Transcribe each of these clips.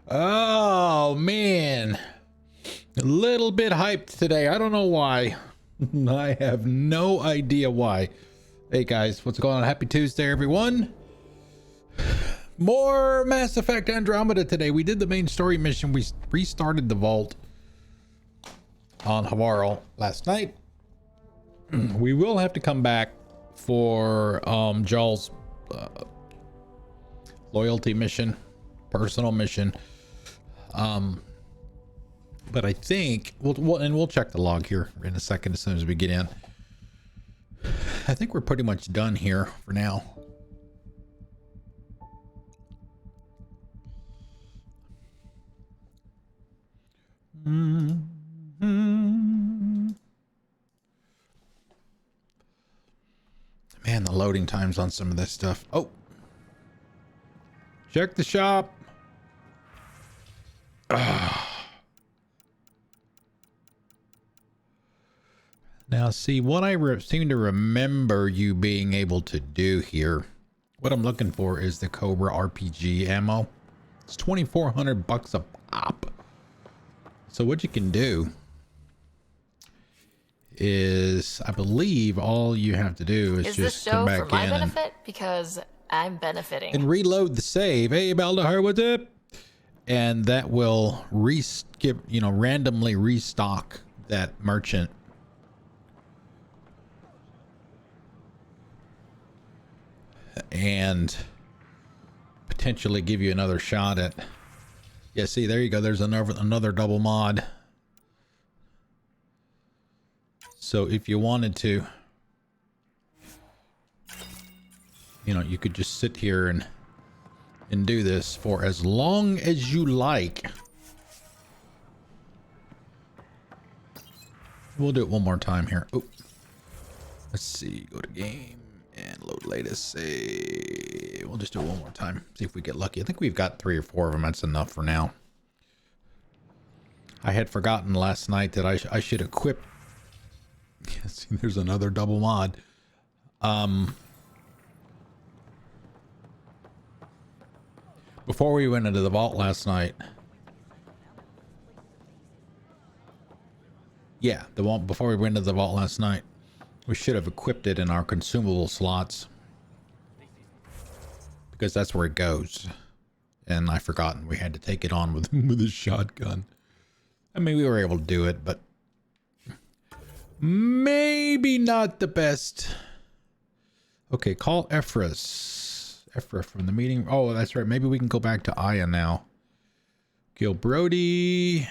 Oh, man. A little bit hyped today. I don't know why. I have no idea why. Hey, guys. What's going on? Happy Tuesday, everyone. More Mass Effect Andromeda today. We did the main story mission. We restarted the vault on Havarl last night. We will have to come back for Joel's loyalty mission, personal mission. But I think we'll check the log here in a second as soon as we get in. I think we're pretty much done here for now. Man, the loading times on some of this stuff. Oh, check the shop. Now, see, what I seem to remember you being able to do here, what I'm looking for is the Cobra RPG ammo. It's 2,400 bucks a pop. So what you can do is, I believe all you have to do is just come back in. Is this show for my benefit? Because I'm benefiting. And reload the save. Hey, Baldahar, what's up? And that will randomly restock that merchant. And potentially give you another shot at. Yeah, see, there you go. There's another double mod. So if you wanted to, you could just sit here and do this for as long as you like. We'll do it one more time here. Oh, let's see. Go to game and load latest save. We'll just do it one more time. See if we get lucky. I think we've got 3 or 4 of them. That's enough for now. I had forgotten last night that I should equip. Yeah, see, there's another double mod. Before we went into the vault last night. Yeah, before we went into the vault last night. We should have equipped it in our consumable slots. Because that's where it goes. And I forgotten we had to take it on with a shotgun. I mean, we were able to do it, but maybe not the best. Okay, call Ephra from the meeting. Oh, that's right. Maybe we can go back to Aya now. Gil Brody.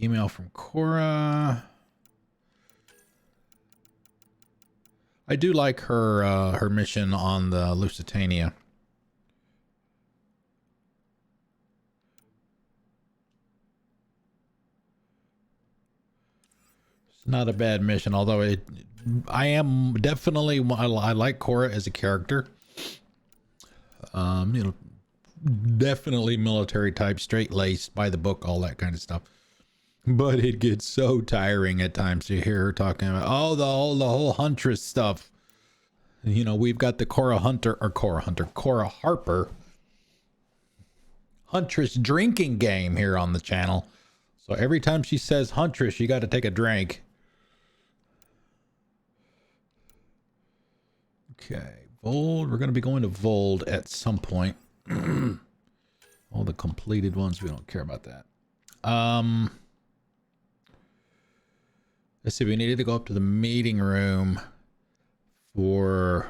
Email from Cora. I do like her mission on the Lusitania. It's not a bad mission, although I am definitely, I like Cora as a character. Definitely military type, straight laced, by the book, all that kind of stuff. But it gets so tiring at times to hear her talking about the whole Huntress stuff. We've got the Cora Harper Huntress drinking game here on the channel. So every time she says Huntress, you got to take a drink. Okay, Voeld. We're going to be going to Voeld at some point. All the completed ones, we don't care about that. Let's see, we needed to go up to the meeting room for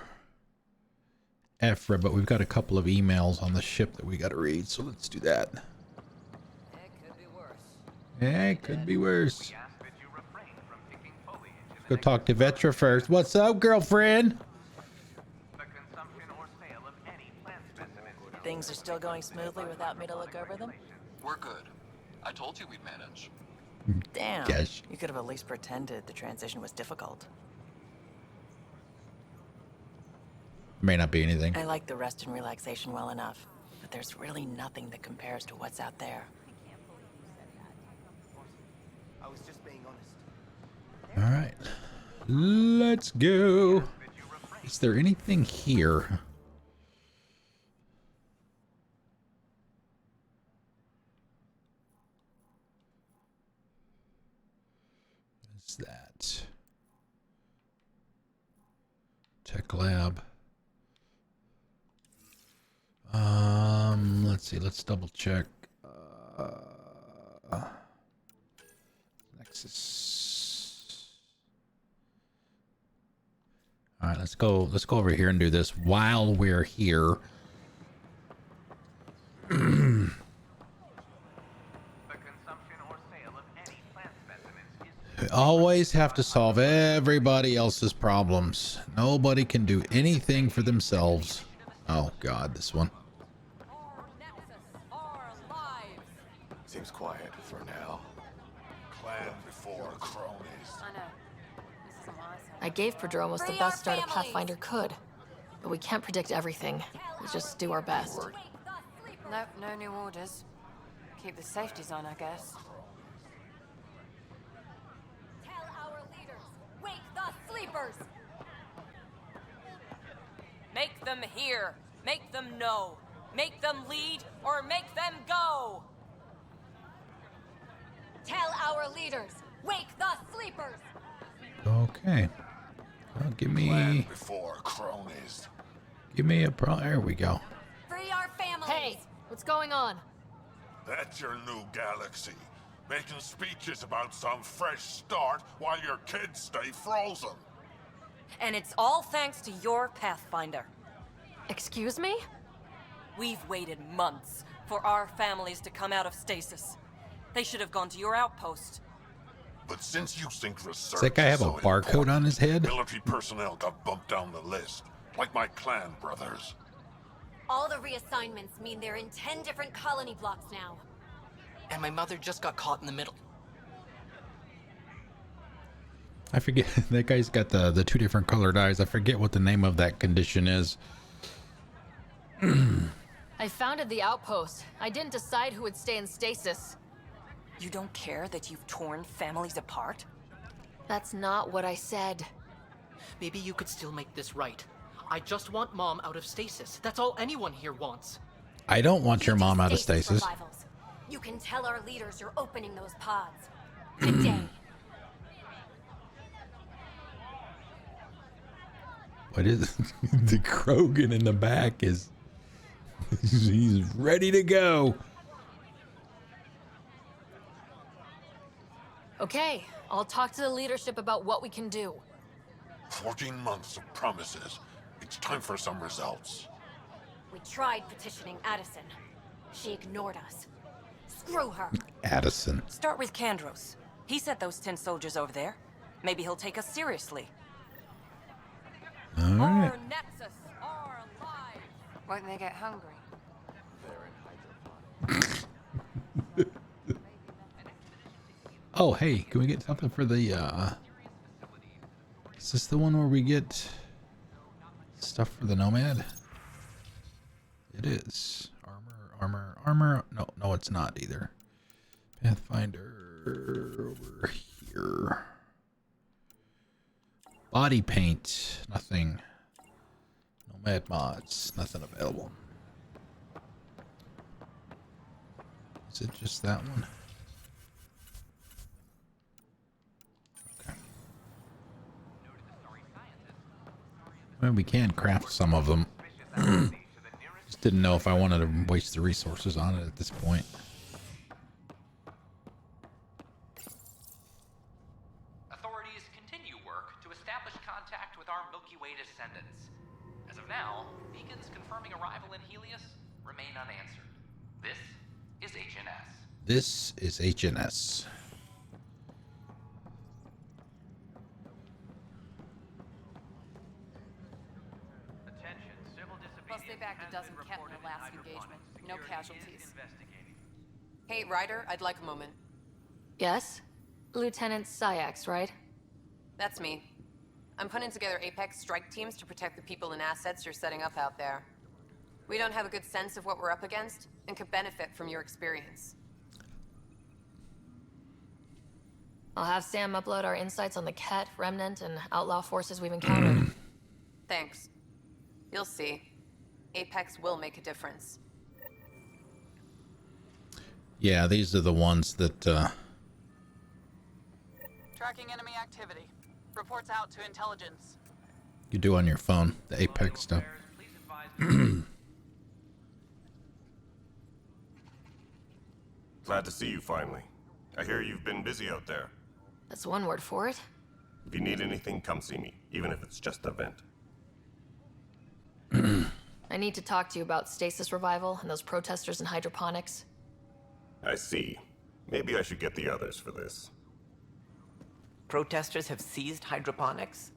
Ephra, but we've got a couple of emails on the ship that we got to read, so let's do that. It could be worse. Go talk to Vetra first. What's up, girlfriend? Things are still going smoothly without me to look over them? We're good. I told you we'd manage. Damn. Gosh. You could have at least pretended the transition was difficult. May not be anything. I like the rest and relaxation well enough, but there's really nothing that compares to what's out there. I was just being honest. All right. Let's go. Is there anything here? Tech lab. Let's see. Let's double check. Nexus. All right, let's go. Let's go over here and do this while we're here. Always have to solve everybody else's problems. Nobody can do anything for themselves. Oh God, this one. Seems quiet for now. Clan before cronies. I know. This isn't what I I gave Prodromos the best start a Pathfinder could. But we can't predict everything. We just do our best. said. Nope, no new orders. Keep the safeties on, I guess. Tell our leaders, wake the sleepers! Make them hear. Make them know. Make them lead or make them go. Tell our leaders, wake the sleepers! Okay. Well, give me Before cronies. a pro. There we go. Free our families! Hey, what's going on? That's your new galaxy. Making speeches about some fresh start while your kids stay frozen. And it's all thanks to your Pathfinder. Excuse me? We've waited months for our families to come out of stasis. They should have gone to your outpost. But since you think research Does that guy have a is so barcode important, on his head? military personnel got bumped down the list, like my clan brothers. All the reassignments mean they're in 10 different colony blocks now. And my mother just got caught in the middle. I forget. That guy's got the two different colored eyes. I forget what the name of that condition is. I founded the outpost. I didn't decide who would stay in stasis. You don't care that you've torn families apart? That's not what I said. Maybe you could still make this right. I just want Mom out of stasis. That's all anyone here wants. I don't want your You do mom out of stasis. revivals. You can tell our leaders you're opening those pods. Today. What is the Krogan in the back is he's ready to go. Okay, I'll talk to the leadership about what we can do. 14 months of promises. It's time for some results. We tried petitioning Addison. She ignored us. Screw her. Addison. Start with Kandros. He sent those 10 soldiers over there. Maybe he'll take us seriously. All right. Our Nexus are alive. Won't they get hungry? Oh, hey, can we get something for the is this the one where we get stuff for the Nomad? It is. Armor. No, it's not either. Pathfinder over here. Body paint, nothing. Nomad mods, nothing available. Is it just that one? Okay. Well, we can craft some of them. Just didn't know if I wanted to waste the resources on it at this point. Authorities continue work to establish contact with our Milky Way descendants. As of now, beacons confirming arrival in Helios remain unanswered. This is HNS. This is HNS. Plus, they bagged a dozen Kett in the last engagement. No casualties. Hey, Ryder, I'd like a moment. Yes? Lieutenant Syax, right? That's me. I'm putting together Apex strike teams to protect the people and assets you're setting up out there. We don't have a good sense of what we're up against, and could benefit from your experience. I'll have Sam upload our insights on the Kett, Remnant, and outlaw forces we've encountered. Thanks. You'll see. Apex will make a difference. Yeah, these are the ones that Tracking enemy activity. Reports out to intelligence. You do on your phone, the Apex stuff. Glad to see you finally. I hear you've been busy out there. That's one word for it. If you need anything, come see me, even if it's just a vent. I need to talk to you about stasis revival and those protesters in hydroponics. I see. Maybe I should get the others for this. Protesters have seized hydroponics?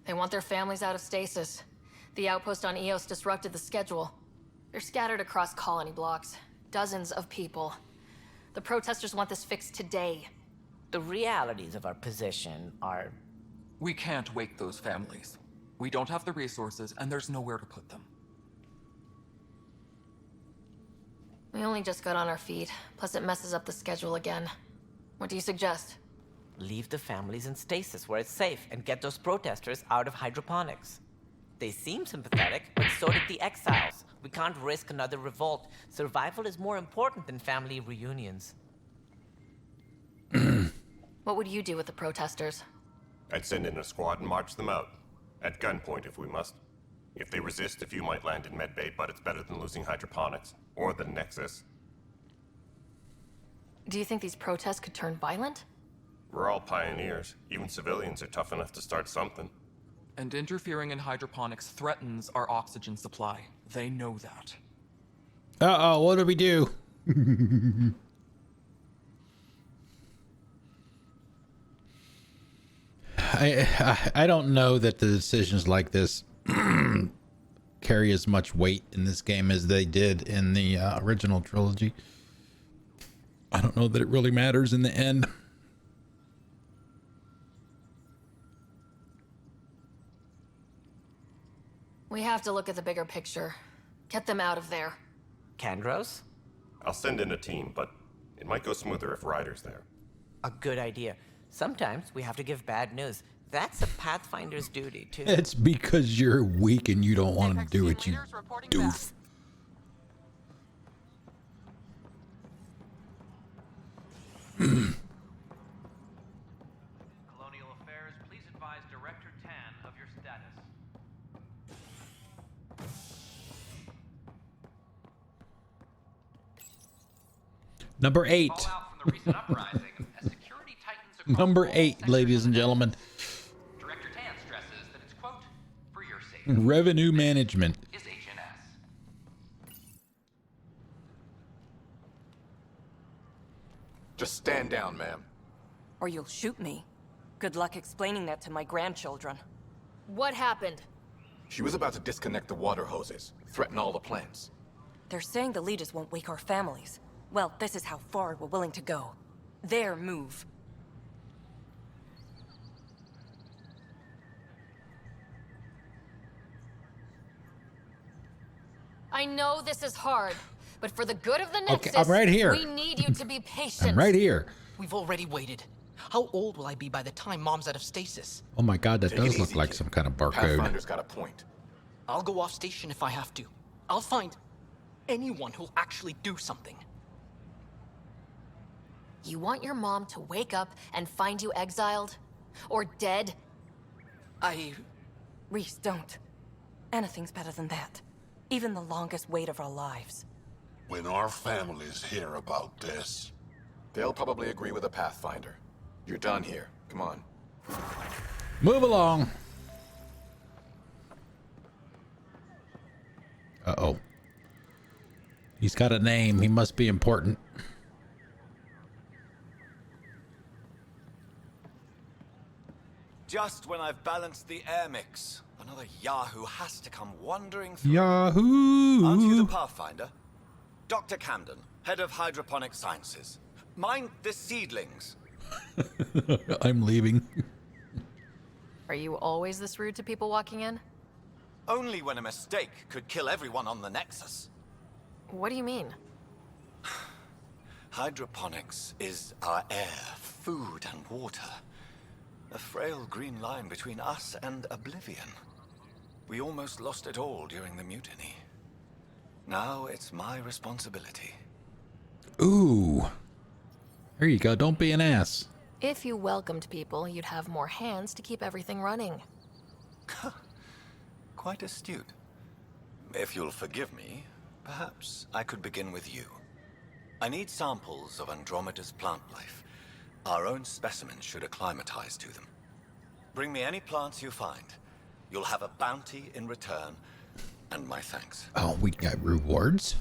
They want their families out of stasis. The outpost on Eos disrupted the schedule. They're scattered across colony blocks. Dozens of people. The protesters want this fixed today. The realities of our position are... We can't wake those families. We don't have the resources, and there's nowhere to put them. We only just got on our feet, plus it messes up the schedule again. What do you suggest? Leave the families in stasis where it's safe and get those protesters out of hydroponics. They seem sympathetic, but so did the exiles. We can't risk another revolt. Survival is more important than family reunions. What would you do with the protesters? I'd send in a squad and march them out. At gunpoint if we must. If they resist, a few might land in medbay, but it's better than losing hydroponics. Or the Nexus. Do you think these protests could turn violent? We're all pioneers. Even civilians are tough enough to start something. And interfering in hydroponics threatens our oxygen supply. They know that. Uh-oh, what do we do? I don't know that the decisions like this carry as much weight in this game as they did in the original trilogy. I don't know that it really matters in the end. We have to look at the bigger picture. Get them out of there. Kandros? I'll send in a team, but it might go smoother if Ryder's there. A good idea. Sometimes we have to give bad news. That's a Pathfinder's duty, too. It's because you're weak and you don't want to do it, you doof. Colonial Affairs, please advise Director Tan of your status. Number 8. Number 8, ladies and gentlemen. Director Tan stresses that it's, quote, for your safety. Revenue management. Is HNS. Just stand down, ma'am. Or you'll shoot me. Good luck explaining that to my grandchildren. What happened? She was about to disconnect the water hoses, threaten all the plants. They're saying the leaders won't wake our families. Well, this is how far we're willing to go. Their move. I know this is hard, but for the good of the Nexus, Okay, I'm right here. We need you to be patient. I'm right here. We've already waited. How old will I be by the time Mom's out of stasis? Oh my god, that Take it does look easy, like kid. some kind of barcode. Pathfinder's got a point. I'll go off station if I have to. I'll find anyone who'll actually do something. You want your mom to wake up and find you exiled? Or dead? Reese, don't. Anything's better than that. Even the longest wait of our lives. When our families hear about this... They'll probably agree with the Pathfinder. You're done here. Come on. Move along. Uh-oh. He's got a name. He must be important. Just when I've balanced the air mix, another Yahoo has to come wandering through. Yahoo! Aren't you the Pathfinder? Dr. Camden, head of hydroponic sciences. Mind the seedlings. I'm leaving. Are you always this rude to people walking in? Only when a mistake could kill everyone on the Nexus. What do you mean? Hydroponics is our air, food, and water. A frail green line between us and oblivion. We almost lost it all during the mutiny. Now it's my responsibility. Ooh. There you go. Don't be an ass. If you welcomed people, you'd have more hands to keep everything running. quite astute. If you'll forgive me, perhaps I could begin with you. I need samples of Andromeda's plant life. Our own specimens should acclimatize to them. Bring me any plants you find. You'll have a bounty in return, and my thanks. Oh, we got rewards?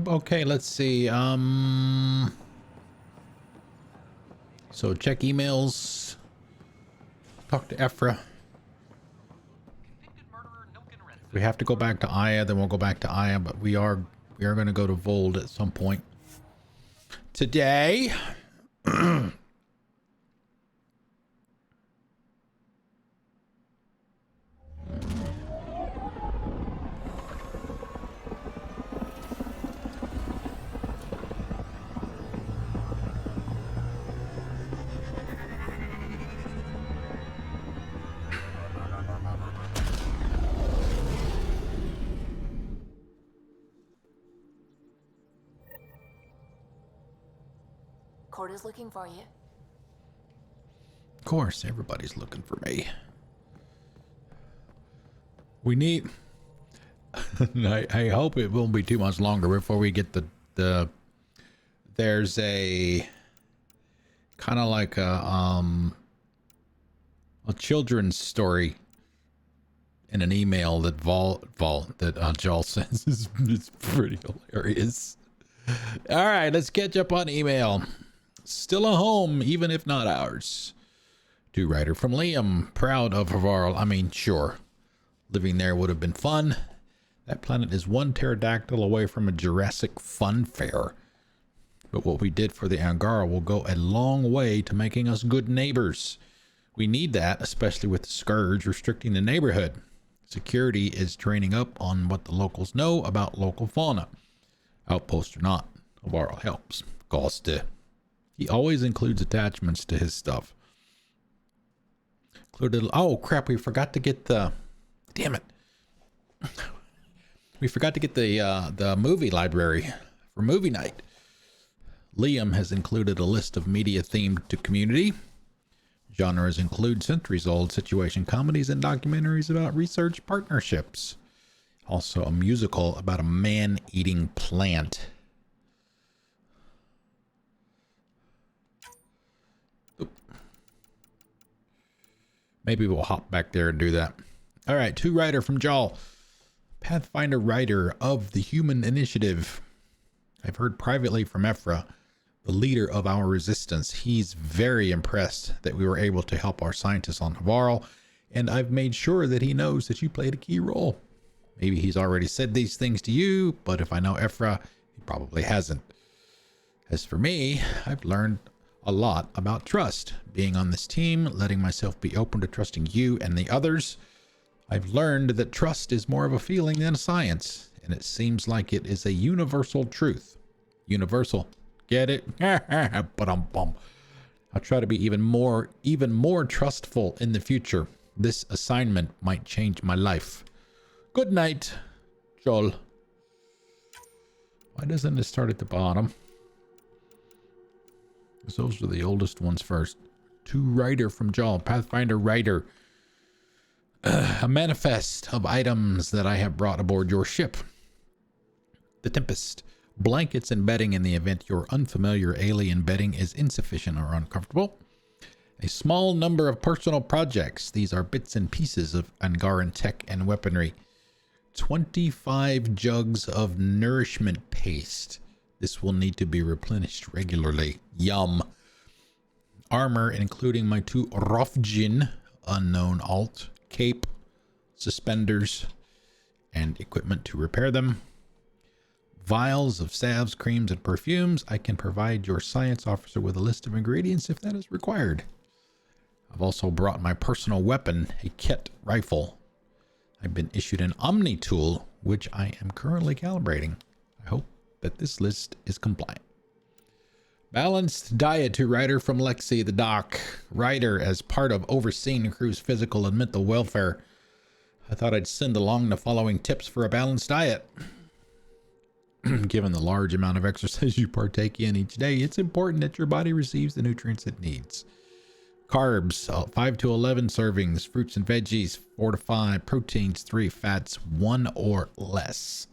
Okay, let's see. So check emails. Talk to Ephra. If we have to go back to Aya, then we'll go back to Aya, but we are going to go to Voeld at some point today. Cora's looking for you. Of course, everybody's looking for me. We need... I hope it won't be too much longer before we get the there's a kind of like a children's story in an email that Jal sends. It's pretty hilarious. All right, let's catch up on email. Still a home, even if not ours. To writer from Liam, proud of Havarl. I mean, sure, living there would have been fun. That planet is one pterodactyl away from a Jurassic fun fair. But what we did for the Angara will go a long way to making us good neighbors. We need that, especially with the Scourge restricting the neighborhood. Security is training up on what the locals know about local fauna. Outpost or not, Havarl helps. Goste. He always includes attachments to his stuff. Included. Oh crap! We forgot to get the. Damn it! We forgot to get the movie library for movie night. Liam has included a list of media themed to community. Genres include centuries-old situation comedies and documentaries about research partnerships. Also, a musical about a man-eating plant. Maybe we'll hop back there and do that. All right, to writer from Jal. Pathfinder writer of the Human Initiative. I've heard privately from Ephra, the leader of our resistance. He's very impressed that we were able to help our scientists on Havarl, and I've made sure that he knows that you played a key role. Maybe he's already said these things to you, but if I know Ephra, he probably hasn't. As for me, I've learned a lot about trust. Being on this team, letting myself be open to trusting you and the others. I've learned that trust is more of a feeling than a science, and it seems like it is a universal truth. Universal. Get it? But I'll try to be even more trustful in the future. This assignment might change my life. Good night, Joel. Why doesn't it start at the bottom? Because those are the oldest ones first. To writer from Joel, Pathfinder writer. A manifest of items that I have brought aboard your ship. The Tempest. Blankets and bedding in the event your unfamiliar alien bedding is insufficient or uncomfortable. A small number of personal projects. These are bits and pieces of Angaran tech and weaponry. 25 jugs of nourishment paste. This will need to be replenished regularly. Yum. Armor, including my 2 Rofjin, unknown alt, cape, suspenders, and equipment to repair them. Vials of salves, creams, and perfumes. I can provide your science officer with a list of ingredients if that is required. I've also brought my personal weapon, a Ket rifle. I've been issued an Omni tool, which I am currently calibrating. I hope that this list is compliant. Balanced diet to writer from Lexi the Doc. Writer, as part of overseeing the crew's physical and mental welfare, I thought I'd send along the following tips for a balanced diet. Given the large amount of exercise you partake in each day, it's important that your body receives the nutrients it needs. Carbs, 5 to 11 servings. Fruits and veggies, 4 to 5. Proteins, 3. Fats, 1 or less.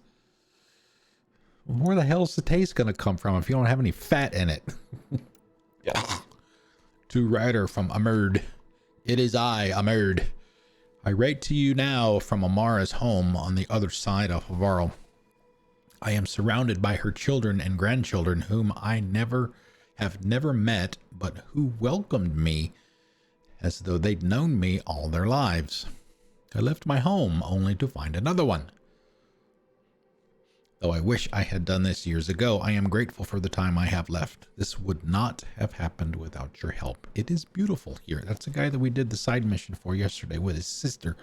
Where the hell's the taste going to come from if you don't have any fat in it? Yeah. To Ryder from Amerd. It is I, Amerd. I write to you now from Amara's home on the other side of Havarl. I am surrounded by her children and grandchildren whom I have never met, but who welcomed me as though they'd known me all their lives. I left my home only to find another one. Though I wish I had done this years ago, I am grateful for the time I have left. This would not have happened without your help. It is beautiful here. That's the guy that we did the side mission for yesterday with his sister.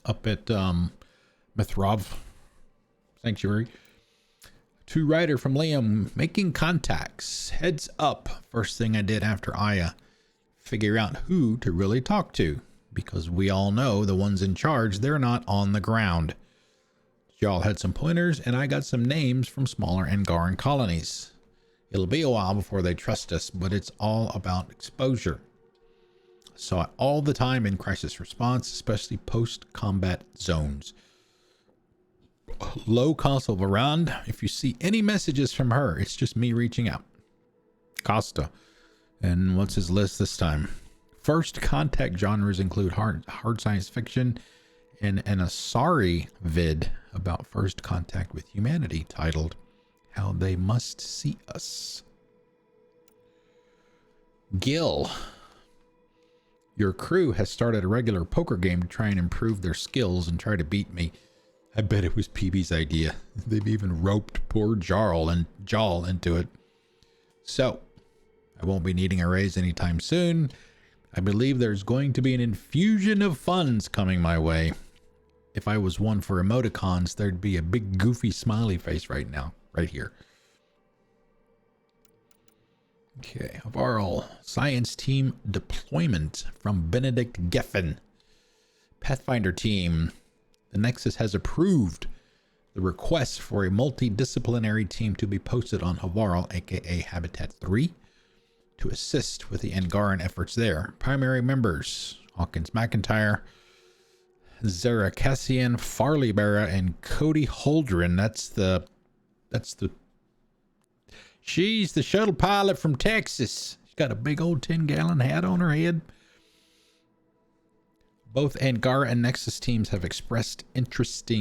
Up at Mithrov Sanctuary. To Ryder from Liam, making contacts. Heads up. First thing I did after Aya. Figure out who to really talk to. Because we all know the ones in charge, they're not on the ground. Y'all had some pointers, and I got some names from smaller Angaran colonies. It'll be a while before they trust us, but it's all about exposure. Saw it all the time in crisis response, especially post-combat zones. Low Castle Varand. If you see any messages from her, it's just me reaching out. Costa. And what's his list this time? First contact genres include hard science fiction and an Asari vid about first contact with humanity titled How They Must See Us. Gil. Your crew has started a regular poker game to try and improve their skills and try to beat me. I bet it was PB's idea. They've even roped poor Jarl into it. So, I won't be needing a raise anytime soon. I believe there's going to be an infusion of funds coming my way. If I was one for emoticons, there'd be a big goofy smiley face right now, right here. Okay, Havarl. Science team deployment from Benedict Geffen. Pathfinder team. The Nexus has approved the request for a multidisciplinary team to be posted on Havarl, aka Habitat 3, to assist with the Angaran efforts there. Primary members: Hawkins McIntyre, Zara Cassian, Farley Barra, and Cody Holdren. She's the shuttle pilot from Texas. She's got a big old 10-gallon hat on her head. Both Angara and Nexus teams have expressed interest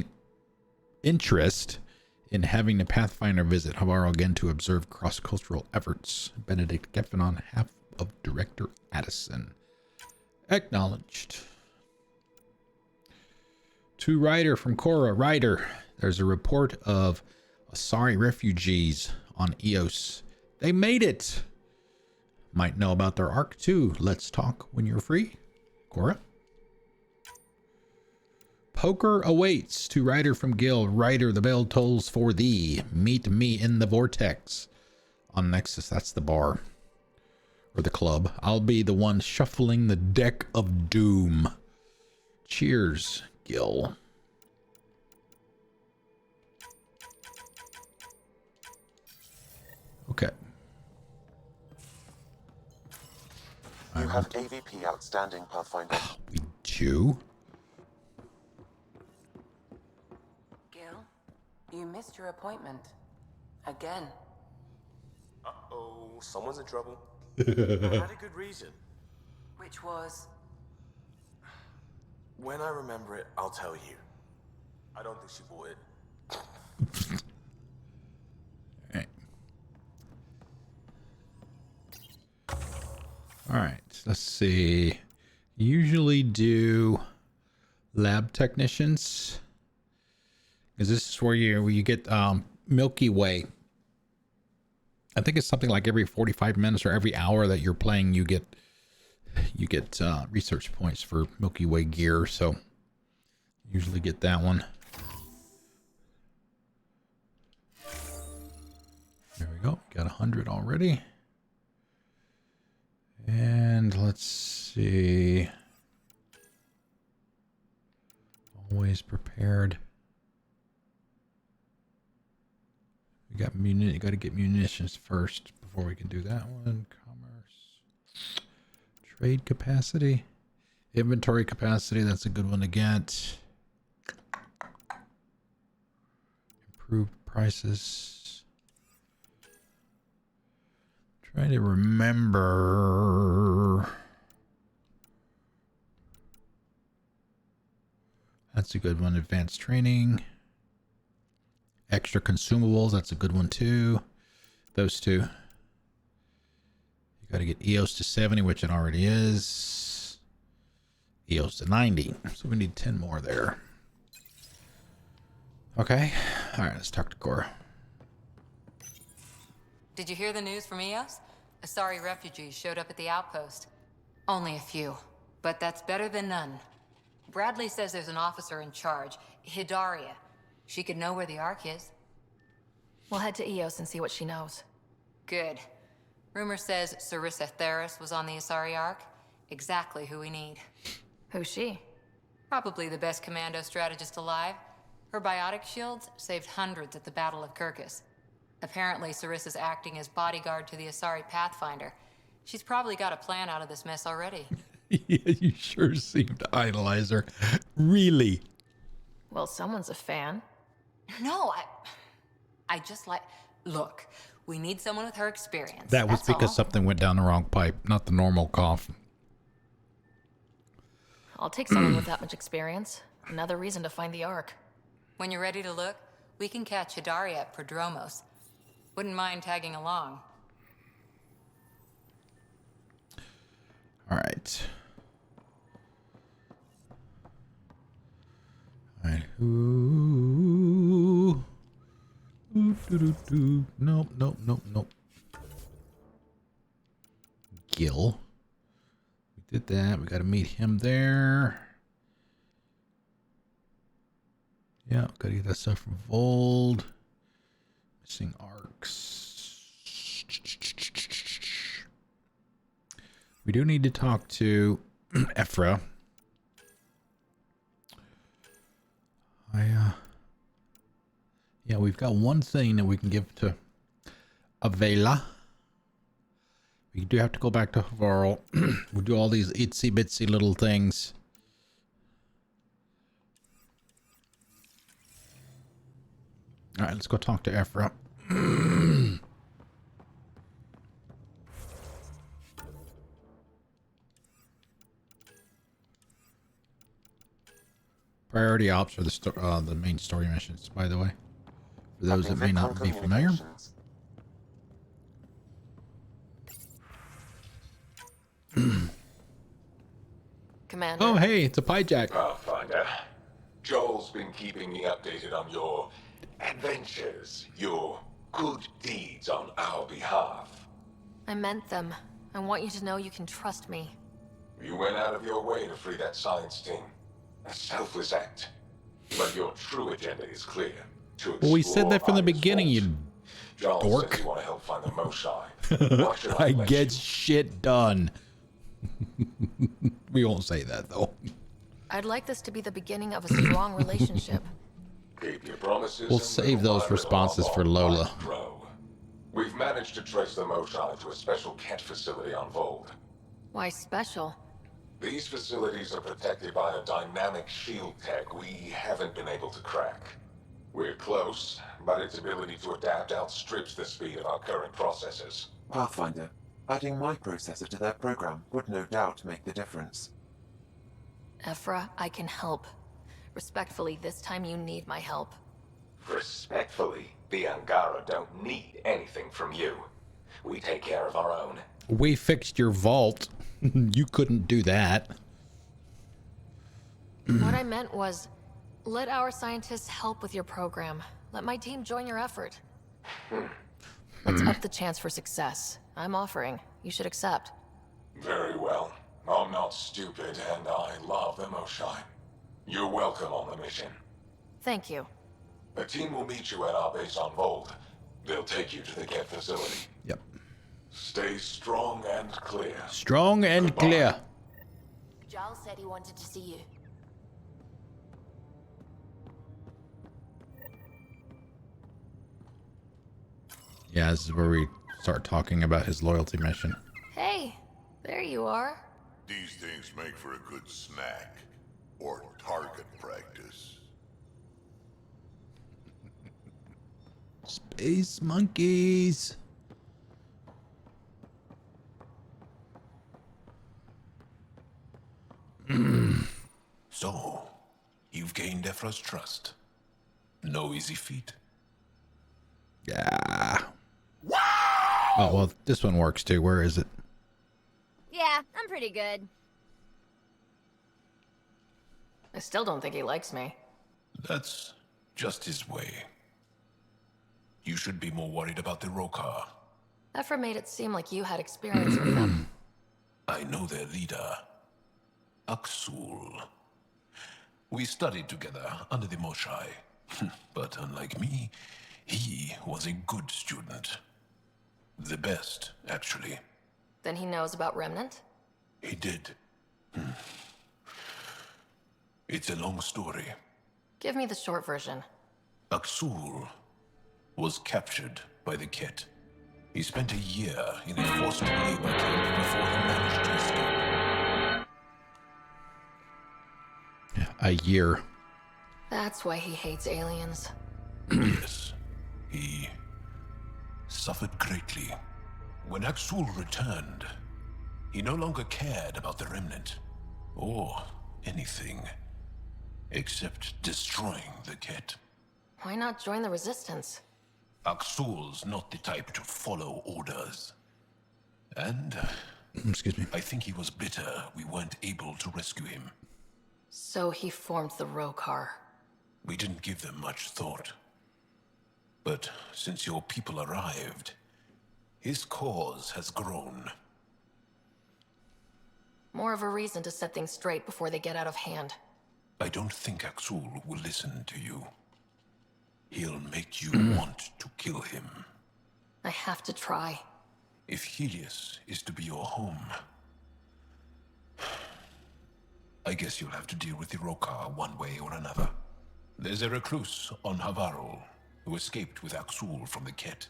in having the Pathfinder visit Havarl again to observe cross-cultural efforts. Benedict Geffen on behalf of Director Addison. Acknowledged. To Ryder from Cora. Ryder, there's a report of Asari refugees on Eos. They made it. Might know about their Ark too. Let's talk when you're free. Cora. Poker awaits. To Ryder from Gil. Ryder, the bell tolls for thee. Meet me in the vortex. On Nexus, that's the bar. Or the club. I'll be the one shuffling the deck of doom. Cheers, Gil. Okay. You have AVP outstanding, Pathfinder. We do? Gil, you missed your appointment. Again. Uh-oh, someone's in trouble. I had a good reason. Which was? When I remember it, I'll tell you. I don't think she would. All right, let's see. Usually do lab technicians, because this is where you get Milky Way. I think it's something like every 45 minutes or every hour that you're playing, you get research points for Milky Way gear. So usually get that one. There we go. Got 100 already. And let's see. Always prepared. We got you got to get munitions first before we can do that one. Commerce. Trade capacity. Inventory capacity, that's a good one to get. Improved prices. Trying to remember. That's a good one. Advanced training. Extra consumables, that's a good one too. Those two. You got to get EOS to 70, which it already is. EOS to 90. So we need 10 more there. Okay. All right, let's talk to Cora. Did you hear the news from EOS? Asari refugees showed up at the outpost. Only a few, but that's better than none. Bradley says there's an officer in charge, Hidaria. She could know where the Ark is. We'll head to EOS and see what she knows. Good. Rumor says Sarissa Theris was on the Asari Ark. Exactly who we need. Who's she? Probably the best commando strategist alive. Her biotic shields saved hundreds at the Battle of Kirkus. Apparently, Sarissa's acting as bodyguard to the Asari Pathfinder. She's probably got a plan out of this mess already. Yeah, you sure seem to idolize her. Really? Well, someone's a fan. No, I just like... Look, we need someone with her experience. That was That's because all. something went down the wrong pipe, not the normal cough. I'll take someone with that much experience. Another reason to find the Ark. When you're ready to look, we can catch Hidaria at Prodromos. Wouldn't mind tagging along. All right. All right. Ooh. Ooh, Nope, nope, nope, nope. Gil. We did that. We got to meet him there. Yeah, got to get that stuff from Voeld. Missing arcs. We do need to talk to Ephra. Yeah, we've got one thing that we can give to Avela. We do have to go back to Havarl. We'll do all these itsy bitsy little things. All right, let's go talk to Ephra. Priority ops are the main story missions, by the way. For those that may not be familiar. Commander. Oh, hey, it's a Pyjack. Pathfinder, Joel's been keeping me updated on your adventures, your good deeds on our behalf. I meant them. I want you to know you can trust me. You went out of your way to free that science team. A selfless act. But your true agenda is clear. Well, we said that from the beginning, you John dork. says you want to help find the Moshai. Why should I let get you? shit done. We won't say that, though. I'd like this to be the beginning of a strong relationship. Keep your promises. We'll and save those honor responses our for Lola. grow. We've managed to trace the Moshai to a special cat facility on Voeld. Why special? These facilities are protected by a dynamic shield tech we haven't been able to crack. We're close, but its ability to adapt outstrips the speed of our current processors. Pathfinder, adding my processor to their program would no doubt make the difference. Ephra, I can help. Respectfully, this time you need my help. Respectfully, the Angara don't need anything from you. We take care of our own. We fixed your vault. You couldn't do that. What I meant was, let our scientists help with your program. Let my team join your effort. Let's up the chance for success. I'm offering. You should accept. Very well. I'm not stupid, and I love the Moshai. You're welcome on the mission. Thank you. A team will meet you at our base on Voeld. They'll take you to the Ket facility. Yep. Stay strong and clear. Strong and clear. Giles said he wanted to see you. Yeah, this is where we start talking about his loyalty mission. Hey, there you are. These things make for a good snack. Or target practice. Space monkeys. So, you've gained Ephra's trust. No easy feat. Yeah. Oh, well, this one works too. Where is it? Yeah, I'm pretty good. I still don't think he likes me. That's just his way. You should be more worried about the Rokar. Ephra made it seem like you had experience with them. I know their leader, Aksul. We studied together under the Moshai. But unlike me, he was a good student. The best, actually. Then he knows about Remnant? He did. It's a long story. Give me the short version. Aksul was captured by the Ket. He spent a year in a forced labor camp before he managed to escape. A year. That's why he hates aliens. Yes. He suffered greatly. When Aksul returned, he no longer cared about the Remnant, or anything, except destroying the Ket. Why not join the Resistance? Aksul's not the type to follow orders. And excuse me. I think he was bitter we weren't able to rescue him. So he formed the Rokar. We didn't give them much thought. But since your people arrived, his cause has grown. More of a reason to set things straight before they get out of hand. I don't think Aksul will listen to you. He'll make you want to kill him. I have to try. If Helios is to be your home, I guess you'll have to deal with the Rokar one way or another. There's a recluse on Havarl who escaped with Aksul from the Ket.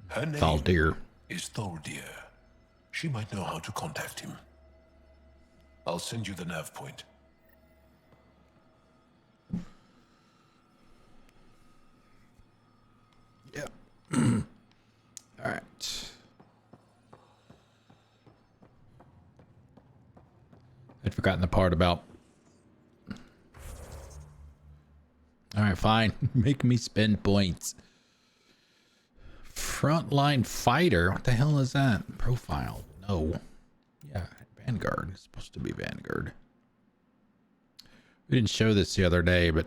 Her name Thaldir is Thaldir. She might know how to contact him. I'll send you the nav point. Yep. All right. I'd forgotten the part about. All right, fine. Make me spend points. Frontline fighter. What the hell is that? Profile. No. Yeah, Vanguard. It's supposed to be Vanguard. We didn't show this the other day, but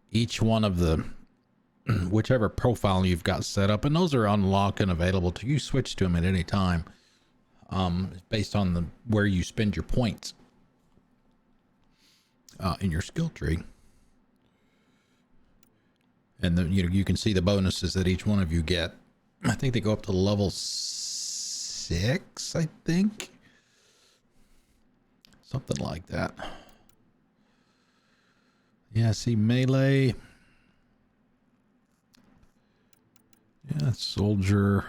each one of the whichever profile you've got set up, and those are unlocked and available to you. Switch to them at any time, based on the where you spend your points in your skill tree. And you can see the bonuses that each one of you get. I think they go up to level 6, I think. Something like that. Yeah, see melee. Yeah, soldier.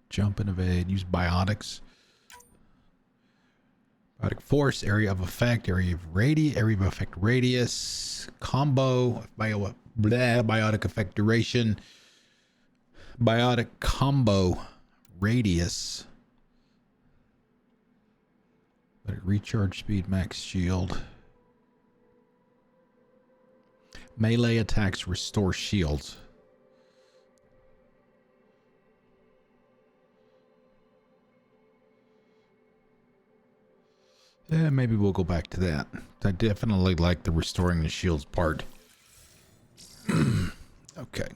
Jump and evade. Use biotics. Biotic force, area of effect, area of effect radius, combo, biotic effect duration, biotic combo radius, recharge speed, max shield, melee attacks restore shields. Yeah, maybe we'll go back to that. I definitely like the restoring the shields part. Okay.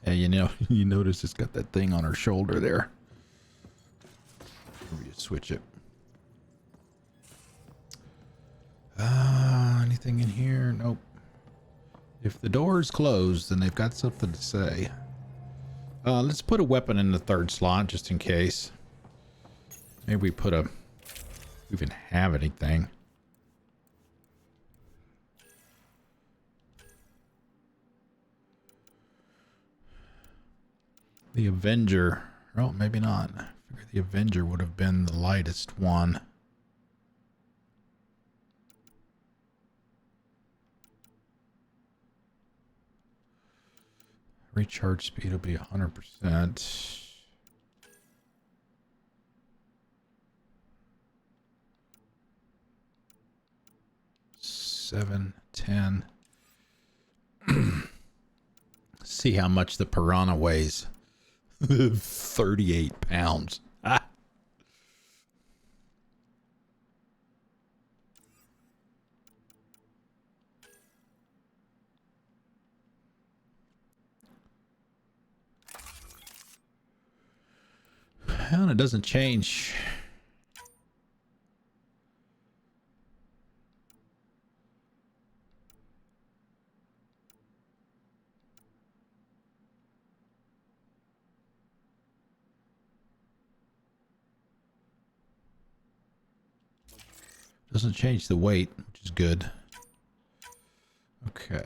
And you notice it's got that thing on her shoulder there. Maybe you switch it. Anything in here? Nope. If the door is closed, then they've got something to say. Let's put a weapon in the third slot just in case. Maybe we put a... even have anything. The Avenger. Oh, maybe not. I figured the Avenger would have been the lightest one. Recharge speed will be 100%. 7, 10. See how much the piranha weighs. 38 pounds. Ah. And it doesn't change. Doesn't change the weight, which is good. Okay.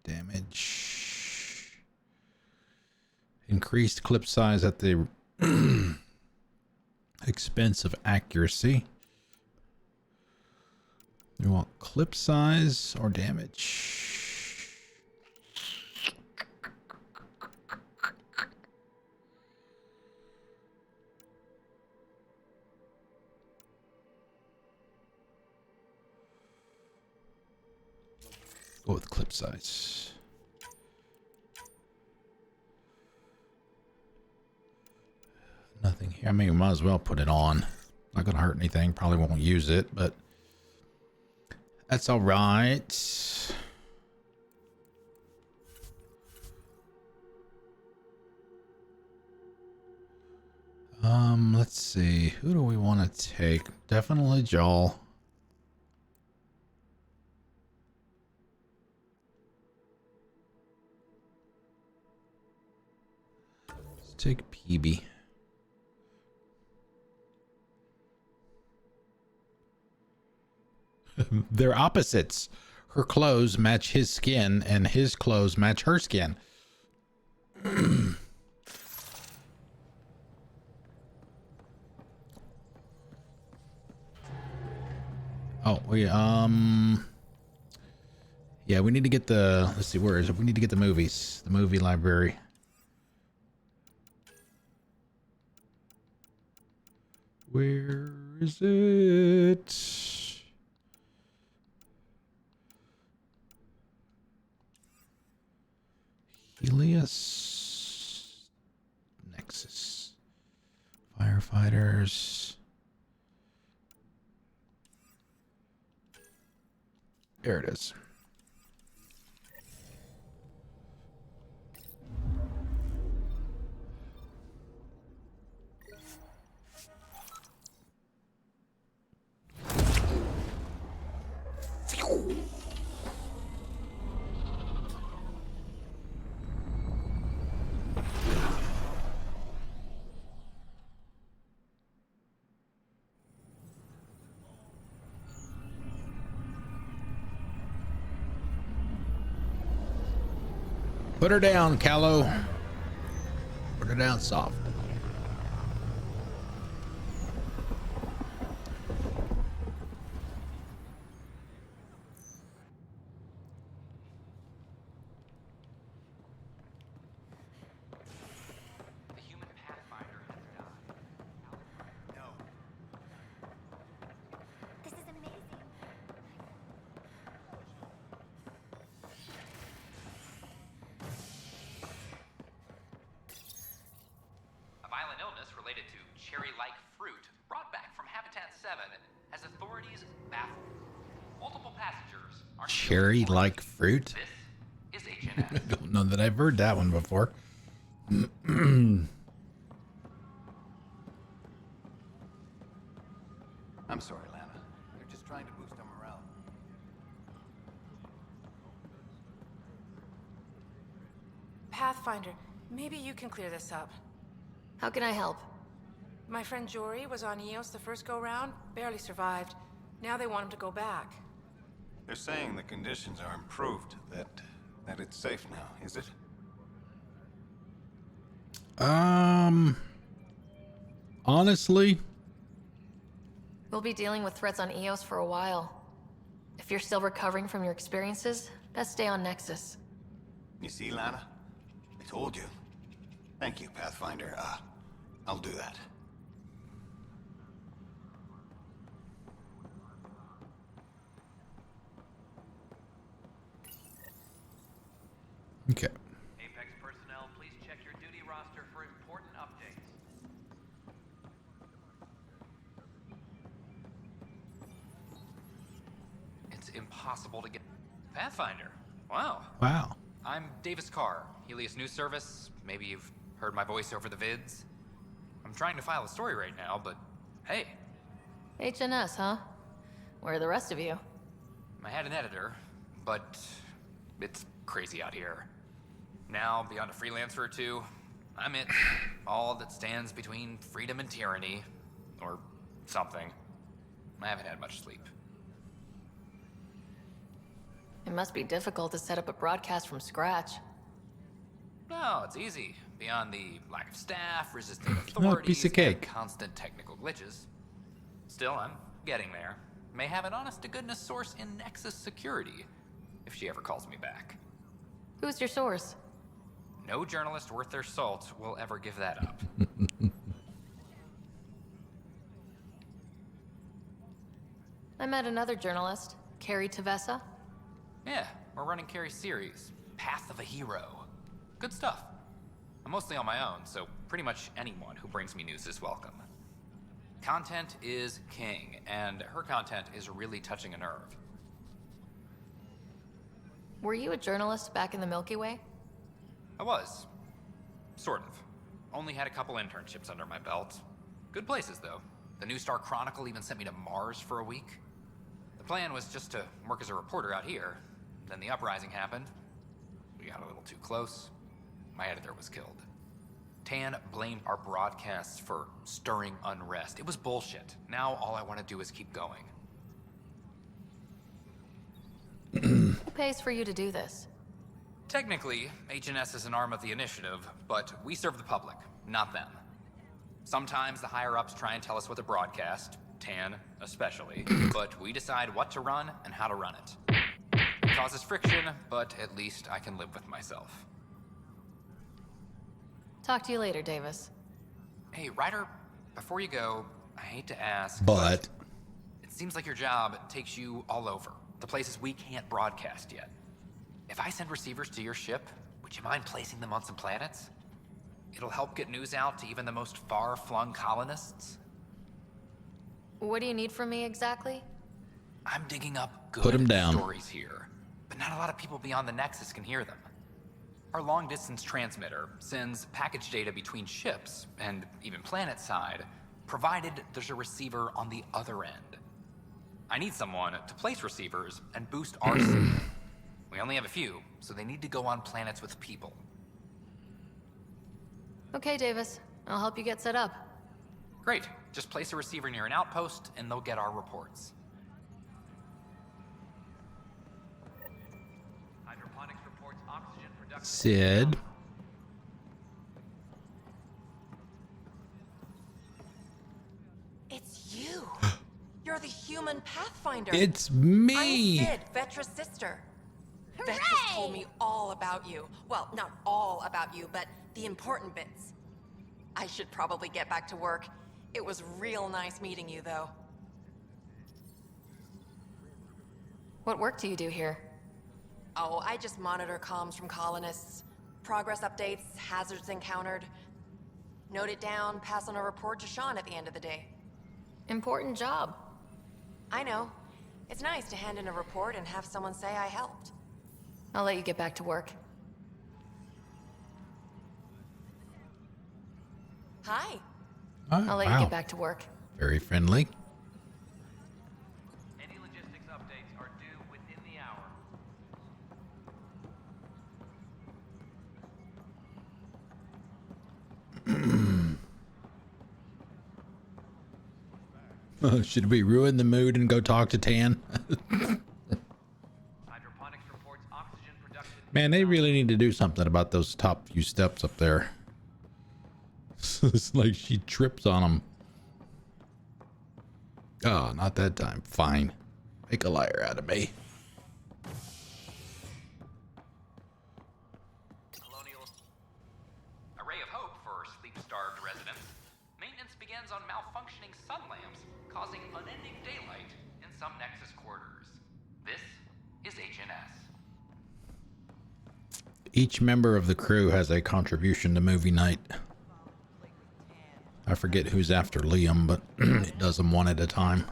Damage. Increased clip size at the expense of accuracy. You want clip size or damage? Go with clip size. Nothing here. I mean, we might as well put it on. Not gonna hurt anything. Probably won't use it, but that's all right. Let's see. Who do we want to take? Definitely Jaal. Let's take PB. They're opposites. Her clothes match his skin, and his clothes match her skin. Oh, yeah, we need to get the, let's see, where is it? We need to get the movies, the movie library. Where is it? Helios Nexus. Firefighters. There it is. Put her down, Callow. Put her down soft. The human Pathfinder has died. No. This is amazing. A violent illness related to cherry-like fruit brought back from Habitat 7 has authorities baffled. Multiple passengers are Cherry-like fruit? This is HNS. I don't know that I've heard that one before. I'm sorry, Lana. They're just trying to boost our morale. Pathfinder, maybe you can clear this up. How can I help? My friend Jory was on Eos the first go-round, barely survived. Now they want him to go back. They're saying the conditions are improved, that it's safe now, is it? Honestly, We'll be dealing with threats on Eos for a while. If you're still recovering from your experiences, best stay on Nexus. You see, Lana? I told you. Thank you, Pathfinder. I'll do that. okay. Apex personnel, please check your duty roster for important updates. It's impossible to get Pathfinder. Wow. Wow. I'm Davis Carr, Helios News Service. Maybe you've heard my voice over the vids. I'm trying to file a story right now, but hey, HNS, huh? Where are the rest of you? I had an editor, but it's crazy out here. Now, beyond a freelancer or two, I'm it. All that stands between freedom and tyranny, or something. I haven't had much sleep. It must be difficult to set up a broadcast from scratch. No, it's easy. Beyond the lack of staff, resisting authorities, piece of cake. and constant technical glitches. Still, I'm getting there. May have an honest-to-goodness source in Nexus Security, if she ever calls me back. Who's your source? No journalist worth their salt will ever give that up. I met another journalist, Carrie Tavessa. Yeah, we're running Carrie's series, Path of a Hero. Good stuff. I'm mostly on my own, so pretty much anyone who brings me news is welcome. Content is king, and her content is really touching a nerve. Were you a journalist back in the Milky Way? I was. Sort of. Only had a couple internships under my belt. Good places, though. The New Star Chronicle even sent me to Mars for a week. The plan was just to work as a reporter out here. Then the uprising happened. We got a little too close. My editor was killed. Tan blamed our broadcasts for stirring unrest. It was bullshit. Now all I want to do is keep going. Who pays for you to do this? Technically, HNS is an arm of the initiative, but we serve the public, not them. Sometimes the higher-ups try and tell us what to broadcast, Tan especially, but we decide what to run and how to run it. It causes friction, but at least I can live with myself. Talk to you later, Davis. Hey, Ryder, before you go, I hate to ask, But it seems like your job takes you all over, the places we can't broadcast yet. If I send receivers to your ship, would you mind placing them on some planets? It'll help get news out to even the most far-flung colonists. What do you need from me exactly? I'm digging up Put 'em good down. stories here, but not a lot of people beyond the Nexus can hear them. Our long-distance transmitter sends package data between ships, and even planet-side, provided there's a receiver on the other end. I need someone to place receivers and boost our signal. We only have a few, so they need to go on planets with people. Okay, Davis. I'll help you get set up. Great. Just place a receiver near an outpost, and they'll get our reports. Hydroponics reports oxygen production. Sid. It's you. You're the human Pathfinder. It's me. I'm Sid, Vetra's sister. Vetra's told me all about you. Well, not all about you, but the important bits. I should probably get back to work. It was real nice meeting you, though. What work do you do here? Oh, I just monitor comms from colonists. Progress updates, hazards encountered. Note it down, pass on a report to Sean at the end of the day. Important job. I know. It's nice to hand in a report and have someone say I helped. I'll let you get back to work. Hi. Oh, I'll let you wow. get back to work. Very friendly. Any logistics updates are due within the hour. Oh, should we ruin the mood and go talk to Tan? Hydroponics reports oxygen production. Man, they really need to do something about those top few steps up there. It's like she trips on him. Oh, not that time. Fine. Make a liar out of me. A ray of hope for sleep-starved residents. Maintenance begins on malfunctioning sun lamps, causing unending daylight in some Nexus quarters. This is HNS. Each member of the crew has a contribution to movie night. I forget who's after Liam, but it does them one at a time.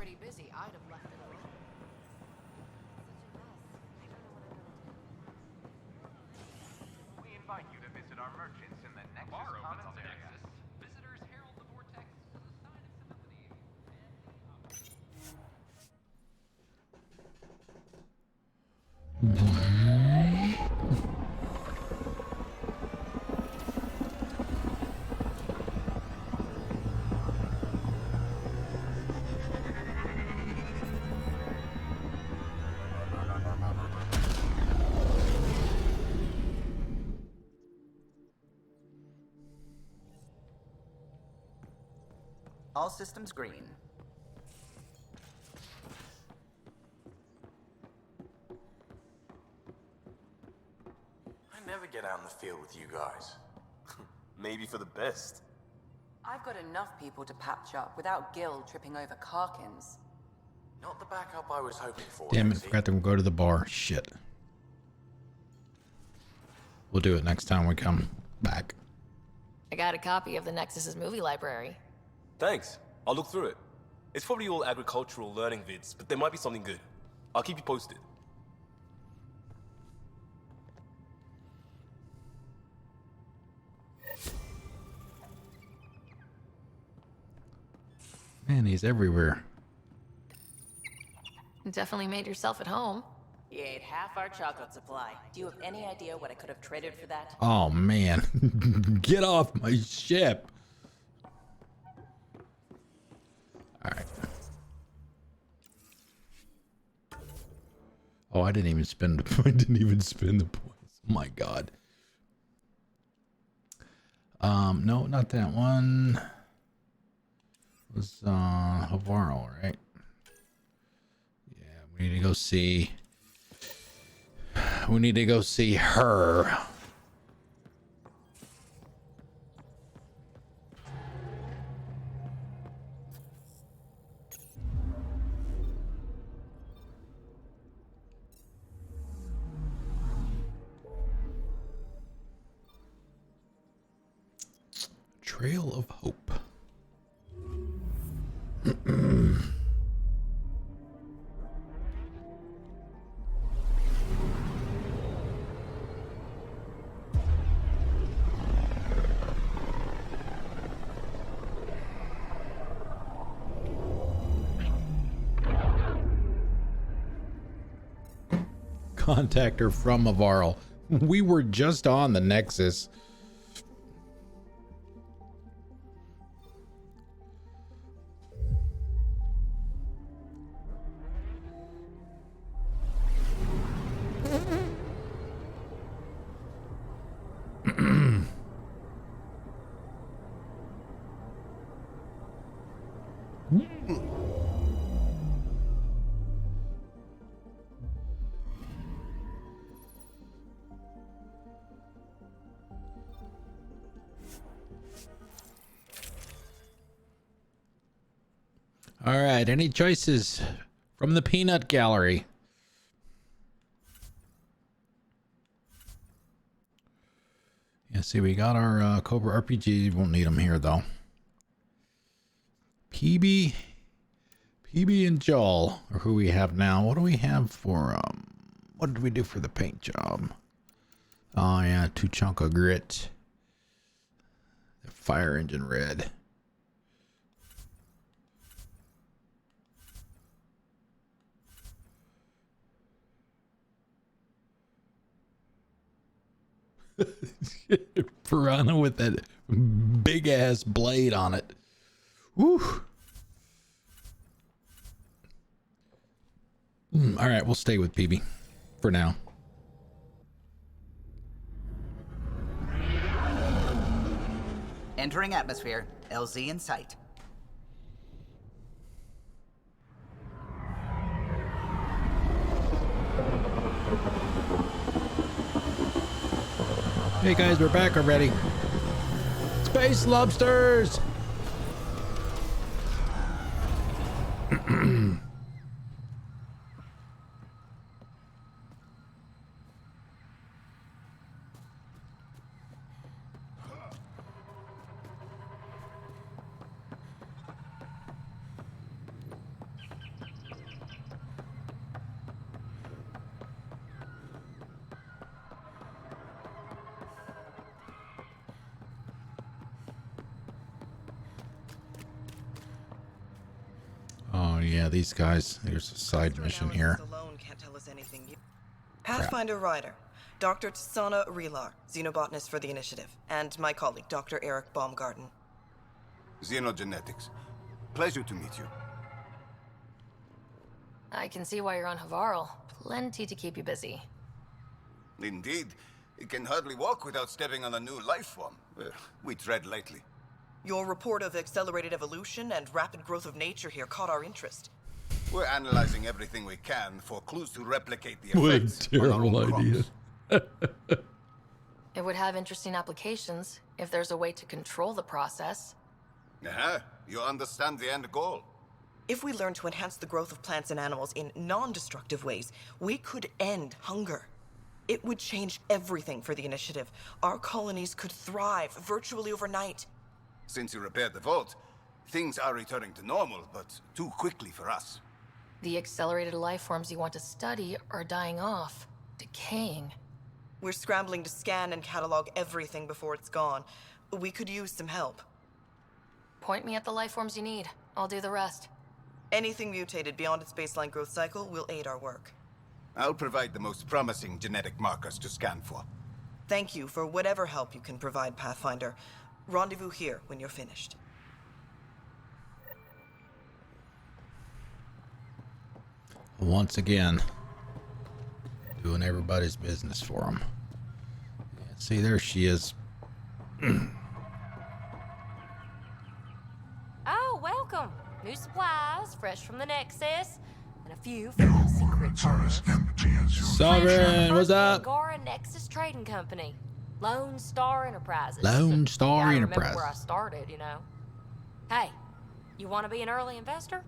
We invite you to visit our merchants in the Nexus common area. Visitors herald the vortex as a sign of All systems green. I never get out in the field with you guys. Maybe for the best. I've got enough people to patch up without Gil tripping over Karkins. Not the backup I was hoping for. Damn it, Lexi. forgot to go to the bar. Shit. We'll do it next time we come back. I got a copy of the Nexus's movie library. Thanks. I'll look through it. It's probably all agricultural learning vids, but there might be something good. I'll keep you posted. Man, he's everywhere. Definitely made yourself at home. You ate half our chocolate supply. Do you have any idea what I could have traded for that? Oh, man. Get off my ship. Alright. Oh, I didn't even spend I didn't even spend the points. Oh my god. No, not that one. It was Havarl, right? Yeah, we need to go see. We need to go see her. Trail of Hope. Contact her from Havarl. We were just on the Nexus. All right, any choices from the peanut gallery? Yeah, see, we got our Cobra RPG. Won't need them here, though. PB and Joel are who we have now. What do we have for, what did we do for the paint job? Oh, yeah, 2 chunk of grit. The fire engine red. Piranha with that big ass blade on it. Woo. All right, we'll stay with PB for now. Entering atmosphere. LZ in sight. Hey guys, we're back already. Space lobsters! Oh yeah, these guys. There's a side mission here. Alone can't tell us anything. Pathfinder Ryder, Dr. Tsana Relar, xenobotanist for the Initiative, and my colleague, Dr. Eric Baumgarten. Xenogenetics. Pleasure to meet you. I can see why you're on Havarl. Plenty to keep you busy. Indeed. It can hardly walk without stepping on a new life form. We tread lightly. Your report of accelerated evolution and rapid growth of nature here caught our interest. We're analyzing everything we can for clues to replicate the What a effects on our terrible own idea. crops. It would have interesting applications if there's a way to control the process. You understand the end goal. If we learn to enhance the growth of plants and animals in non-destructive ways, we could end hunger. It would change everything for the Initiative. Our colonies could thrive virtually overnight. Since you repaired the vault, things are returning to normal, but too quickly for us. The accelerated life forms you want to study are dying off, decaying. We're scrambling to scan and catalog everything before it's gone. We could use some help. Point me at the life forms you need. I'll do the rest. Anything mutated beyond its baseline growth cycle will aid our work. I'll provide the most promising genetic markers to scan for. Thank you for whatever help you can provide, Pathfinder. Rendezvous here when you're finished. Once again, doing everybody's business for them. Yeah, see, there she is. Oh, welcome. New supplies, fresh from the Nexus, and a few from the secret Sovereign, what's up? Agora Nexus Trading Company. Lone Star Enterprises. Lone Star I Enterprise. remember where I started, you know. Hey, you want to be an early investor?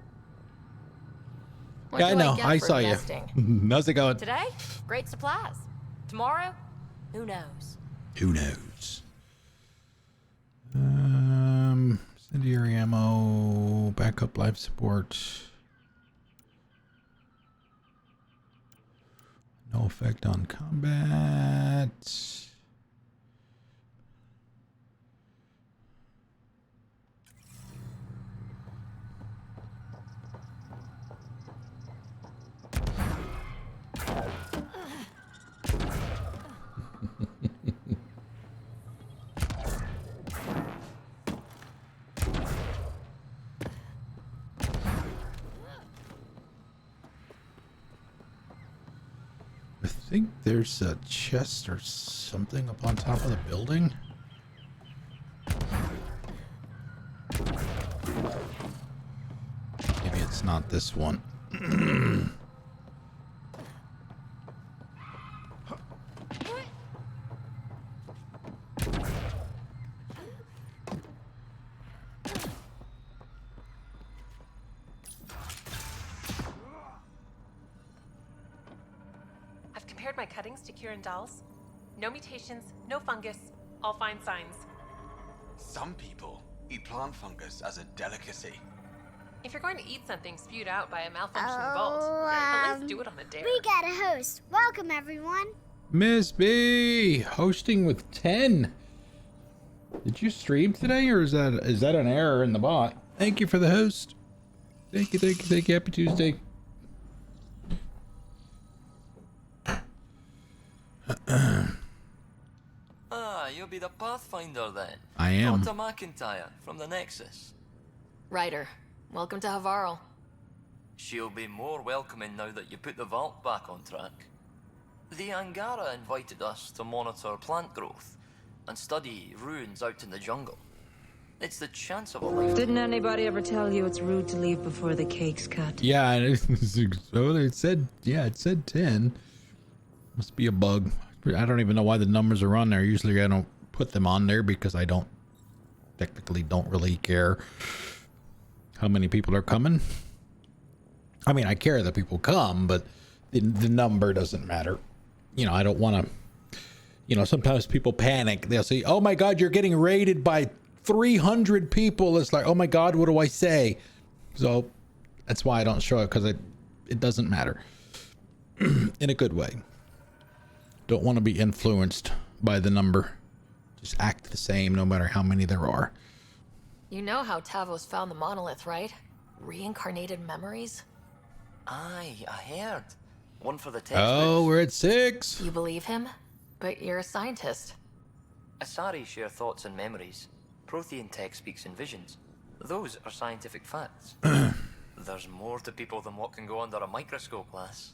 What Yeah, I do know. get I for saw you. investing? How's it going? Today, great supplies. Tomorrow, who knows? Who knows? Incendiary ammo, backup life support. No effect on combat. I think there's a chest or something up on top of the building. Maybe it's not this one. I've compared my cuttings to Kieran Dahl's. No mutations, no fungus, all fine signs. Some people eat plant fungus as a delicacy. If you're going to eat something spewed out by a malfunctioning vault, at least do it on a dare. We got a host. Welcome, everyone. Miss B hosting with 10. Did you stream today, or is that an error in the bot? Thank you for the host. Thank you, thank you, thank you. Happy Tuesday. You'll be the Pathfinder then. I am. Dr. McIntyre from the Nexus. Ryder, welcome to Havarl. She'll be more welcoming now that you put the vault back on track. The Angara invited us to monitor plant growth and study ruins out in the jungle. It's the chance of a lifetime. Didn't anybody ever tell you it's rude to leave before the cake's cut? Yeah, it said 10. Must be a bug. I don't even know why the numbers are on there. Usually I don't put them on there because I don't really care how many people are coming. I mean, I care that people come, but the number doesn't matter. You know, I don't want to, you know, sometimes people panic. They'll say, oh my God, you're getting raided by 300 people. It's like, oh my God, what do I say? So that's why I don't show it, because it doesn't matter in a good way. Don't want to be influenced by the number. Just act the same no matter how many there are. You know how Tavos found the monolith, right? Reincarnated memories? Aye, I heard. One for the textbooks. Oh, we're at 6. You believe him? But you're a scientist. Asari share thoughts and memories. Prothean tech speaks in visions. Those are scientific facts. There's more to people than what can go under a microscope, lass.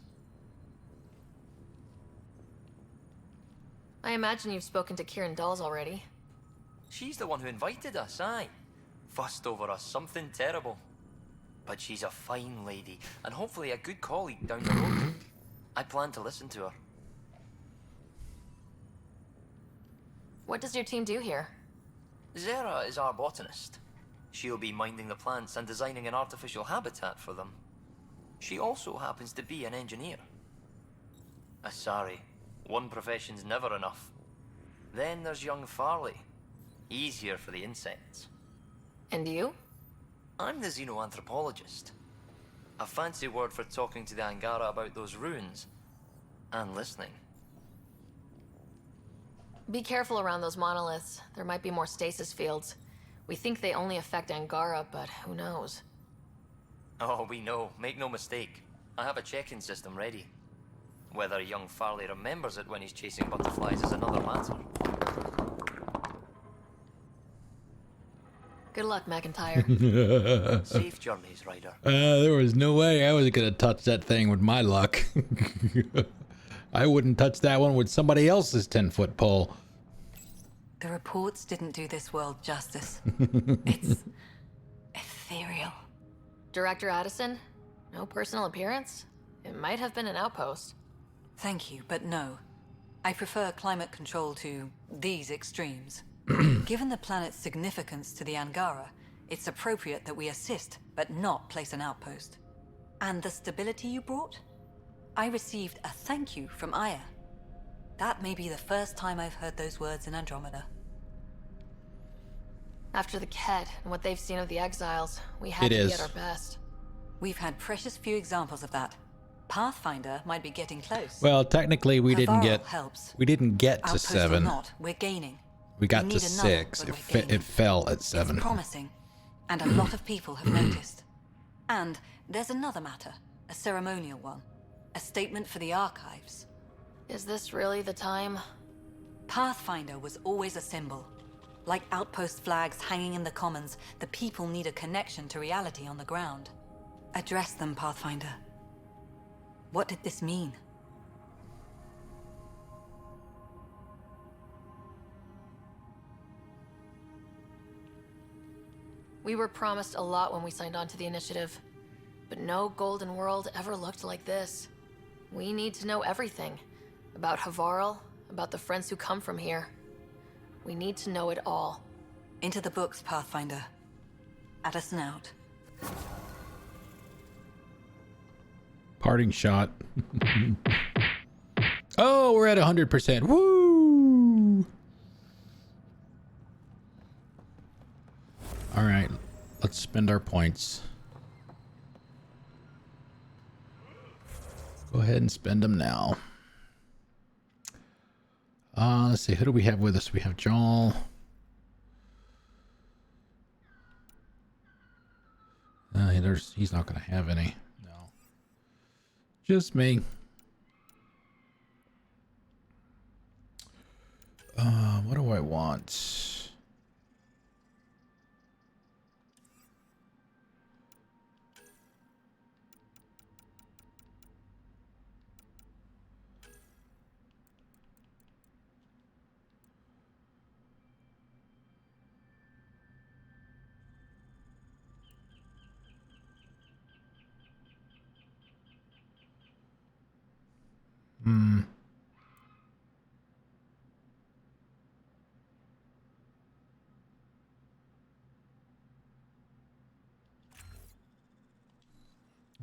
I imagine you've spoken to Kieran Dawes already. She's the one who invited us, aye. Fussed over us something terrible. But she's a fine lady, and hopefully a good colleague down the road. I plan to listen to her. What does your team do here? Zera is our botanist. She'll be minding the plants and designing an artificial habitat for them. She also happens to be an engineer. Asari, one profession's never enough. Then there's young Farley. He's here for the insects. And you? I'm the xenoanthropologist. A fancy word for talking to the Angara about those ruins. And listening. Be careful around those monoliths. There might be more stasis fields. We think they only affect Angara, but who knows? Oh, we know. Make no mistake. I have a check-in system ready. Whether young Farley remembers it when he's chasing butterflies is another matter. Good luck, McIntyre. Safe journeys, Ryder. There was no way I was gonna touch that thing with my luck. I wouldn't touch that one with somebody else's 10-foot pole. The reports didn't do this world justice. It's ethereal. Director Addison? No personal appearance? It might have been an outpost. Thank you, but no. I prefer climate control to these extremes. Given the planet's significance to the Angara, it's appropriate that we assist, but not place an outpost. And the stability you brought? I received a thank you from Aya. That may be the first time I've heard those words in Andromeda. After the Ket and what they've seen of the exiles, we had to be at our best. We've had precious few examples of that. Pathfinder might be getting close. Well, technically we didn't Havarl get helps. we didn't get to Outpost 7. Or not, we're gaining. We got We to need another, 6. but It fell at 7. It's promising, and a lot of people have noticed. And there's another matter, a ceremonial one. A statement for the archives. Is this really the time? Pathfinder was always a symbol. Like outpost flags hanging in the commons, the people need a connection to reality on the ground. Address them, Pathfinder. What did this mean? We were promised a lot when we signed on to the initiative, but no Golden World ever looked like this. We need to know everything. About Havarl, about the friends who come from here. We need to know it all. Into the books, Pathfinder. Addison out. Parting shot. Oh, we're at 100%. Woo! All right, let's spend our points. Go ahead and spend them now. Let's see, who do we have with us? We have Joel. He's not going to have any. No. Just me. What do I want?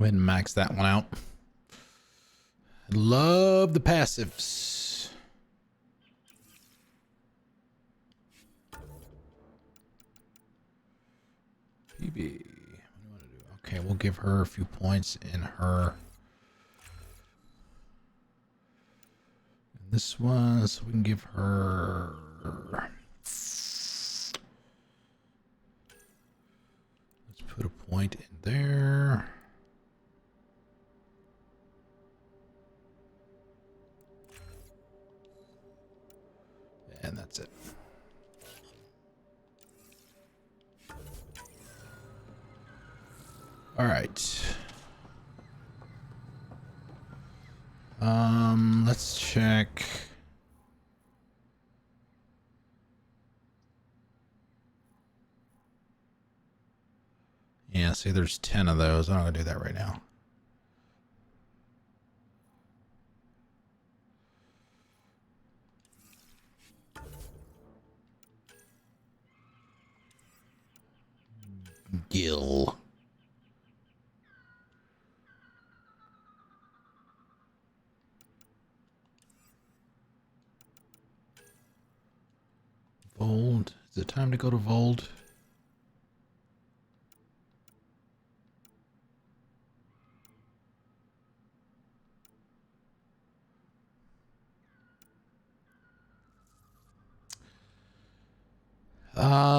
Go ahead and max that one out. Love the passives. PB. What do you want to do? Okay, we'll give her a few points in her. This one, so we can give her. Let's put a point in there. And that's it. All right. Let's check. Yeah, see, there's 10 of those. I'm not gonna do that right now. Gil. Voeld. Is it time to go to Voeld?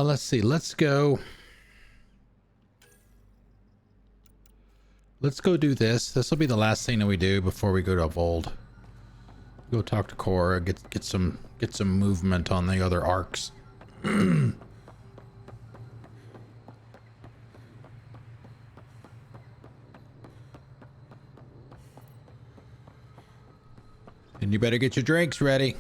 Let's see. Let's go. Let's go do this. This will be the last thing that we do before we go to Voeld. Go talk to Cora, get some movement on the other arcs. And you better get your drinks ready.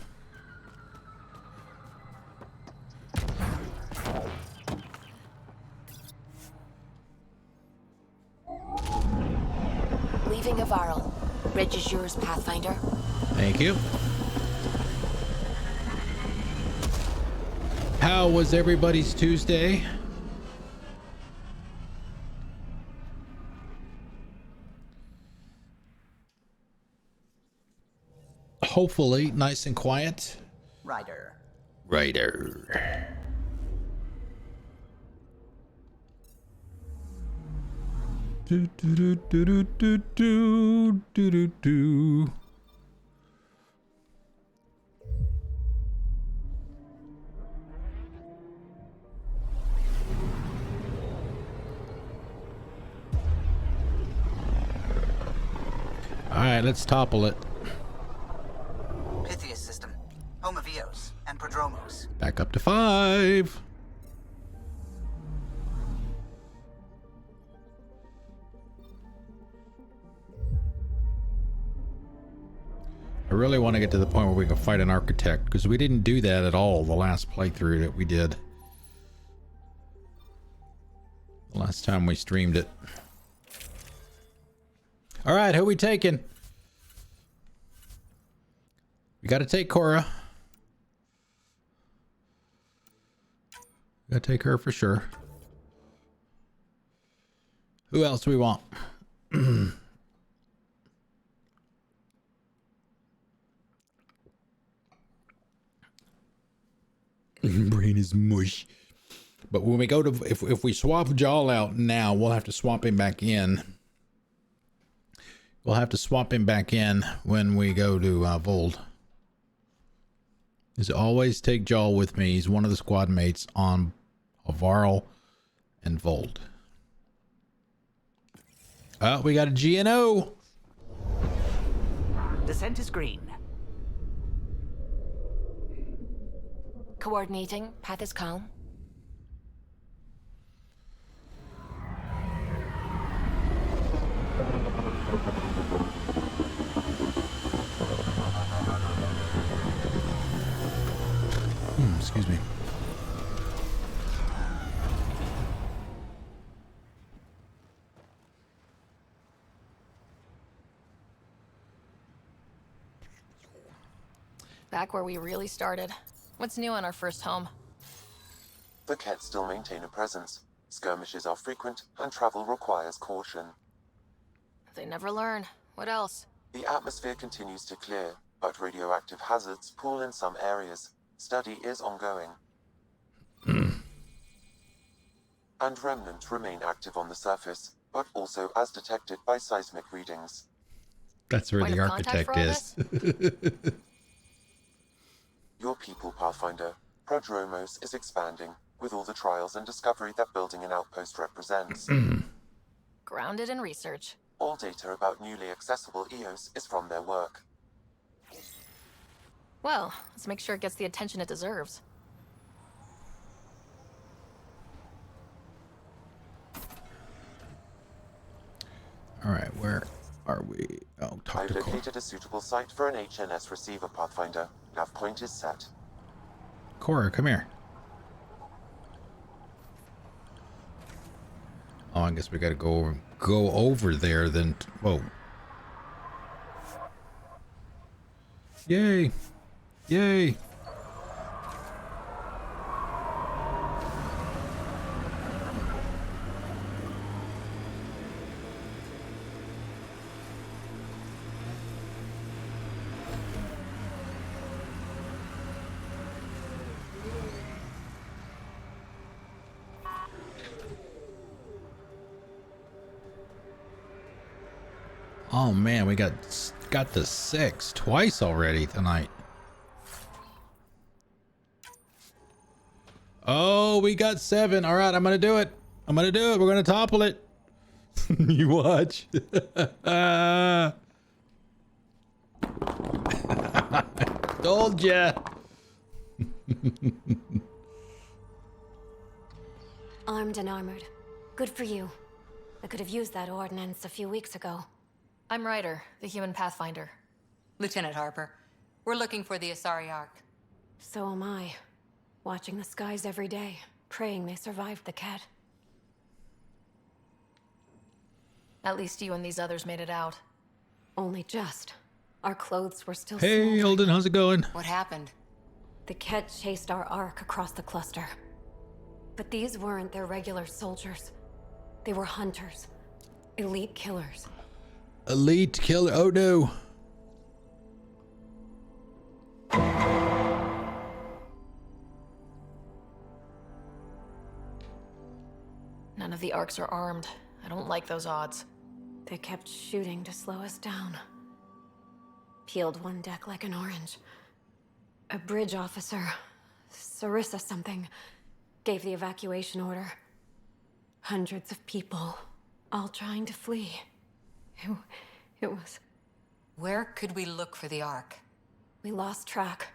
Leaving Havarl. Bridge is yours, Pathfinder. Thank you. How was everybody's Tuesday? Hopefully nice and quiet. Ryder. Do do do do do do do do do. All right, let's topple it. Pythias system. Home of Eos and Prodromos. Back up to 5. I really want to get to the point where we can fight an architect, because we didn't do that at all the last playthrough that we did. The last time we streamed it. All right, who we taking? We got to take Cora. Got to take her for sure. Who else do we want? Brain is mush. But when we go to, if we swap Jaal out now, we'll have to swap him back in. We'll have to swap him back in when we go to Voeld. Is always take Jaal with me. He's one of the squad mates on Havarl and Voeld. Oh, we got a GNO. Descent is green. Coordinating. Path is calm. Excuse me. Back where we really started. What's new on our first home? The Kett still maintain a presence. Skirmishes are frequent, and travel requires caution. They never learn. What else? The atmosphere continues to clear, but radioactive hazards pool in some areas. Study is ongoing. And remnants remain active on the surface, but also as detected by seismic readings. That's where Point the of contact architect for all is. Your people, Pathfinder, Prodromos, is expanding, with all the trials and discovery that building an outpost represents. Grounded in research. All data about newly accessible EOS is from their work. Well, let's make sure it gets the attention it deserves. All right, where are we? Oh, talk I've to Cora. located a suitable site for an HNS receiver, Pathfinder. Nav point is set. Cora, come here. Oh, I guess we gotta go over there then. Whoa. Yay. Yay. Oh man, we got the 6 twice already tonight. Oh, we got 7. All right, I'm gonna do it. I'm gonna do it. We're gonna topple it. You watch. Told ya. Armed and armored. Good for you. I could have used that ordnance a few weeks ago. I'm Ryder, the human pathfinder. Lieutenant Harper, we're looking for the Asari Ark. So am I. Watching the skies every day, praying they survived the cat. At least you and these others made it out. Only just. Our clothes were still Hey, smoldering. Holden, how's it going? What happened? The cat chased our Ark across the cluster. But these weren't their regular soldiers. They were hunters. Elite killers. Elite killer. Oh no. None of the Arks are armed. I don't like those odds. They kept shooting to slow us down. Peeled one deck like an orange. A bridge officer, Sarissa something, gave the evacuation order. Hundreds of people, all trying to flee. It was... Where could we look for the Ark? We lost track.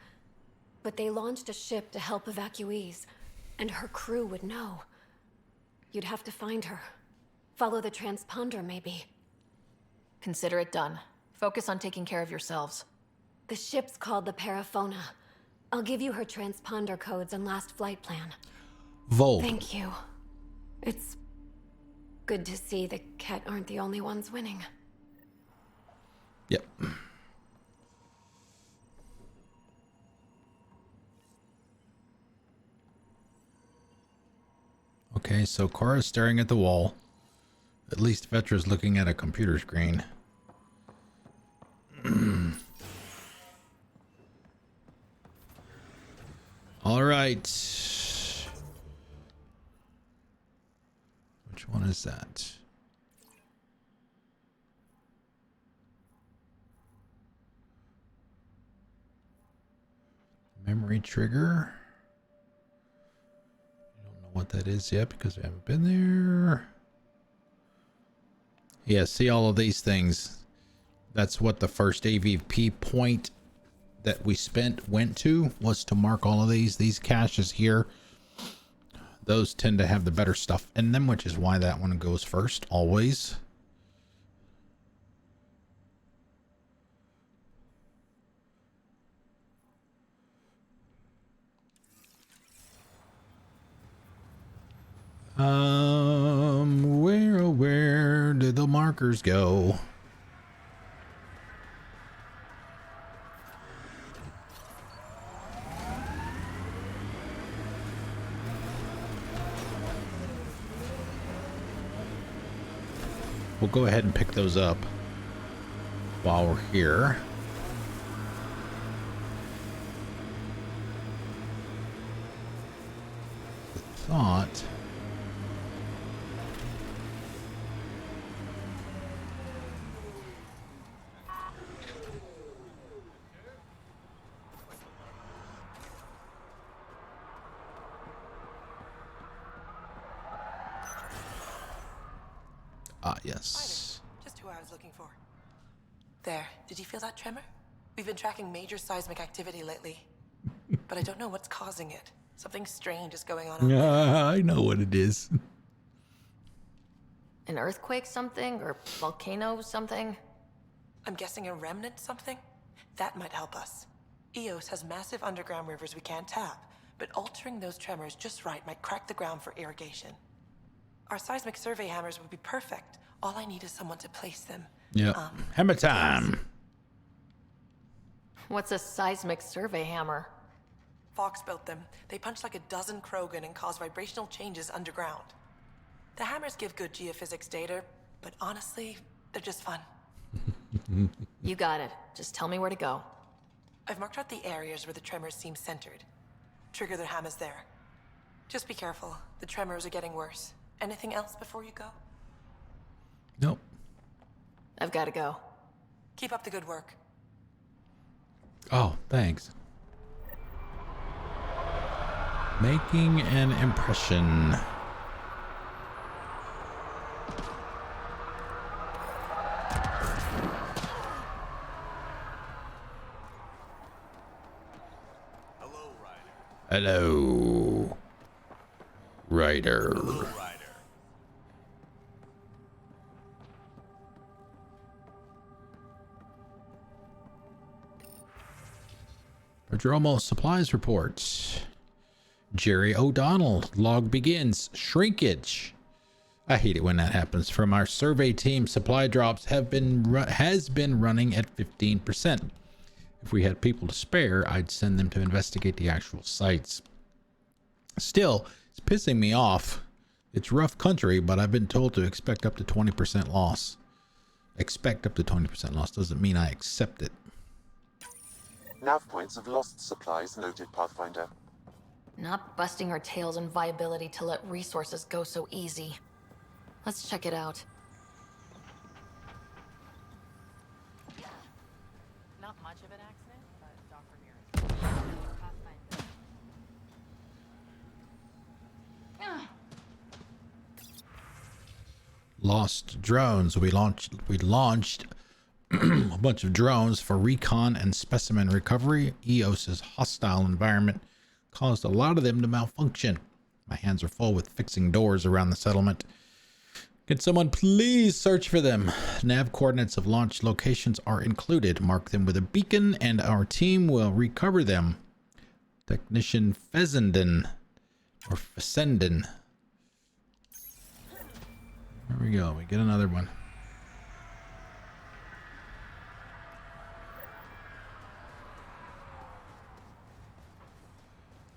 But they launched a ship to help evacuees, and her crew would know. You'd have to find her. Follow the transponder, maybe. Consider it done. Focus on taking care of yourselves. The ship's called the Paraphona. I'll give you her transponder codes and last flight plan. Voeld. Thank you. It's good to see the Ket aren't the only ones winning. Yep. Okay, so Cora's staring at the wall. At least Vetra's looking at a computer screen. All right. Which one is that? Memory trigger. I don't know what that is yet because we haven't been there. Yeah, see all of these things. That's what the first AVP point that we spent went to, was to mark all of these caches here. Those tend to have the better stuff in them, which is why that one goes first always. Where did the markers go? We'll go ahead and pick those up while we're here. Thought. Yes. Just who I was looking for. There, did you feel that tremor? We've been tracking major seismic activity lately, but I don't know what's causing it. Something strange is going on. I know what it is. An earthquake something? Or volcano something? I'm guessing a remnant something? That might help us. Eos has massive underground rivers we can't tap, but altering those tremors just right might crack the ground for irrigation. Our seismic survey hammers would be perfect. All I need is someone to place them. Yeah. Hammer time. What's a seismic survey hammer? Fox built them. They punch like a dozen Krogan and cause vibrational changes underground. The hammers give good geophysics data, but honestly, they're just fun. You got it. Just tell me where to go. I've marked out the areas where the tremors seem centered. Trigger the hammers there. Just be careful. The tremors are getting worse. Anything else before you go? Nope. I've got to go. Keep up the good work. Oh, thanks. Making an impression. Hello, Ryder. Hello, Ryder. Prodromo supplies reports. Jerry O'Donnell. Log begins. Shrinkage. I hate it when that happens. From our survey team, supply drops has been running at 15%. If we had people to spare, I'd send them to investigate the actual sites. Still, it's pissing me off. It's rough country, but I've been told to expect up to 20% loss. Expect up to 20% loss doesn't mean I accept it. Nav points of lost supplies noted, Pathfinder. Not busting our tails in viability to let resources go so easy. Let's check it out. Not much of an accident, but Dr. Lost drones. We launched a bunch of drones for recon and specimen recovery. EOS's hostile environment caused a lot of them to malfunction. My hands are full with fixing doors around the settlement. Can someone please search for them? Nav coordinates of launch locations are included. Mark them with a beacon and our team will recover them. Technician Fessenden. Or Fessenden. There we go. We get another one.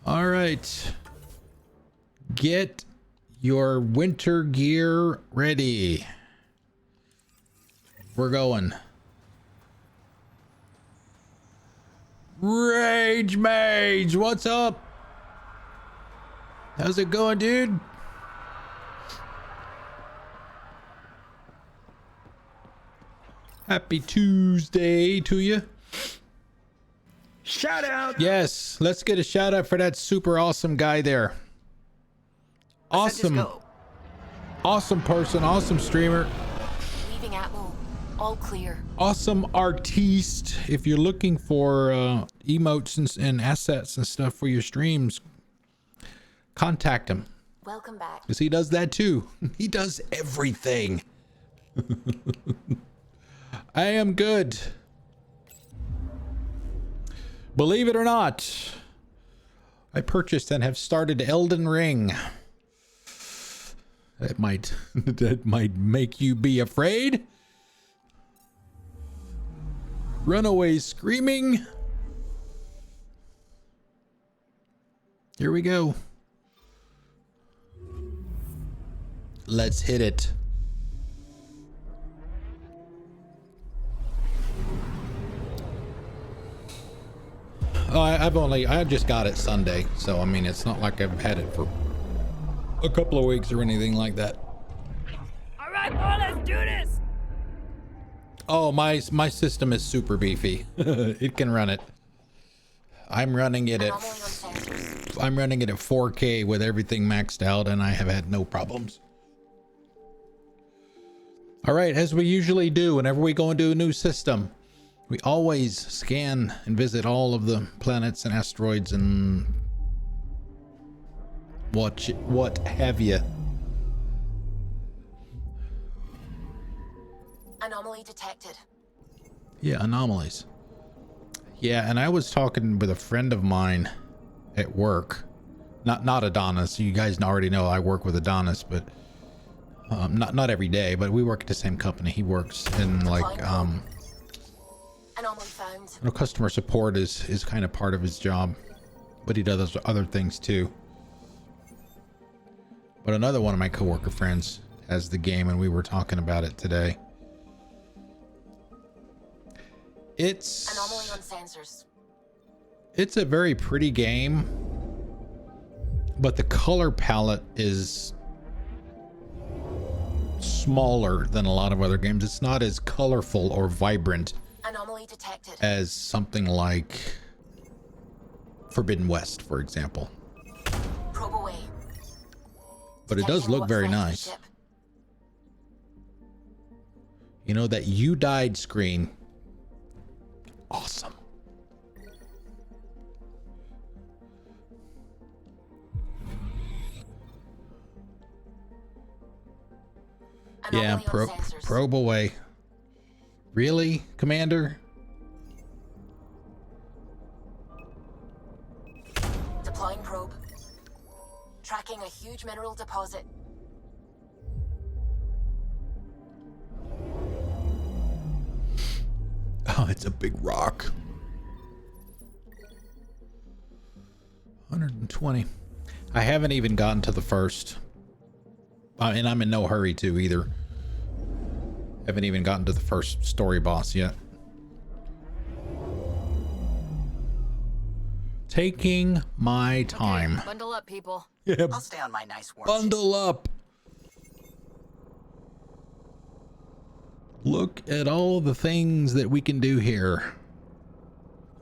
All right. Get your winter gear ready. We're going. Rage Mage, what's up? How's it going, dude? Happy Tuesday to you. Shout out. Yes, let's get a shout out for that super awesome guy there. Awesome. Awesome person, awesome streamer. Leaving Atmo. All clear. Awesome artiste. If you're looking for emotes and assets and stuff for your streams, contact him. Welcome back. Because he does that too. He does everything. I am good. Believe it or not, I purchased and have started Elden Ring. That might make you be afraid. Runaways screaming. Here we go. Let's hit it. I just got it Sunday, so I mean, it's not like I've had it for a couple of weeks or anything like that. All right, boy, let's do this. Oh, my system is super beefy. It can run it. I'm running it at 4K with everything maxed out, and I have had no problems. All right, as we usually do whenever we go into a new system, we always scan and visit all of the planets and asteroids and what have you. Anomaly detected. Yeah, anomalies. Yeah, and I was talking with a friend of mine at work. Not Adonis. You guys already know I work with Adonis, but not every day, but we work at the same company. He works in like Anomaly found. you know, customer support is kind of part of his job, but he does other things too. But another one of my coworker friends has the game, and we were talking about it today. It's Anomaly on sensors. It's a very pretty game, but the color palette is smaller than a lot of other games. It's not as colorful or vibrant Anomaly detected. as something like Forbidden West, for example. Probe away. But it does look very nice. You know, that "you died" screen. Awesome. Yeah, probe away. Really, Commander? Deploying probe. Tracking a huge mineral deposit. Oh, it's a big rock. 120. I haven't even gotten to the first. And I'm in no hurry to either. Haven't even gotten to the first story boss yet. Taking my time. Okay, bundle up, people. Yeah, I'll stay on my nice warm bundle up. Look at all the things that we can do here.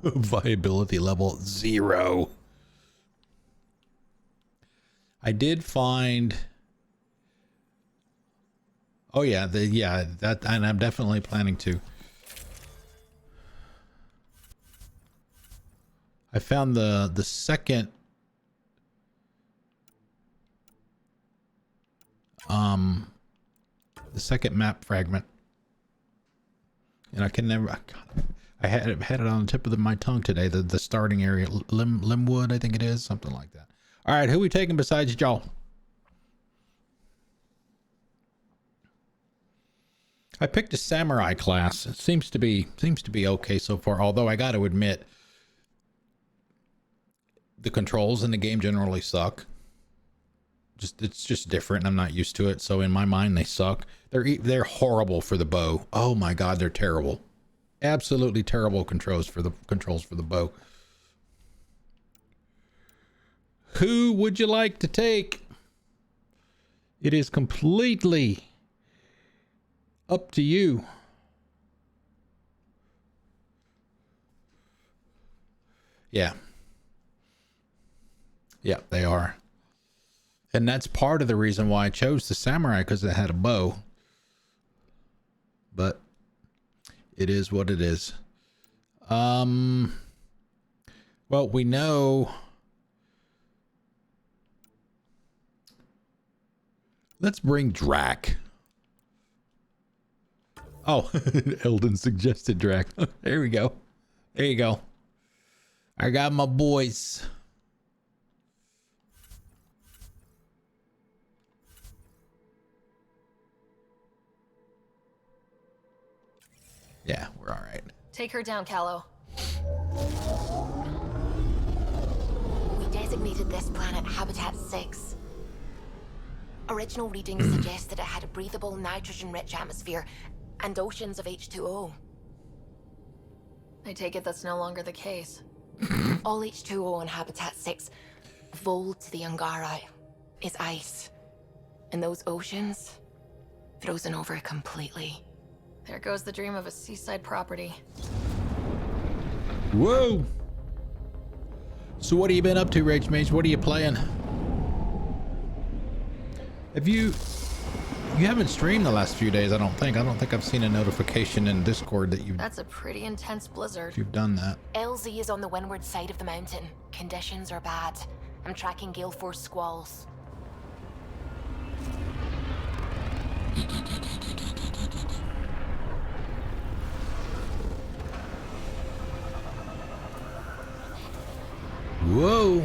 Viability level 0. I did find. Oh yeah, that, and I'm definitely planning to. I found the second map fragment, and I can never. I had it on the tip of my tongue today. The starting area, Limwood, I think it is, something like that. All right, who we taking besides y'all? I picked a samurai class. It seems to be okay so far. Although I got to admit, the controls in the game generally suck. It's just different. And I'm not used to it. So in my mind, they suck. They're horrible for the bow. Oh my God, they're terrible. Absolutely terrible controls for the bow. Who would you like to take? It is completely up to you. Yeah. Yeah, they are. And that's part of the reason why I chose the samurai, because it had a bow. But it is what it is. Well, we know. Let's bring Drac. Oh, Eldon suggested Drac. There we go. There you go. I got my boys. Yeah, we're all right. Take her down, Callow. We designated this planet Habitat 6. Original readings suggest that it had a breathable, nitrogen-rich atmosphere and oceans of H2O. I take it that's no longer the case. All H2O on Habitat 6, Voeld to the Angara, is ice. And those oceans, frozen over completely. There goes the dream of a seaside property. Whoa! So what have you been up to, Rage Mage? What are you playing? Have you haven't streamed the last few days, I don't think. I don't think I've seen a notification in Discord that That's a pretty intense blizzard. you've done that. LZ is on the windward side of the mountain. Conditions are bad. I'm tracking gale force squalls. Whoa!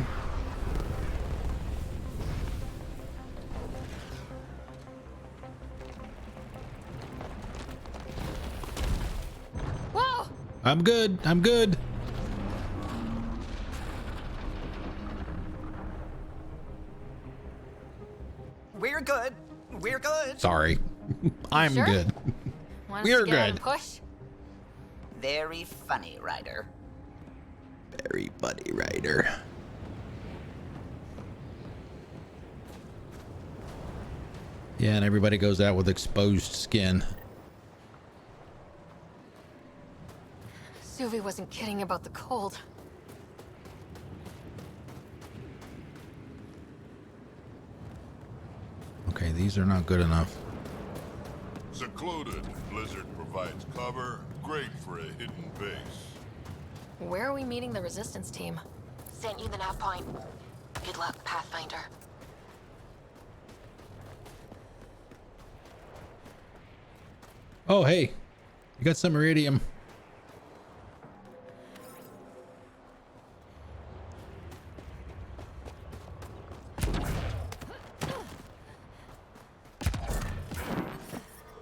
Whoa! I'm good. I'm good. We're good. We're good. Sorry. I'm Sure? good. Want us We're to get on good. a push? Very funny, Ryder. Very buddy Ryder. Yeah, and everybody goes out with exposed skin. Suvi wasn't kidding about the cold. Okay, these are not good enough. Secluded, blizzard provides cover, great for a hidden base. Where are we meeting the resistance team? Sent you the nav point. Good luck, Pathfinder. Oh, hey. You got some iridium.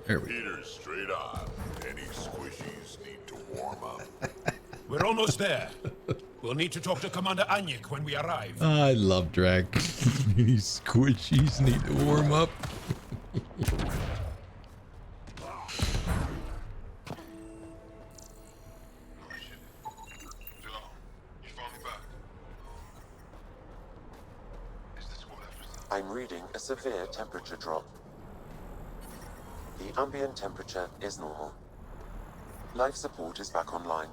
There we go. Heaters straight on. Any squishies need to warm up. We're almost there. We'll need to talk to Commander Anyik when we arrive. I love drag. These squishies need to warm up. I'm reading a severe temperature drop. The ambient temperature is normal. Life support is back online.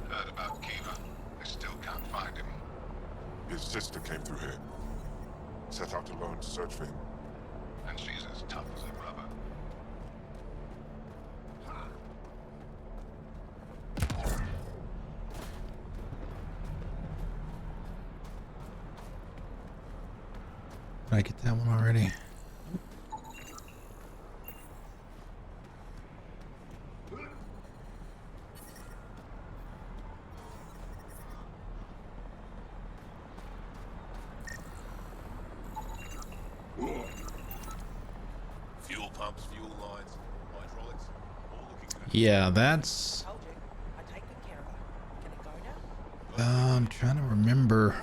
Heard about Kiva. I still can't find him. His sister came through here. Set out alone to search for him. And she's as tough as a rubber. Did I get that one already? Fuel pumps, fuel lines, hydraulics, all looking good. Yeah, that's... I'm trying to remember.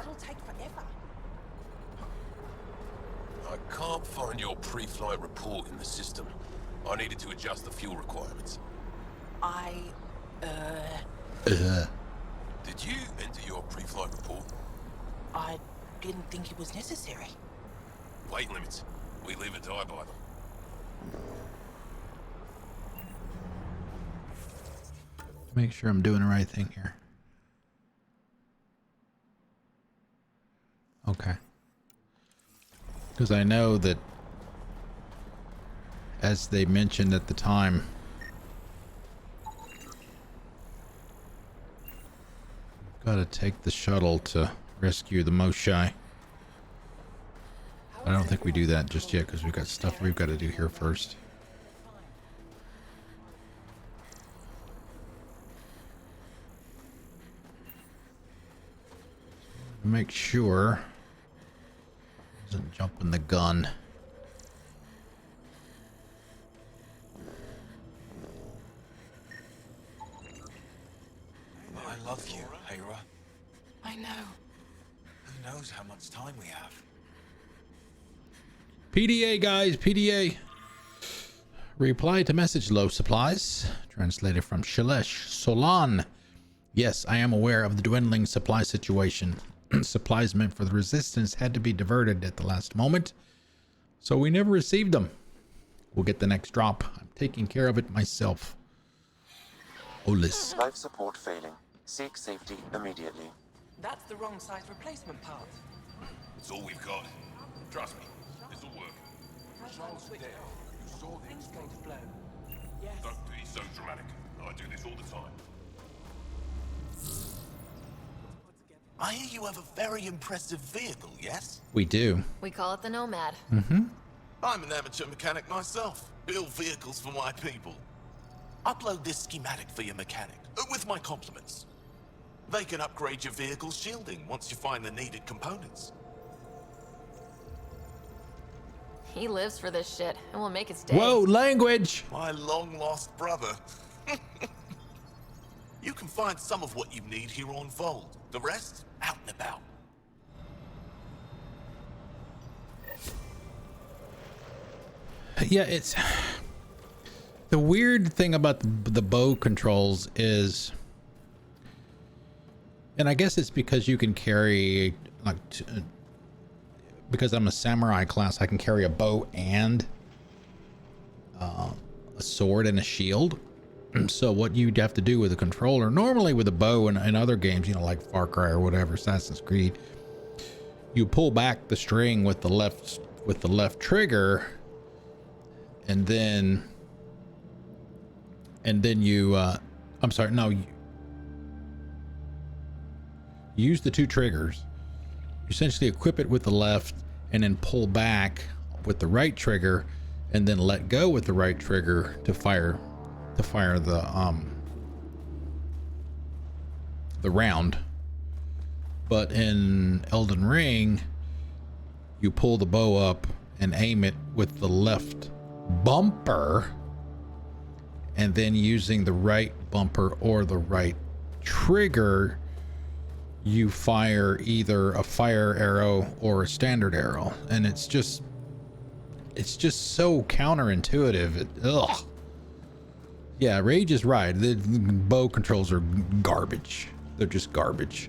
I can't find your pre-flight report in the system. I needed to adjust the fuel requirements. Did you enter your pre-flight report? I didn't think it was necessary. Weight limits. We live and die by them. Make sure I'm doing the right thing here. Okay. Because I know that, as they mentioned at the time, got to take the shuttle to rescue the Moshai. I don't think we do that just yet because we've got stuff we've got to do here first. Make sure doesn't jump in the gun. I love you, Hera. I know. Who knows how much time we have? PDA, guys, PDA. Reply to message low supplies. Translated from Shailesh Solan. Yes, I am aware of the dwindling supply situation. Supplies meant for the resistance had to be diverted at the last moment, so we never received them. We'll get the next drop. I'm taking care of it myself. Olis. Life support failing. Seek safety immediately. That's the wrong size replacement part. It's all we've got. Trust me, this'll work. Charles there. You saw things going to blow. Yes. Don't be so dramatic. I do this all the time. I hear you have a very impressive vehicle, yes? We do. We call it the Nomad. Mm-hmm. I'm an amateur mechanic myself. Build vehicles for my people. Upload this schematic for your mechanic, with my compliments. They can upgrade your vehicle's shielding once you find the needed components. He lives for this shit, and will make his day. Whoa, language! My long-lost brother. You can find some of what you need here on Voeld. The rest, out and about. Yeah, it's... The weird thing about the bow controls is... And I guess it's because you can carry... like, because I'm a samurai class, I can carry a bow and a sword and a shield. So what you'd have to do with a controller, normally with a bow in other games, you know, like Far Cry or whatever, Assassin's Creed, you pull back the string with the left trigger, and then you I'm sorry, no, you use the two triggers. You essentially equip it with the left and then pull back with the right trigger and then let go with the right trigger to fire the round. But in Elden Ring, you pull the bow up and aim it with the left bumper, and then using the right bumper or the right trigger, you fire either a fire arrow or a standard arrow. And it's just so counterintuitive. Ugh. Yeah, Rage is right. The bow controls are garbage. They're just garbage.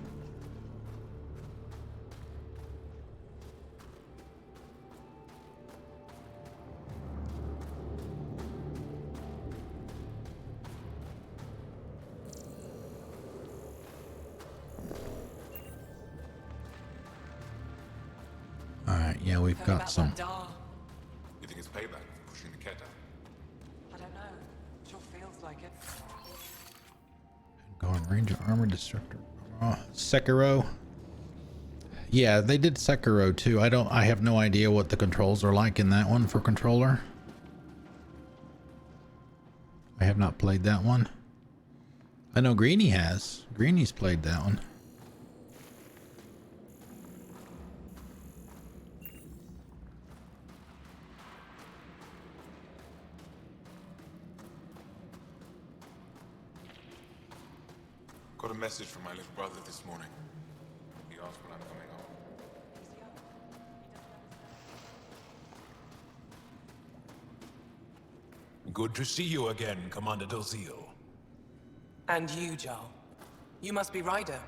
All right, yeah, we've got some. You think it's payback for pushing the cat out? I don't know. Sure feels like it. Going Ranger Armor Destructor. Sekiro. Yeah, they did Sekiro too. I have no idea what the controls are like in that one for controller. I have not played that one. I know Greenie has. Greenie's played that one. Got a message from my little brother this morning. He asked when I'm coming home. Good to see you again, Commander Dozil. And you, Jarl. You must be Ryder.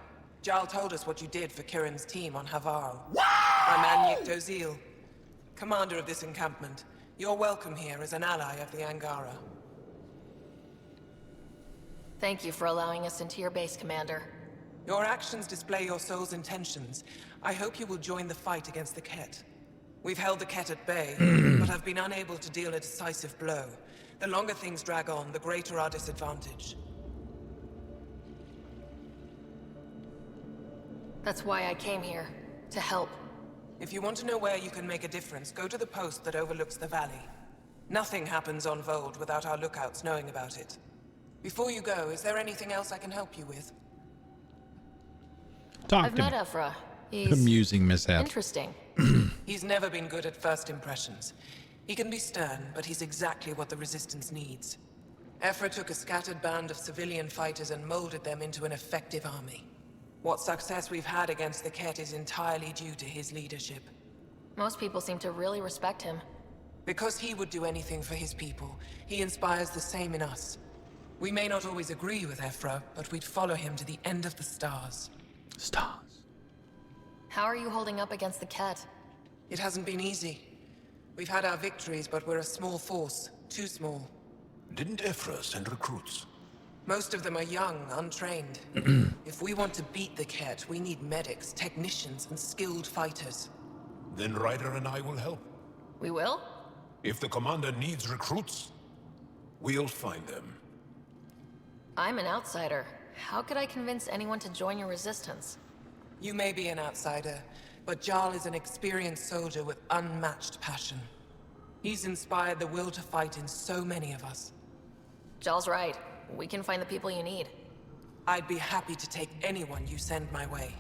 Jarl told us what you did for Kirin's team on Havarl. I'm Anyek Dozil, commander of this encampment. You're welcome here as an ally of the Angara. Thank you for allowing us into your base, Commander. Your actions display your soul's intentions. I hope you will join the fight against the Ket. We've held the Ket at bay, but have been unable to deal a decisive blow. The longer things drag on, the greater our disadvantage. That's why I came here, to help. If you want to know where you can make a difference, go to the post that overlooks the valley. Nothing happens on Voeld without our lookouts knowing about it. Before you go, is there anything else I can help you with? I've met Ephra. He's amusing mishap. Interesting. He's never been good at first impressions. He can be stern, but he's exactly what the Resistance needs. Ephra took a scattered band of civilian fighters and molded them into an effective army. What success we've had against the Ket is entirely due to his leadership. Most people seem to really respect him. Because he would do anything for his people, he inspires the same in us. We may not always agree with Ephra, but we'd follow him to the end of the stars. Stars. How are you holding up against the Ket? It hasn't been easy. We've had our victories, but we're a small force. Too small. Didn't Ephra send recruits? Most of them are young, untrained. If we want to beat the Ket, we need medics, technicians, and skilled fighters. Then Ryder and I will help. We will? If the commander needs recruits, we'll find them. I'm an outsider. How could I convince anyone to join your resistance? You may be an outsider, but Jarl is an experienced soldier with unmatched passion. He's inspired the will to fight in so many of us. Jarl's right. We can find the people you need. I'd be happy to take anyone you send my way.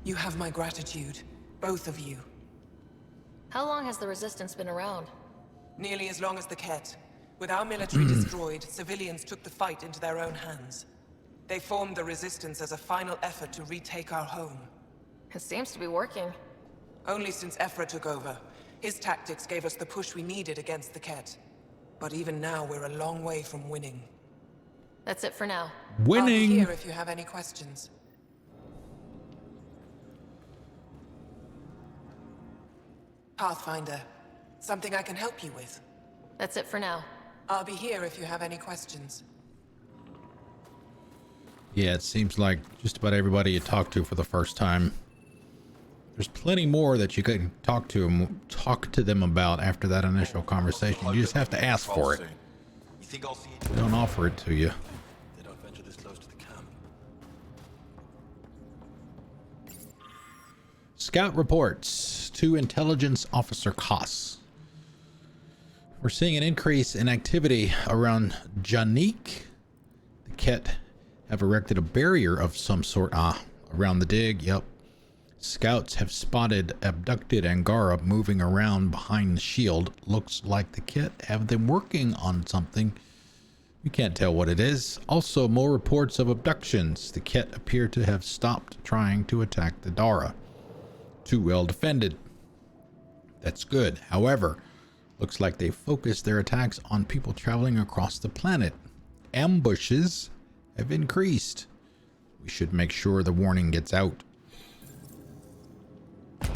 You have my gratitude, both of you. How long has the Resistance been around? Nearly as long as the Ket. With our military destroyed, civilians took the fight into their own hands. They formed the Resistance as a final effort to retake our home. It seems to be working. Only since Ephra took over. His tactics gave us the push we needed against the Ket. But even now, we're a long way from winning. That's it for now. Winning! I'll be here if you have any questions. Pathfinder, something I can help you with? That's it for now. I'll be here if you have any questions. Yeah, it seems like just about everybody you talk to for the first time. There's plenty more that you can talk to them about after that initial conversation. You just have to ask for it. They don't offer it to you. They don't venture this close to the camp. Scout reports to Intelligence Officer Koss. We're seeing an increase in activity around Janik. The Ket have erected a barrier of some sort. Around the dig. Yep. Scouts have spotted abducted Angara moving around behind the shield. Looks like the Ket have them working on something. We can't tell what it is. Also, more reports of abductions. The Ket appear to have stopped trying to attack the Dara. Too well defended. That's good. However, looks like they focused their attacks on people traveling across the planet. Ambushes have increased. We should make sure the warning gets out. I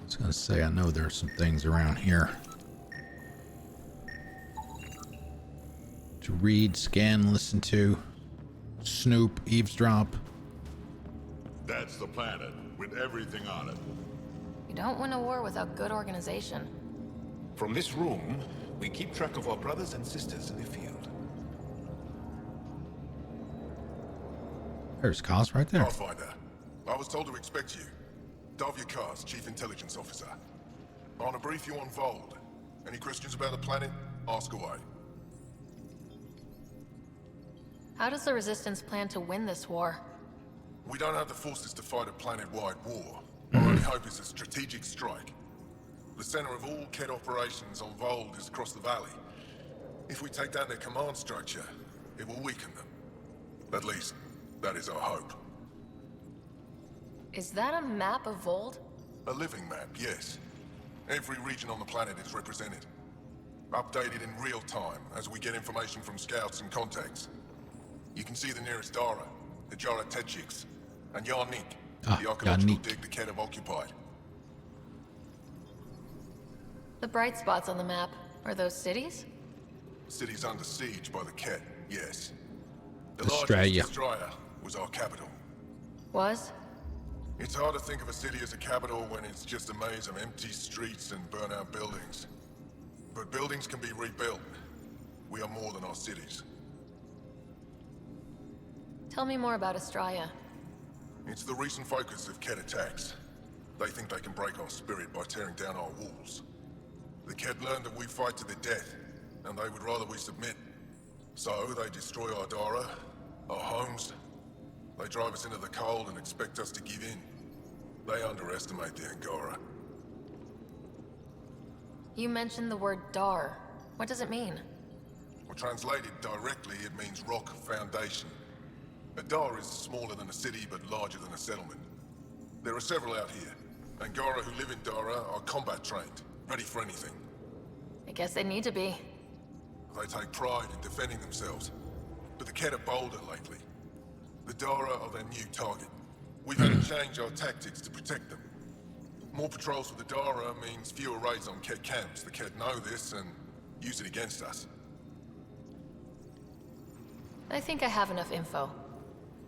was gonna say, I know there's some things around here to read, scan, listen to, snoop, eavesdrop. That's the planet, with everything on it. You don't win a war without good organization. From this room, we keep track of our brothers and sisters in the field. There's Koss right there. Pathfinder, I was told to expect you. Davia Koss, Chief Intelligence Officer. I want to brief you on Voeld. Any questions about the planet? Ask away. How does the Resistance plan to win this war? We don't have the forces to fight a planet-wide war. Our only hope is a strategic strike. The center of all Ket operations on Voeld is across the valley. If we take down their command structure, it will weaken them. At least, that is our hope. Is that a map of Voeld? A living map, yes. Every region on the planet is represented. Updated in real time as we get information from scouts and contacts. You can see the nearest Dara, the Jara Tetchiks, and Yarnik, the archaeological dig the Ket have occupied. The bright spots on the map, are those cities? Cities under siege by the Ket, yes. The Australia. largest Australia was our capital. Was? It's hard to think of a city as a capital when it's just a maze of empty streets and burnt-out buildings. But buildings can be rebuilt. We are more than our cities. Tell me more about Australia. It's the recent focus of Ket attacks. They think they can break our spirit by tearing down our walls. The Ket learned that we fight to the death, and they would rather we submit. So they destroy our Dara, our homes. They drive us into the cold and expect us to give in. They underestimate the Angara. You mentioned the word Dar. What does it mean? Or translated directly, it means rock foundation. Adara is smaller than a city, but larger than a settlement. There are several out here. Angara who live in Dara are combat trained, ready for anything. I guess they need to be. They take pride in defending themselves. But the Kett are bolder lately. The Dara are their new target. We've had to change our tactics to protect them. More patrols for the Dara means fewer raids on Kett camps. The Kett know this and use it against us. I think I have enough info.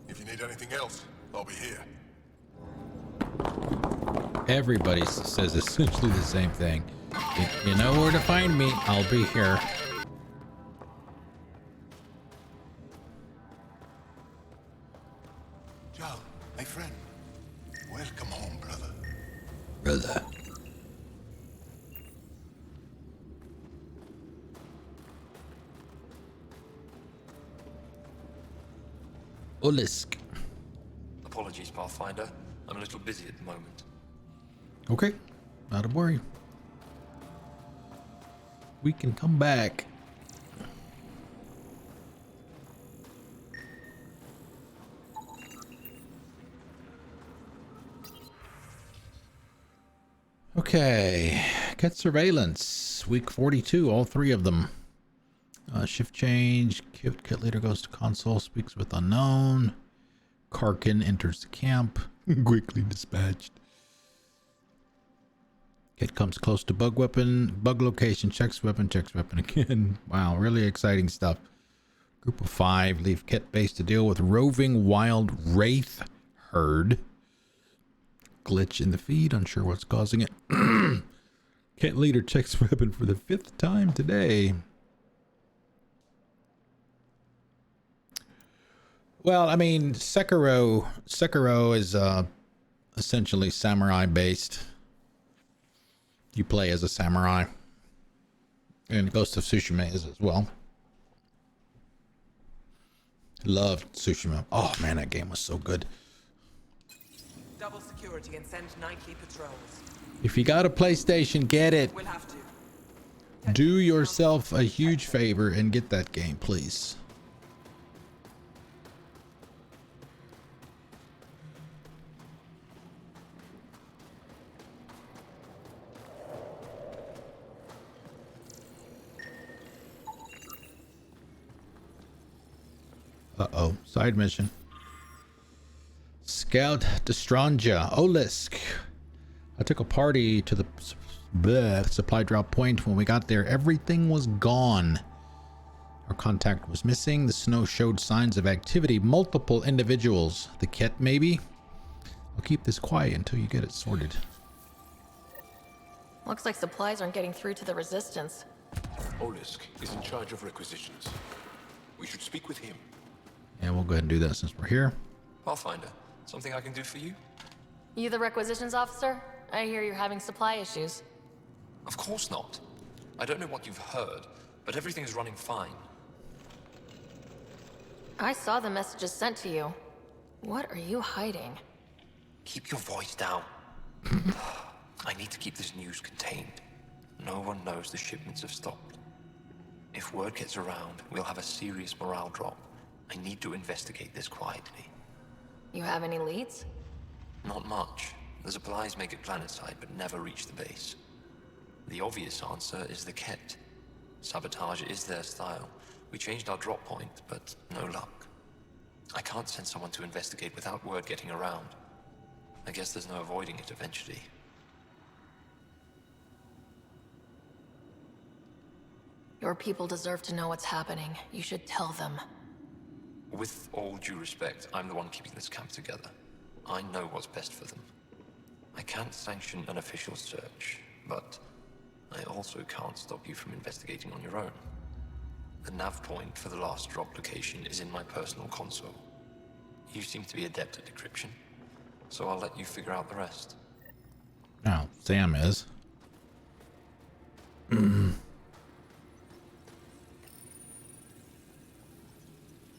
If you need anything else, I'll be here. Everybody says essentially the same thing. You know where to find me. I'll be here. Joe, my friend. Welcome home, brother. Brother. Olisk. Apologies, Pathfinder. I'm a little busy at the moment. Okay, not a worry. We can come back. Okay, Kett surveillance. Week 42, all three of them. Shift change. Kett leader goes to console, speaks with unknown. Karkin enters the camp. Quickly dispatched. Kett comes close to bug weapon. Bug location. Checks weapon again. Wow, really exciting stuff. Group of 5 leave Kett base to deal with roving wild wraith herd. Glitch in the feed. Unsure what's causing it. Kett leader checks weapon for the 5th time today. Well, I mean, Sekiro is essentially samurai based. You play as a samurai. And Ghost of Tsushima is as well. Loved Tsushima. Oh man, that game was so good. Double security and send nightly patrols. If you got a PlayStation, get it. We'll have to. Do yourself a huge favor and get that game, please. Uh-oh, side mission. Scout Destranja, Olisk. I took a party to the supply drop point. When we got there, everything was gone. Our contact was missing. The snow showed signs of activity. Multiple individuals. The Kett, maybe? I'll keep this quiet until you get it sorted. Looks like supplies aren't getting through to the Resistance. Olisk is in charge of requisitions. We should speak with him. And we'll go ahead and do that since we're here. Pathfinder, something I can do for you? You the requisitions officer? I hear you're having supply issues. Of course not. I don't know what you've heard, but everything's running fine. I saw the messages sent to you. What are you hiding? Keep your voice down. I need to keep this news contained. No one knows the shipments have stopped. If word gets around, we'll have a serious morale drop. I need to investigate this quietly. You have any leads? Not much. The supplies make it planetside, but never reach the base. The obvious answer is the Kett. Sabotage is their style. We changed our drop point, but no luck. I can't send someone to investigate without word getting around. I guess there's no avoiding it eventually. Your people deserve to know what's happening. You should tell them. With all due respect, I'm the one keeping this camp together. I know what's best for them. I can't sanction an official search, but I also can't stop you from investigating on your own. The nav point for the last drop location is in my personal console. You seem to be adept at decryption, so I'll let you figure out the rest. Now, Sam is.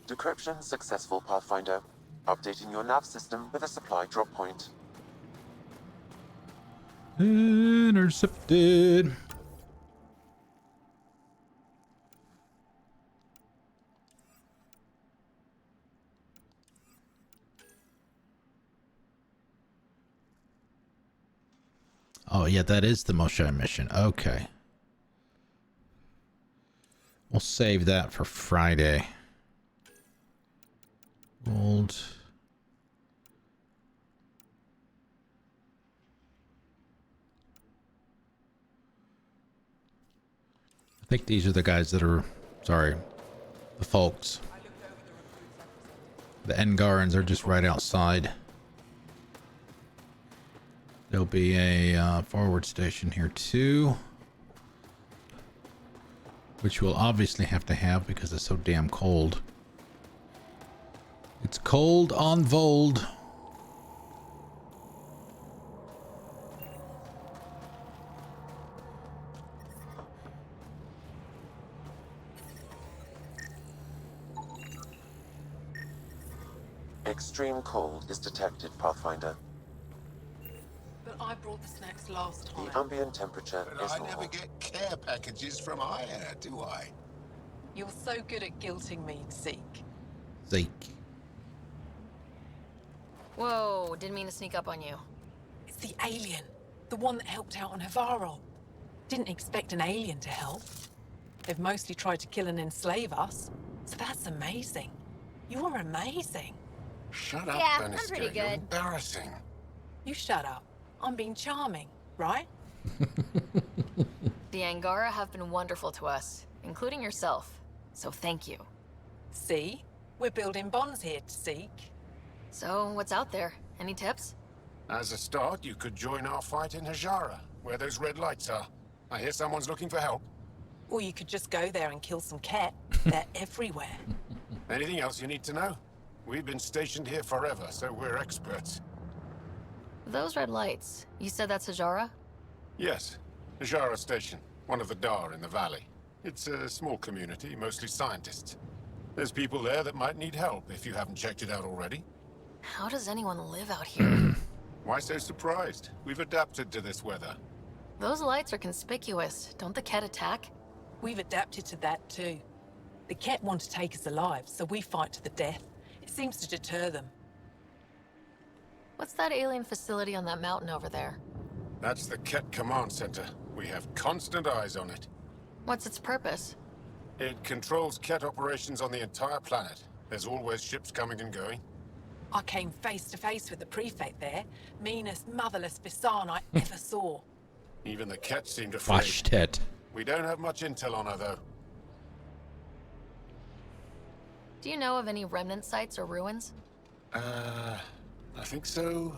Decryption successful, Pathfinder. Updating your nav system with a supply drop point. Intercepted. Oh, yeah, that is the Moshe mission. Okay. We'll save that for Friday. Voeld. I think these are the guys that are... Sorry. The folks. The Engarans are just right outside. There'll be a forward station here too. Which we'll obviously have to have because it's so damn cold. It's cold on Voeld. Extreme cold is detected, Pathfinder. But I brought the snacks last time. The ambient temperature But is I normal. never get care packages from Aya, do I? You're so good at guilting me, Zeke. Zeke. Whoa, didn't mean to sneak up on you. It's the alien. The one that helped out on Havarl. Didn't expect an alien to help. They've mostly tried to kill and enslave us. So that's amazing. You are amazing. Shut up, Yeah, Bannister. I'm pretty You're good. embarrassing. You shut up. I'm being charming, right? The Angara have been wonderful to us, including yourself. So thank you. See? We're building bonds here, Zeke. So, what's out there? Any tips? As a start, you could join our fight in Hajara, where those red lights are. I hear someone's looking for help. Or you could just go there and kill some cat. They're everywhere. Anything else you need to know? We've been stationed here forever, so we're experts. Those red lights, you said that's Hajara? Yes, Hajara Station, one of the Dar in the valley. It's a small community, mostly scientists. There's people there that might need help if you haven't checked it out already. How does anyone live out here? Why so surprised? We've adapted to this weather. Those lights are conspicuous. Don't the Ket attack? We've adapted to that too. The Ket want to take us alive, so we fight to the death. It seems to deter them. What's that alien facility on that mountain over there? That's the Ket Command Center. We have constant eyes on it. What's its purpose? It controls Ket operations on the entire planet. There's always ships coming and going. I came face to face with the prefect there. Meanest, motherless Visan I ever saw. Even the Ket seemed afraid. Fashtet. We don't have much intel on her, though. Do you know of any remnant sites or ruins? I think so.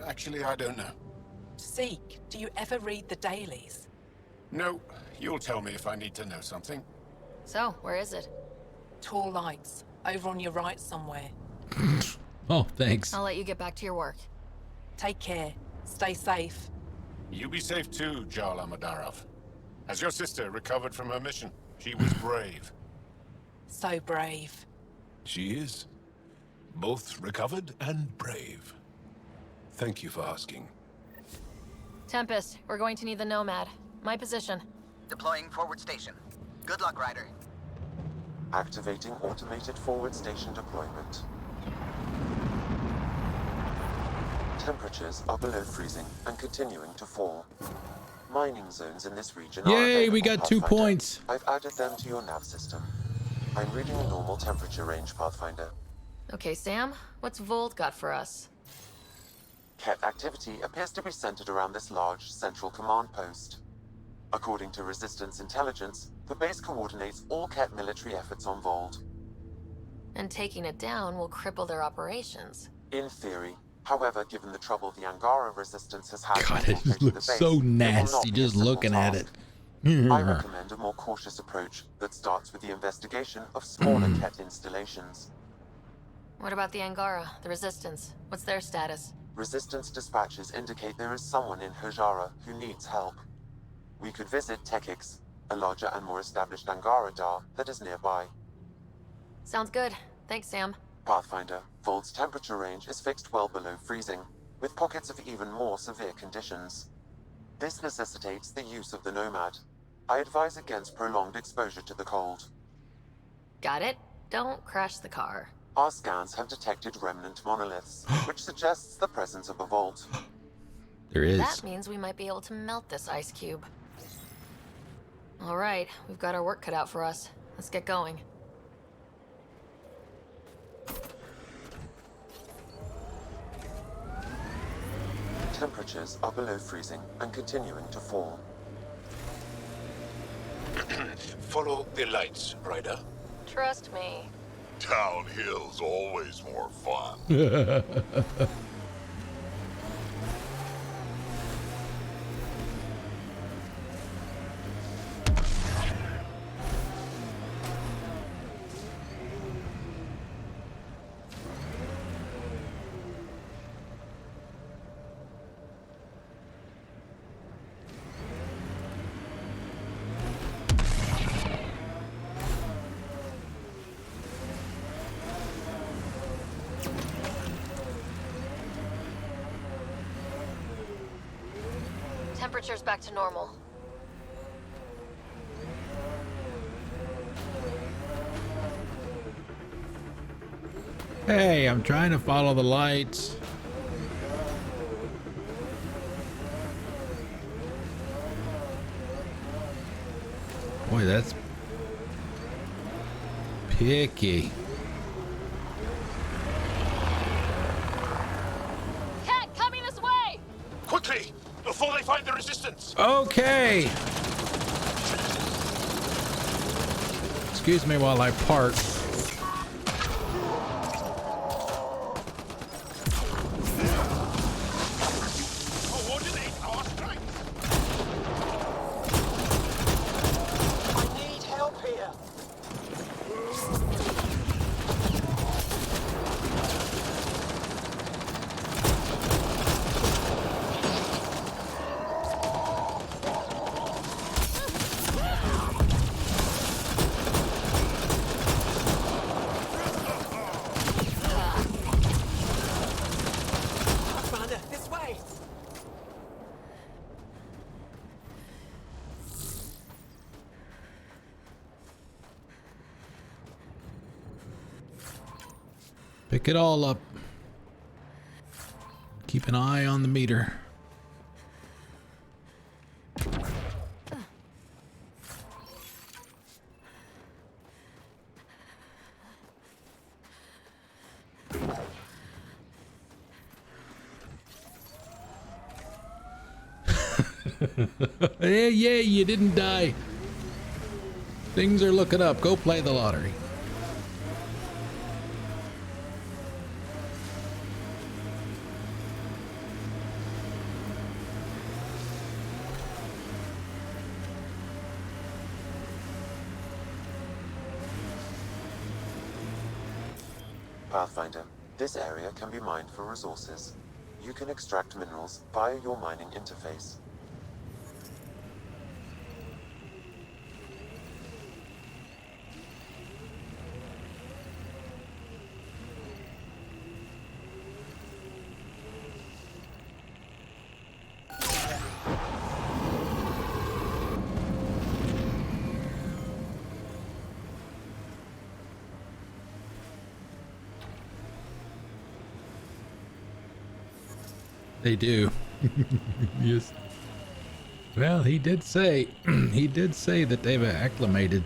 Actually, I don't know. Zeke, do you ever read the dailies? No, you'll tell me if I need to know something. So, where is it? Tall lights, over on your right somewhere. Oh, thanks. I'll let you get back to your work. Take care. Stay safe. You be safe too, Jarl Amadarov. Has your sister recovered from her mission? She was brave. So brave. She is. Both recovered and brave. Thank you for asking. Tempest, we're going to need the Nomad. My position. Deploying forward station. Good luck, Ryder. Activating automated forward station deployment. Temperatures are below freezing and continuing to fall. Mining zones in this region are Yay, available, we got 2 Pathfinder. points. I've added them to your nav system. I'm reading a normal temperature range, Pathfinder. Okay, Sam, what's Voeld got for us? Ket activity appears to be centered around this large central command post. According to Resistance intelligence, the base coordinates all Ket military efforts on Voeld. And taking it down will cripple their operations. In theory. However, given the trouble the Angara Resistance has had God, it just infiltrating looks the base, so it will not nasty be a just simple looking at task. it. I recommend a more cautious approach that starts with the investigation of smaller Ket installations. What about the Angara, the Resistance? What's their status? Resistance dispatches indicate there is someone in Hajara who needs help. We could visit Tekix, a larger and more established Angara Dar that is nearby. Sounds good. Thanks, Sam. Pathfinder, Voeld's temperature range is fixed well below freezing, with pockets of even more severe conditions. This necessitates the use of the Nomad. I advise against prolonged exposure to the cold. Got it. Don't crash the car. Our scans have detected remnant monoliths, which suggests the presence of a vault. There is. That means we might be able to melt this ice cube. All right, we've got our work cut out for us. Let's get going. Temperatures are below freezing and continuing to fall. Follow the lights, Ryder. Trust me. Downhill's always more fun. Temperature's back to normal. Hey, I'm trying to follow the lights. Boy, that's picky. Cat, coming this way! Quickly, before they find the resistance. Okay. Excuse me while I park. Pick it all up. Keep an eye on the meter. Hey, yay, you didn't die. Things are looking up. Go play the lottery. Pathfinder, this area can be mined for resources. You can extract minerals via your mining interface. They do. Yes. Well, he did say that they've acclimated.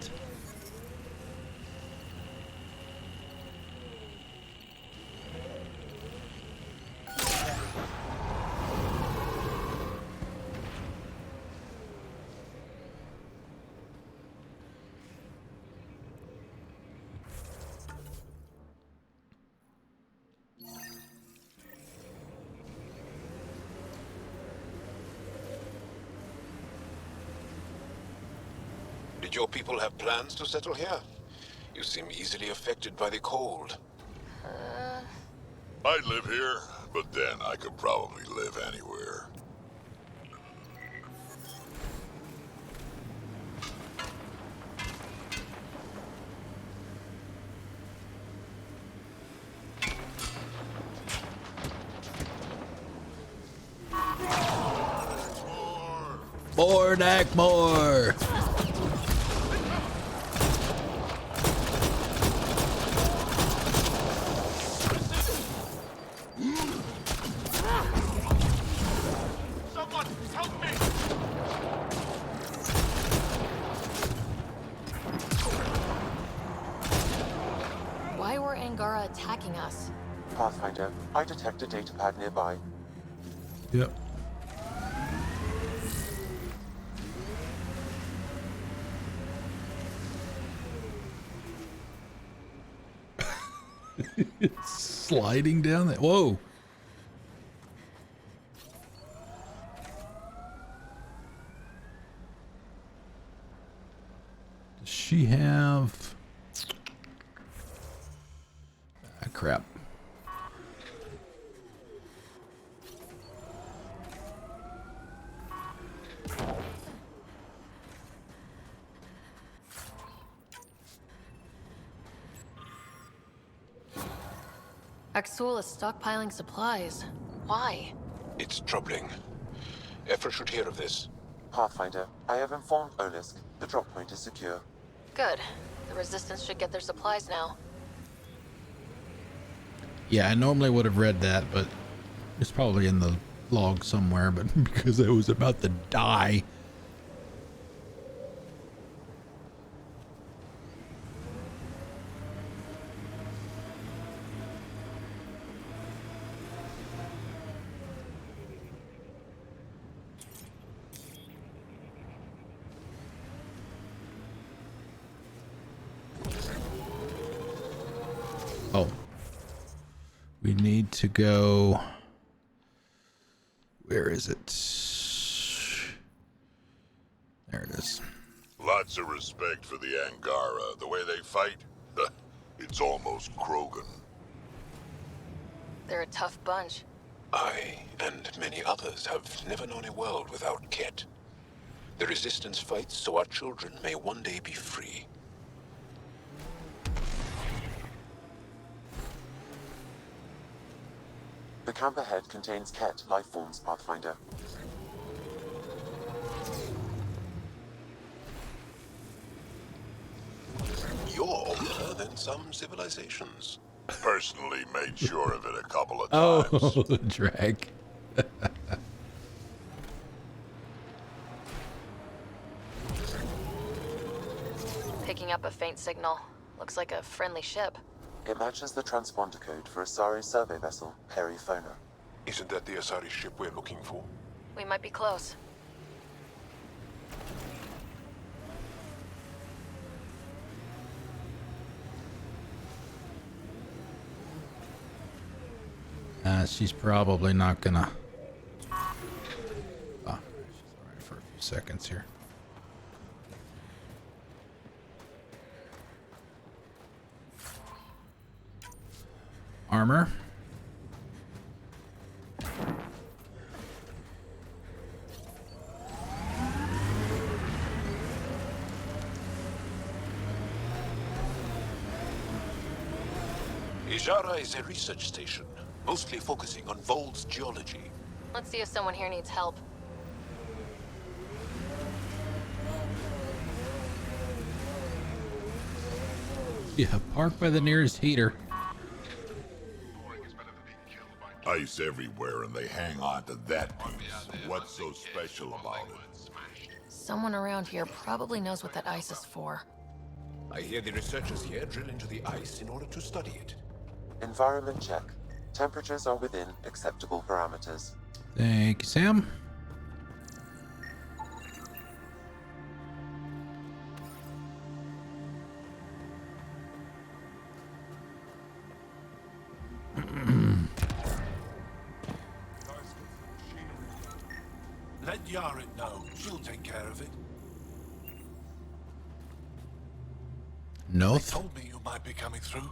Did your people have plans to settle here? You seem easily affected by the cold. I'd live here, but then I could probably live anywhere. More Nackmore! why were Angara attacking us? Pathfinder, I detect a datapad nearby. Yep. It's sliding down there. Whoa. Does she have... Ah, crap. Axul is stockpiling supplies. Why? It's troubling. Efra should hear of this. Pathfinder, I have informed Olisk. The drop point is secure. Good. The Resistance should get their supplies now. Yeah, I normally would have read that, but it's probably in the log somewhere, but because I was about to die. Oh. We need to go... Where is it? There it is. Lots of respect for the Angara. The way they fight, it's almost Krogan. They're a tough bunch. I, and many others, have never known a world without Ket. The Resistance fights so our children may one day be free. The camp ahead contains Ket lifeforms, Pathfinder. You're older than some civilizations. Personally made sure of it a couple of times. Oh, drag. Picking up a faint signal. Looks like a friendly ship. It matches the transponder code for Asari survey vessel, Perifona. Isn't that the Asari ship we're looking for? We might be close. She's probably not gonna... Ah, she's alright for a few seconds here. Armor. Ijara is a research station, mostly focusing on Voeld's geology. Let's see if someone here needs help. Yeah, park by the nearest heater. Ice everywhere, and they hang on to that piece. What's so special about it? Someone around here probably knows what that ice is for. I hear the researchers here drill into the ice in order to study it. Environment check. Temperatures are within acceptable parameters. Thank you, Sam. Let Yarit know. She'll take care of it. No. They told me you might be coming through.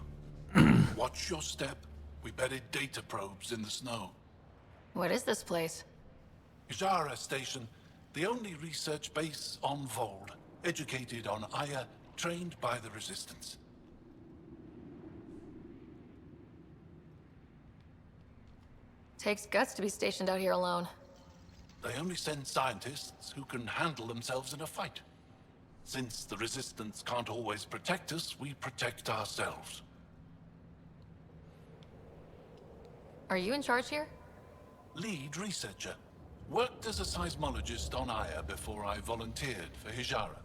Watch your step. We buried data probes in the snow. What is this place? Ijara Station, the only research base on Voeld. Educated on Aya, trained by the Resistance. Takes guts to be stationed out here alone. They only send scientists who can handle themselves in a fight. Since the Resistance can't always protect us, we protect ourselves. Are you in charge here? Lead researcher. Worked as a seismologist on Aya before I volunteered for Hijara.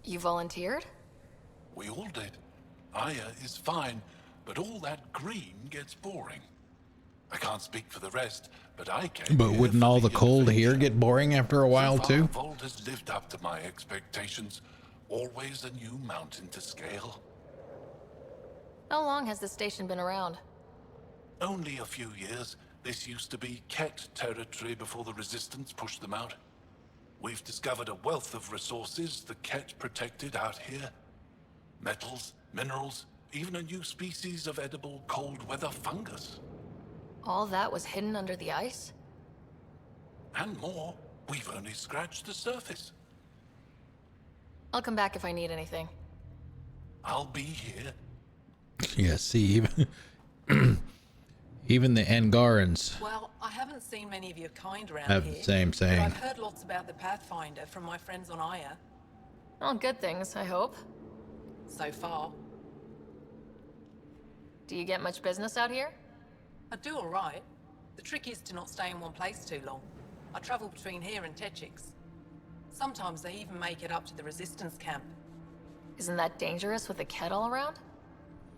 You volunteered? We all did. Aya is fine, but all that green gets boring. I can't speak for the rest, but I came But here wouldn't for all the cold adventure. here get boring after a while So far, too? Voeld has lived up to my expectations. Always a new mountain to scale. How long has this station been around? Only a few years. This used to be Ket territory before the Resistance pushed them out. We've discovered a wealth of resources the Ket protected out here. Metals, minerals, even a new species of edible cold weather fungus. All that was hidden under the ice? And more. We've only scratched the surface. I'll come back if I need anything. I'll be here. Yeah, see, even the Angarans Well, I haven't seen many of your kind around have here. the same but saying. I've heard lots about the Pathfinder from my friends on Aya. All good things, I hope. So far. Do you get much business out here? I do all right. The trick is to not stay in one place too long. I travel between here and Techix. Sometimes they even make it up to the Resistance camp. Isn't that dangerous with a kettle around?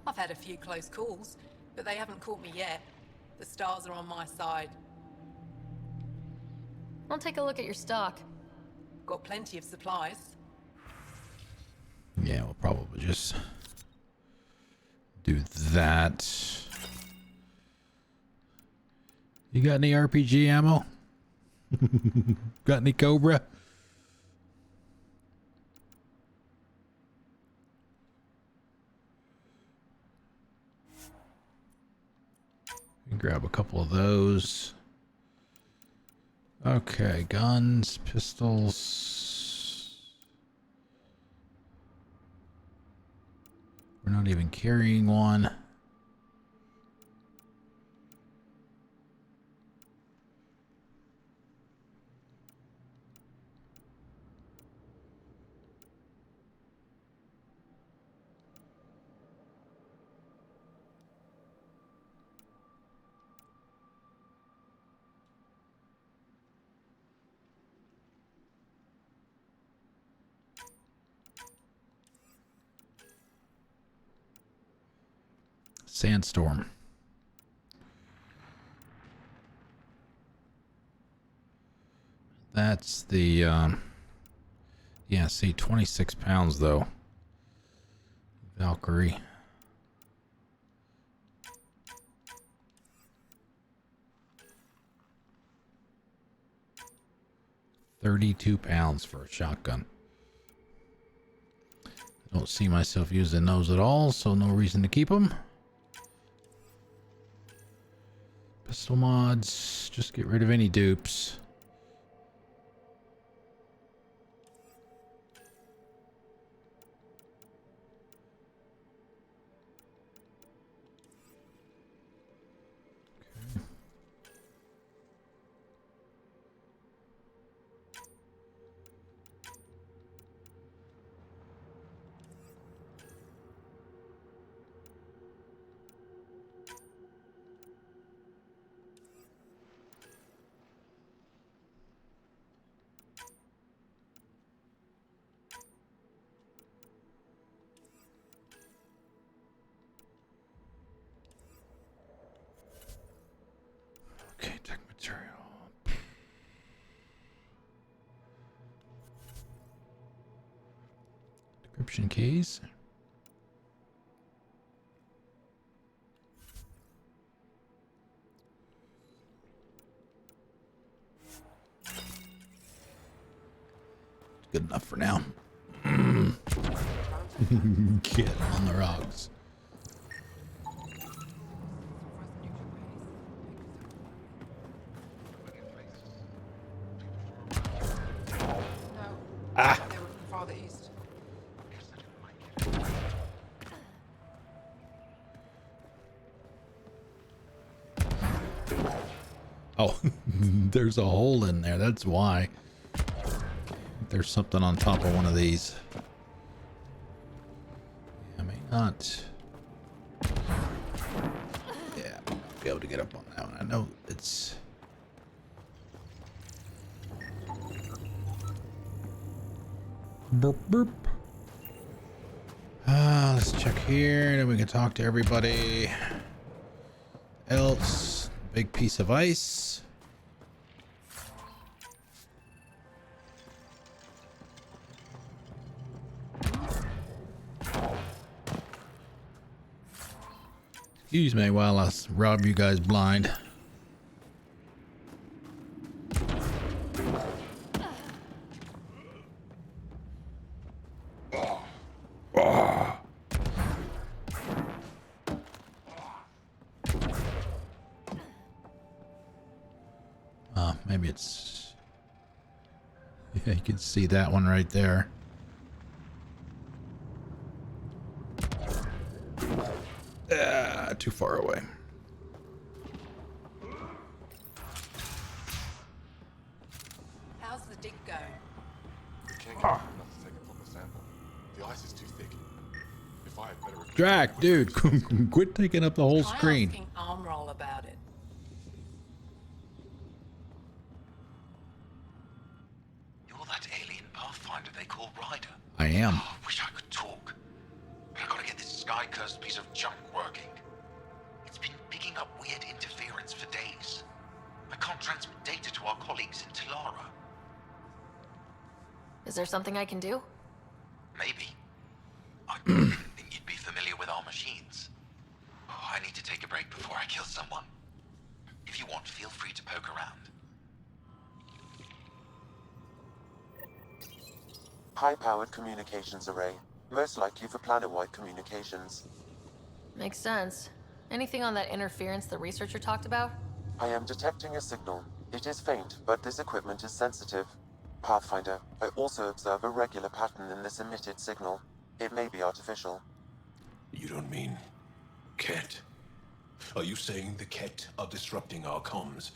I've had a few close calls, but they haven't caught me yet. The stars are on my side. I'll take a look at your stock. Got plenty of supplies. Yeah, we'll probably just do that. You got any RPG ammo? Got any Cobra? Grab a couple of those. Okay, guns, pistols. We're not even carrying one. Sandstorm. That's the, yeah, see, 26 pounds though. Valkyrie. £32 for a shotgun. I don't see myself using those at all, so no reason to keep them. Pistol mods, just get rid of any dupes. Okay, tech material. Decryption keys. Good enough for now. Get on the rocks. Ah. Farther east. Oh, there's a hole in there. That's why. There's something on top of one of these. I may not. Yeah, I may not be able to get up on that one. I know it's. Burp, burp. Let's check here, and then we can talk to everybody else. Big piece of ice. Excuse me while I rob you guys blind. Maybe it's... Yeah, you can see that one right there. Too far away. How's the dig going? We can't get enough to take a proper sample. The ice is too thick. If I had better... Drac, dude, quit taking up the whole Try screen. asking Armroll about it. You're that alien pathfinder they call Ryder. I am. Oh, I wish I could talk. But I gotta get this sky-cursed piece of junk working. It's been picking up weird interference for days. I can't transmit data to our colleagues in Talara. Is there something I can do? Maybe. I didn't think you'd be familiar with our machines. Oh, I need to take a break before I kill someone. If you want, feel free to poke around. High-powered communications array. Most likely for planet-wide communications. Makes sense. Anything on that interference the researcher talked about? I am detecting a signal. It is faint, but this equipment is sensitive. Pathfinder, I also observe a regular pattern in this emitted signal. It may be artificial. You don't mean... Ket? Are you saying the Ket are disrupting our comms?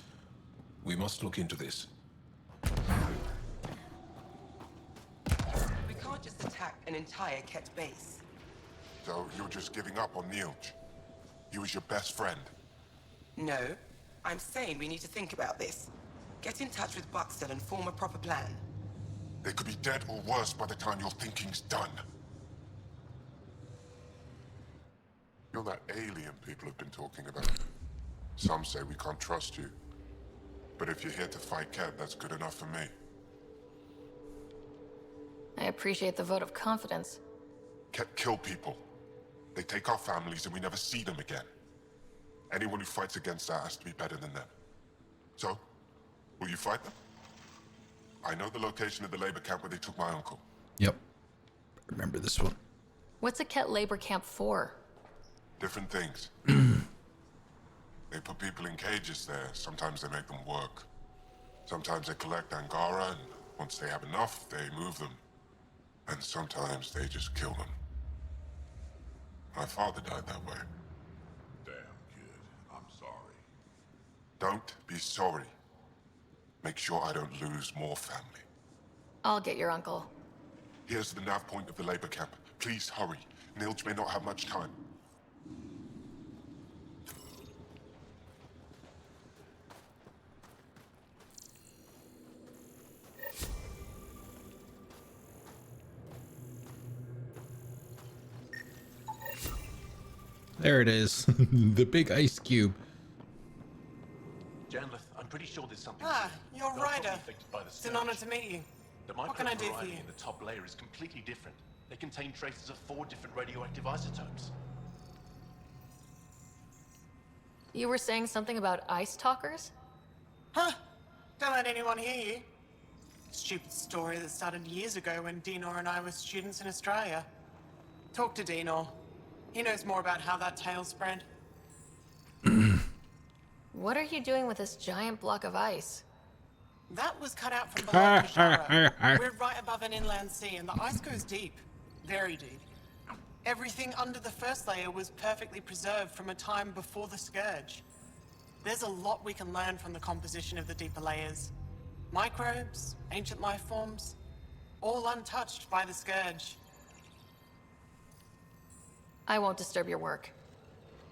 We must look into this. We can't just attack an entire Ket base. So you're just giving up on Nilj? He was your best friend. No. I'm saying we need to think about this. Get in touch with Buxton and form a proper plan. They could be dead or worse by the time your thinking's done. You're that alien people have been talking about. Some say we can't trust you. But if you're here to fight Ket, that's good enough for me. I appreciate the vote of confidence. Ket kill people. They take our families and we never see them again. Anyone who fights against that has to be better than them. So, will you fight them? I know the location of the labor camp where they took my uncle. Yep. Remember this one. What's a Ket labor camp for? Different things. They put people in cages there. Sometimes they make them work. Sometimes they collect Angara, and once they have enough, they move them. And sometimes they just kill them. My father died that way. Damn, kid. I'm sorry. Don't be sorry. Make sure I don't lose more family. I'll get your uncle. Here's the nav point of the labor camp. Please hurry. Nilj may not have much time. There it is. The big ice cube. Janlith, I'm pretty sure there's something... Ah, you're They're Ryder. probably affected by the It's an scourge. honor to meet you. The What can I do for micro-variety you? in the top layer is completely different. They contain traces of 4 different radioactive isotopes. You were saying something about ice talkers? Huh? Don't let anyone hear you. Stupid story that started years ago when Dinor and I were students in Australia. Talk to Dinor. He knows more about how that tale spread. What are you doing with this giant block of ice? That was cut out from below Kashara. We're right above an inland sea, and the ice goes deep. Very deep. Everything under the first layer was perfectly preserved from a time before the Scourge. There's a lot we can learn from the composition of the deeper layers. Microbes, ancient life forms, all untouched by the Scourge. I won't disturb your work.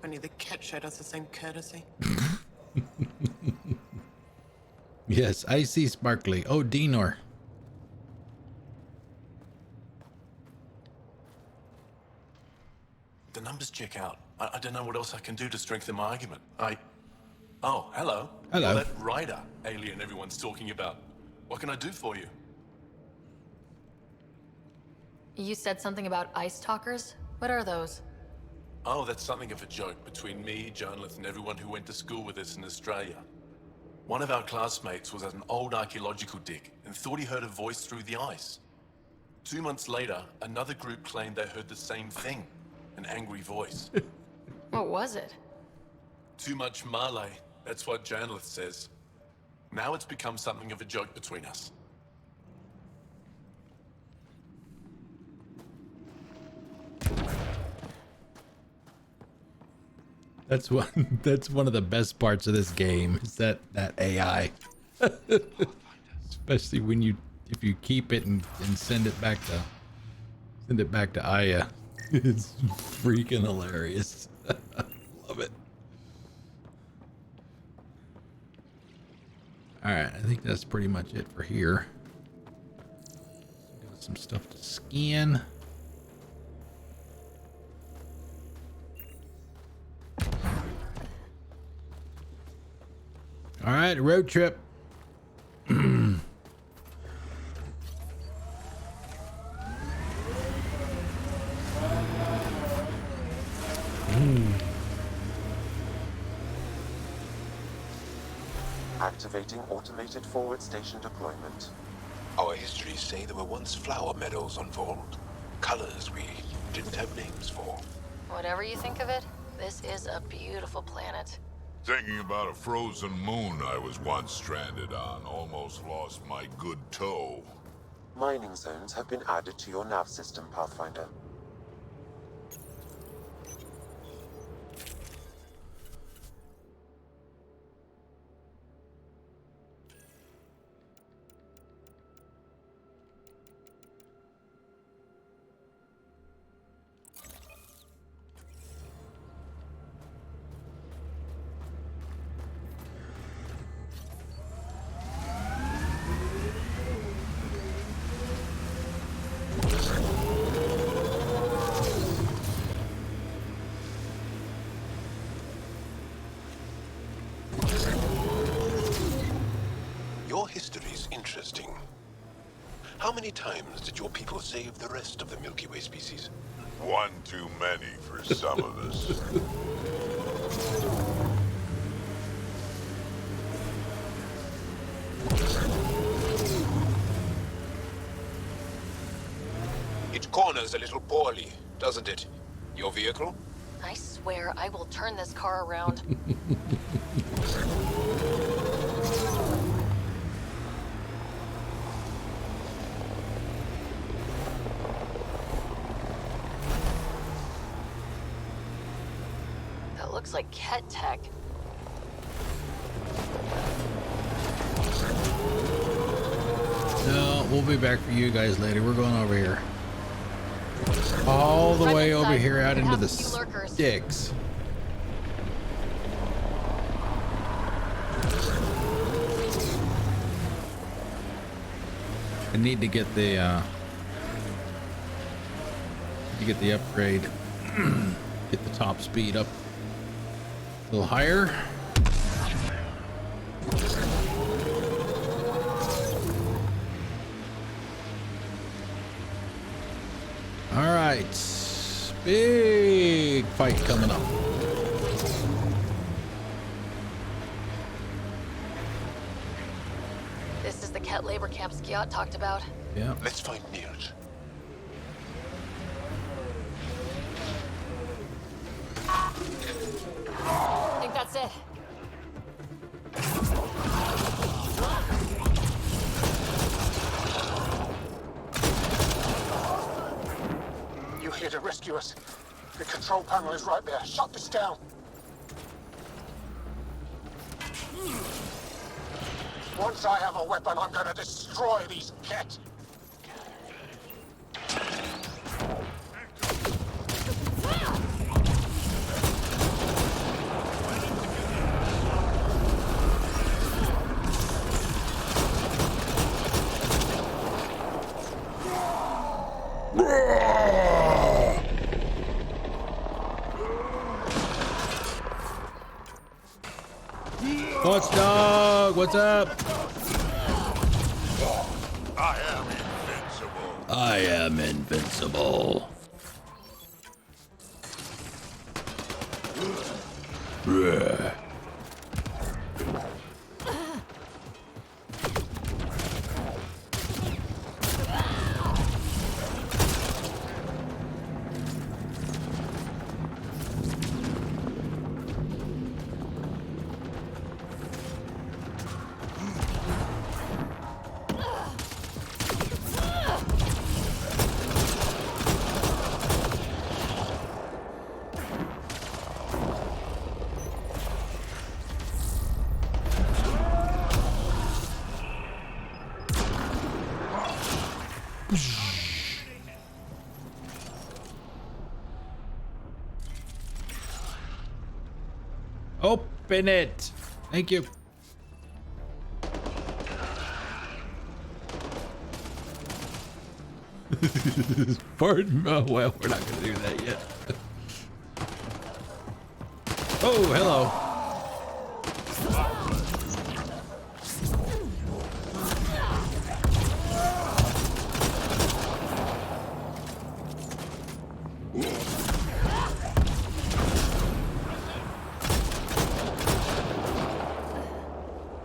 Only the Ket showed us the same courtesy. Yes, icy sparkly. Oh, Dinor. numbers check out. I don't know what else I can do to strengthen my argument. Oh, hello. Hello. You're that rider alien everyone's talking about. What can I do for you? You said something about ice talkers? What are those? Oh, that's something of a joke between me, journalists, and everyone who went to school with us in Australia. One of our classmates was at an old archaeological dig and thought he heard a voice through the ice. 2 months later, another group claimed they heard the same thing, an angry voice. What was it? Too much Malay, that's what journalist says. Now it's become something of a joke between us. That's one of the best parts of this game is that AI. Especially when if you keep it and send it back to Aya. It's freaking hilarious. Love it. Alright, I think that's pretty much it for here. Got some stuff to scan. All right, road trip. Activating automated forward station deployment. Our histories say there were once flower meadows on Voeld. Colors we didn't have names for. Whatever you think of it, this is a beautiful planet. Thinking about a frozen moon I was once stranded on. Almost lost my good toe. Mining zones have been added to your nav system, Pathfinder. Your history's interesting. How many times did your people save the rest of the Milky Way species? One too many for some of us. It corners a little poorly, doesn't it? Your vehicle? I swear I will turn this car around. That looks like Ket tech. No, we'll be back for you guys later. We're going over here. All the way over here out into the sticks. I need to get the upgrade. Get the top speed up a little higher. All right, big fight coming up. This is the Ket labor camp Skiat talked about. Yeah. Let's find Nils. I think that's it. You here to rescue us? The control panel is right there. Shut this down. Once I have a weapon, I'm gonna destroy these Ket. What's dog? What's up? I am invincible. I am invincible. Bleh. Open it. Thank you. Pardon. Oh, well, we're not going to do that yet. Oh, hello.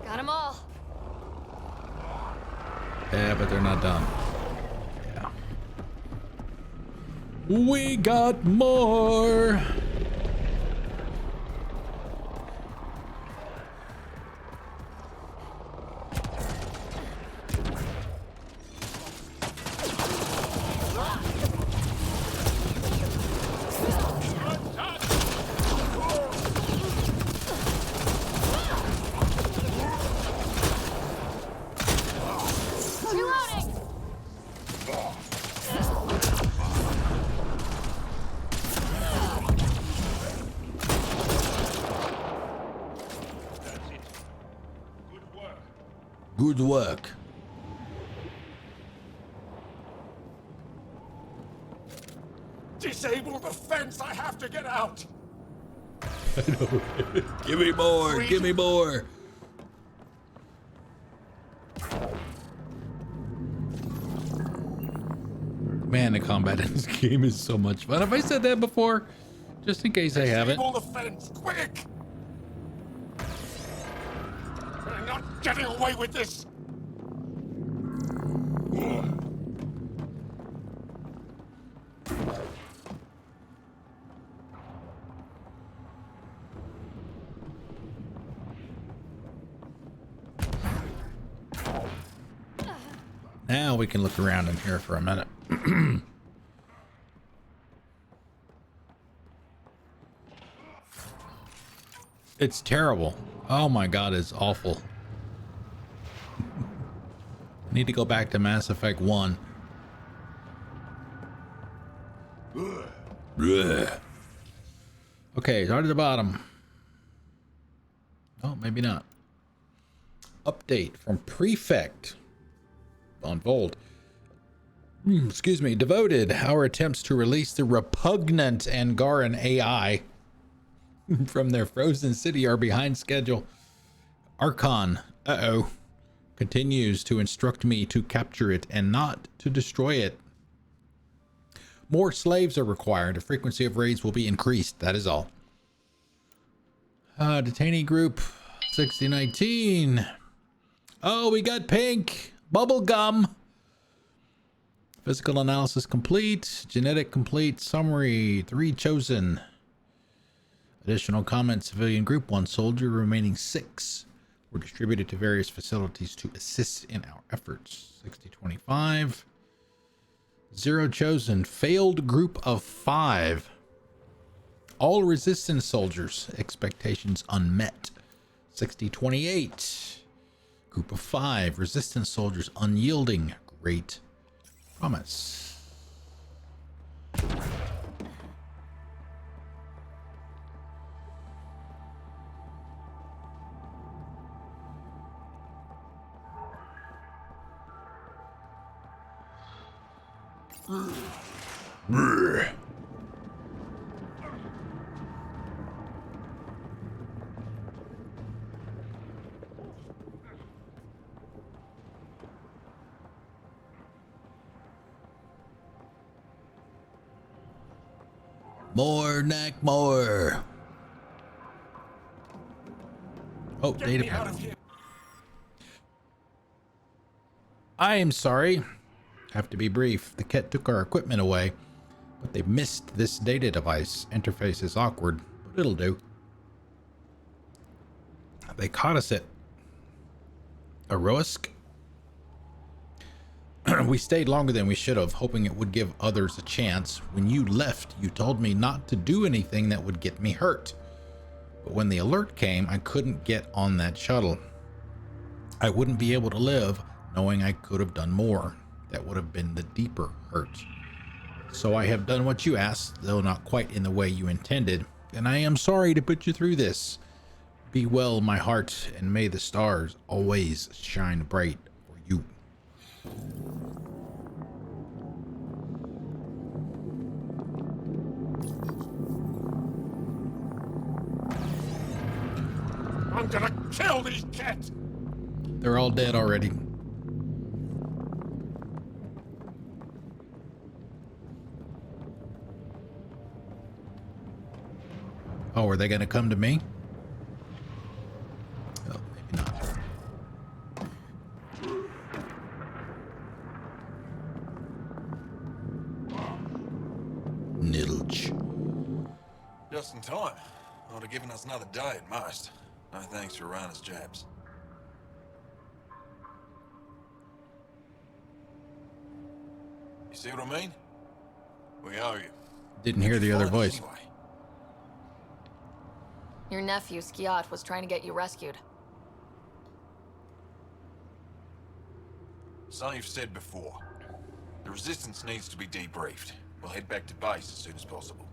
Got them all. Yeah, but they're not done. Yeah. We got more. Good work. Disable the fence! I have to get out! I know. Give me more. Give me more. Man, the combat in this game is so much fun. Have I said that before? Just in case I haven't. Disable the fence! Quick! We're not getting away with this! Now we can look around in here for a minute. It's terrible. Oh my god, it's awful. Need to go back to Mass Effect 1. Blech. Okay, start at the bottom. Oh, maybe not. Update from Prefect on Voeld. Excuse me. Devoted. Our attempts to release the repugnant Angaran AI from their frozen city are behind schedule. Archon, continues to instruct me to capture it and not to destroy it. More slaves are required. The frequency of raids will be increased. That is all. Detainee group 6019. Oh, we got pink. Bubblegum. Physical analysis complete. Genetic complete. Summary. 3 chosen. Additional comments. Civilian group 1 soldier. Remaining 6 were distributed to various facilities to assist in our efforts. 6025. 0 chosen. Failed group of 5. All resistance soldiers. Expectations unmet. 6028. Group of 5. Resistance soldiers unyielding. Great promise. Brr. More neck, more. Oh, data pad. I am sorry. Have to be brief. The Ket took our equipment away, but they missed this data device. Interface is awkward, but it'll do. They caught us at Aroisk. We stayed longer than we should have, hoping it would give others a chance. When you left, you told me not to do anything that would get me hurt. But when the alert came, I couldn't get on that shuttle. I wouldn't be able to live knowing I could have done more. That would have been the deeper hurt. So I have done what you asked, though not quite in the way you intended, and I am sorry to put you through this. Be well, my heart, and may the stars always shine bright for you. I'm gonna kill these cats! They're all dead already. Oh, are they gonna come to me? Oh, maybe not. Nilch. Just in time. Would have given us another day at most. No thanks to Arana's jabs. You see what I mean? We owe you. Didn't hear the other voice. Anyway? Your nephew, Skiat, was trying to get you rescued. Something you've said before. The Resistance needs to be debriefed. We'll head back to base as soon as possible.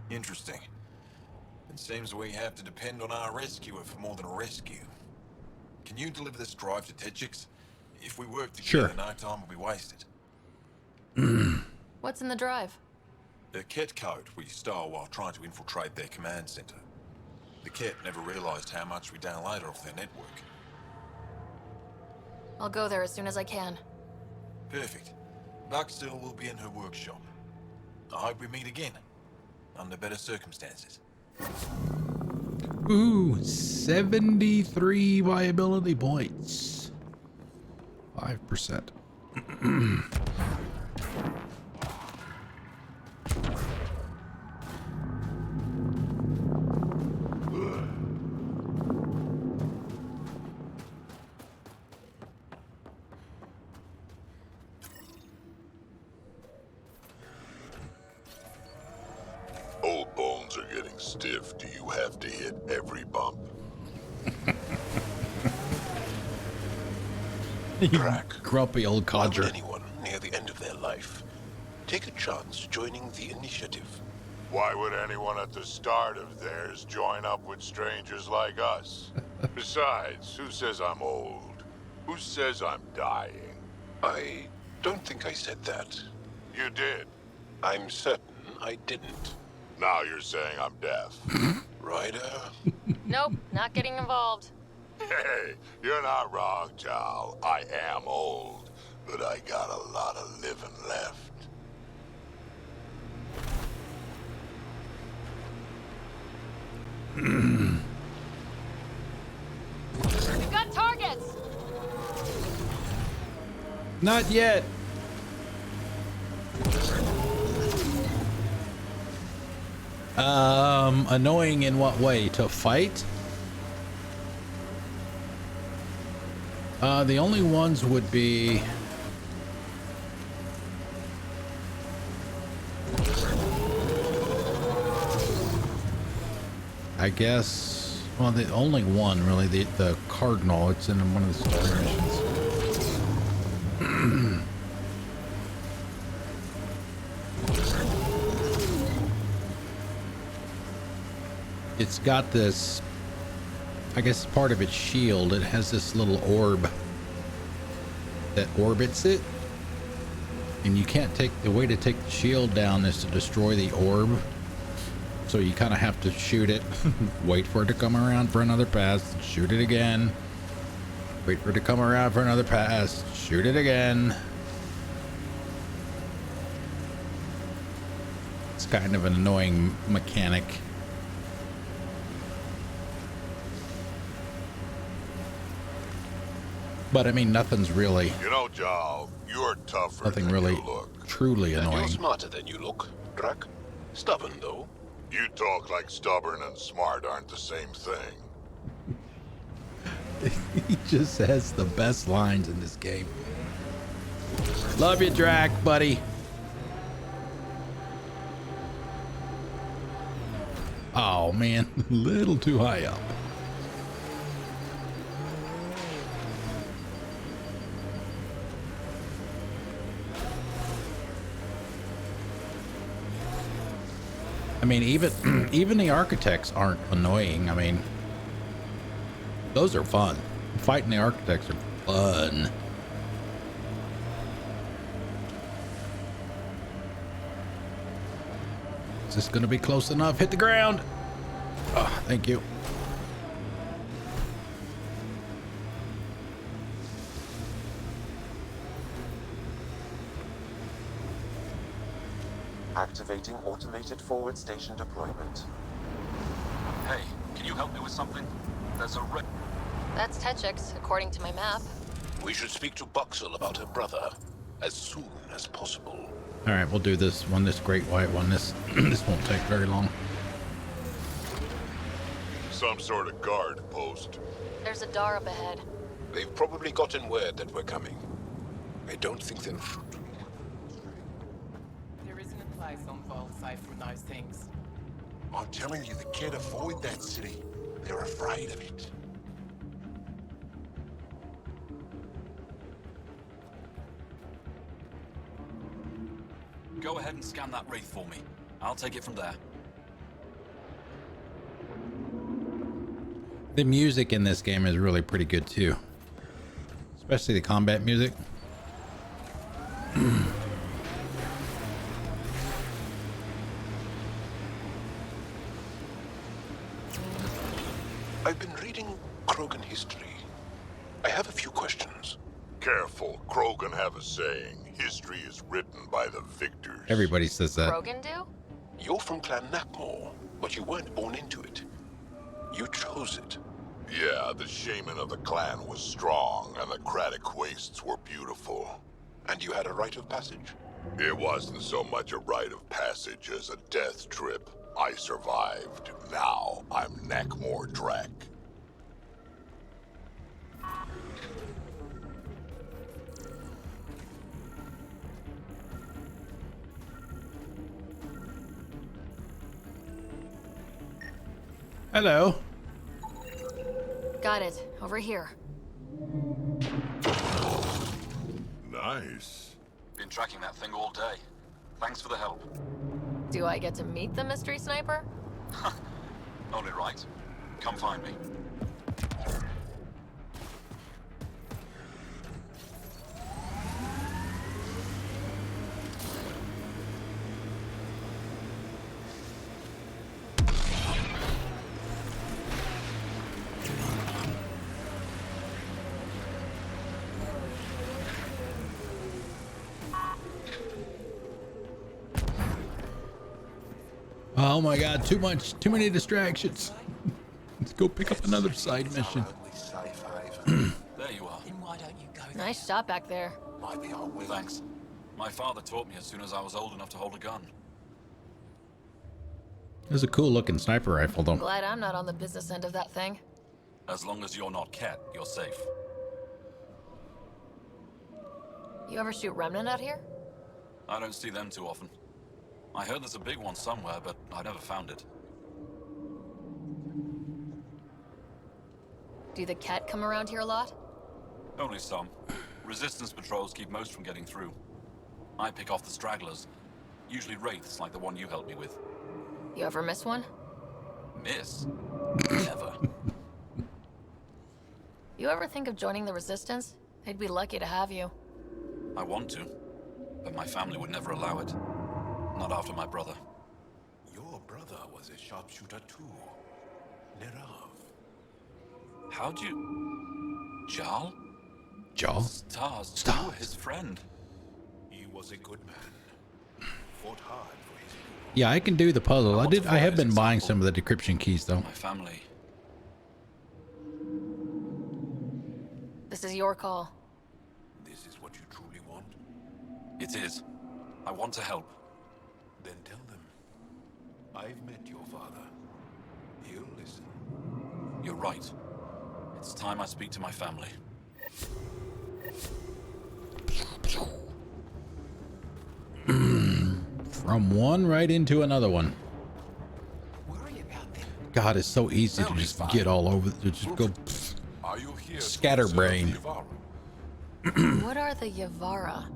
Interesting. It seems we have to depend on our rescuer for more than a rescue. Can you deliver this drive to Tetchix? If we work together, no time will be wasted. What's in the drive? The Ket code we stole while trying to infiltrate their command center. The Ket never realized how much we downloaded off their network. I'll go there as soon as I can. Perfect. Buckstill will be in her workshop. I hope we meet again. Under better circumstances. Ooh, 73 viability points. 5%. Old bones are getting stiff. Do you have to hit every bump? Crack. Grumpy old codger. Why would anyone near the end of their life take a chance joining the initiative? Why would anyone at the start of theirs join up with strangers like us? Besides, who says I'm old? Who says I'm dying? I don't think I said that. You did. I'm certain I didn't. Now you're saying I'm deaf. Ryder? Nope, not getting involved. Hey, you're not wrong, Jal. I am old, but I got a lot of living left. We've got targets! Not yet. Annoying in what way? To fight? The only ones would be... I guess... Well, the only one, really, the Cardinal. It's in one of the story missions. It's got this... I guess part of its shield, it has this little orb that orbits it. And you can't take... The way to take the shield down is to destroy the orb. So you kind of have to shoot it, wait for it to come around for another pass, shoot it again, wait for it to come around for another pass, shoot it again. It's kind of an annoying mechanic. But I mean, nothing's really. You know, Jal, you're tougher Nothing than really you look. truly And you're annoying. smarter than you look, Drac. Stubborn, though. You talk like stubborn and smart aren't the same thing. He just has the best lines in this game. Love you, Drac, buddy. Oh man, a little too high up. I mean, even the architects aren't annoying. I mean, those are fun. Fighting the architects are fun. Is this going to be close enough? Hit the ground. Oh, thank you. Activating automated forward station deployment. Hey, can you help me with something? There's a That's Techix, according to my map. We should speak to Buxel about her brother as soon as possible. All right, we'll do this one, this great white one. This won't take very long. Some sort of guard post. There's a door up ahead. They've probably gotten word that we're coming. I don't think they'll shoot. There isn't a place on Voeld safe from those things. I'm telling you, they can't avoid that city. They're afraid of it. Go ahead and scan that wraith for me. I'll take it from there. The music in this game is really pretty good too, especially the combat music. I've been reading Krogan history. I have a few questions. Careful, Krogan have a saying. History is written by the victors. Everybody says that. Krogan do? You're from Clan Nakmor, but you weren't born into it. You chose it. Yeah, the shaman of the clan was strong, and the Kratic wastes were beautiful. And you had a rite of passage? It wasn't so much a rite of passage as a death trip. I survived. Now I'm Nakmor Drac. Hello. Got it. Over here. Nice. Been tracking that thing all day. Thanks for the help. Do I get to meet the mystery sniper? Only right. Come find me. Oh my god, too many distractions. Let's go pick up another side mission. There you are. Then why don't you go there? Nice shot back there. Might be our will. Thanks. My father taught me as soon as I was old enough to hold a gun. This is a cool looking sniper rifle though. Glad I'm not on the business end of that thing. As long as you're not Cat, you're safe. You ever shoot Remnant out here? I don't see them too often. I heard there's a big one somewhere, but I never found it. Do the Cat come around here a lot? Only some. Resistance patrols keep most from getting through. I pick off the stragglers. Usually wraiths like the one you helped me with. You ever miss one? Miss? Never. You ever think of joining the Resistance? They'd be lucky to have you. I want to, but my family would never allow it. Not after my brother. Your brother was a sharpshooter too. Nerav. How'd you... Jarl? Jarl? Stars. You were his friend. He was a good man. Fought hard for his people. Yeah, I can do the puzzle. I have been buying some of the decryption keys though. My family. This is your call. This is what you truly want? It is. I want to help. Then tell them. I've met your father. He'll listen. You're right. It's time I speak to my family. From one right into another one. God, it's so easy to just get all over, to just go scatterbrain. What are the Yavara?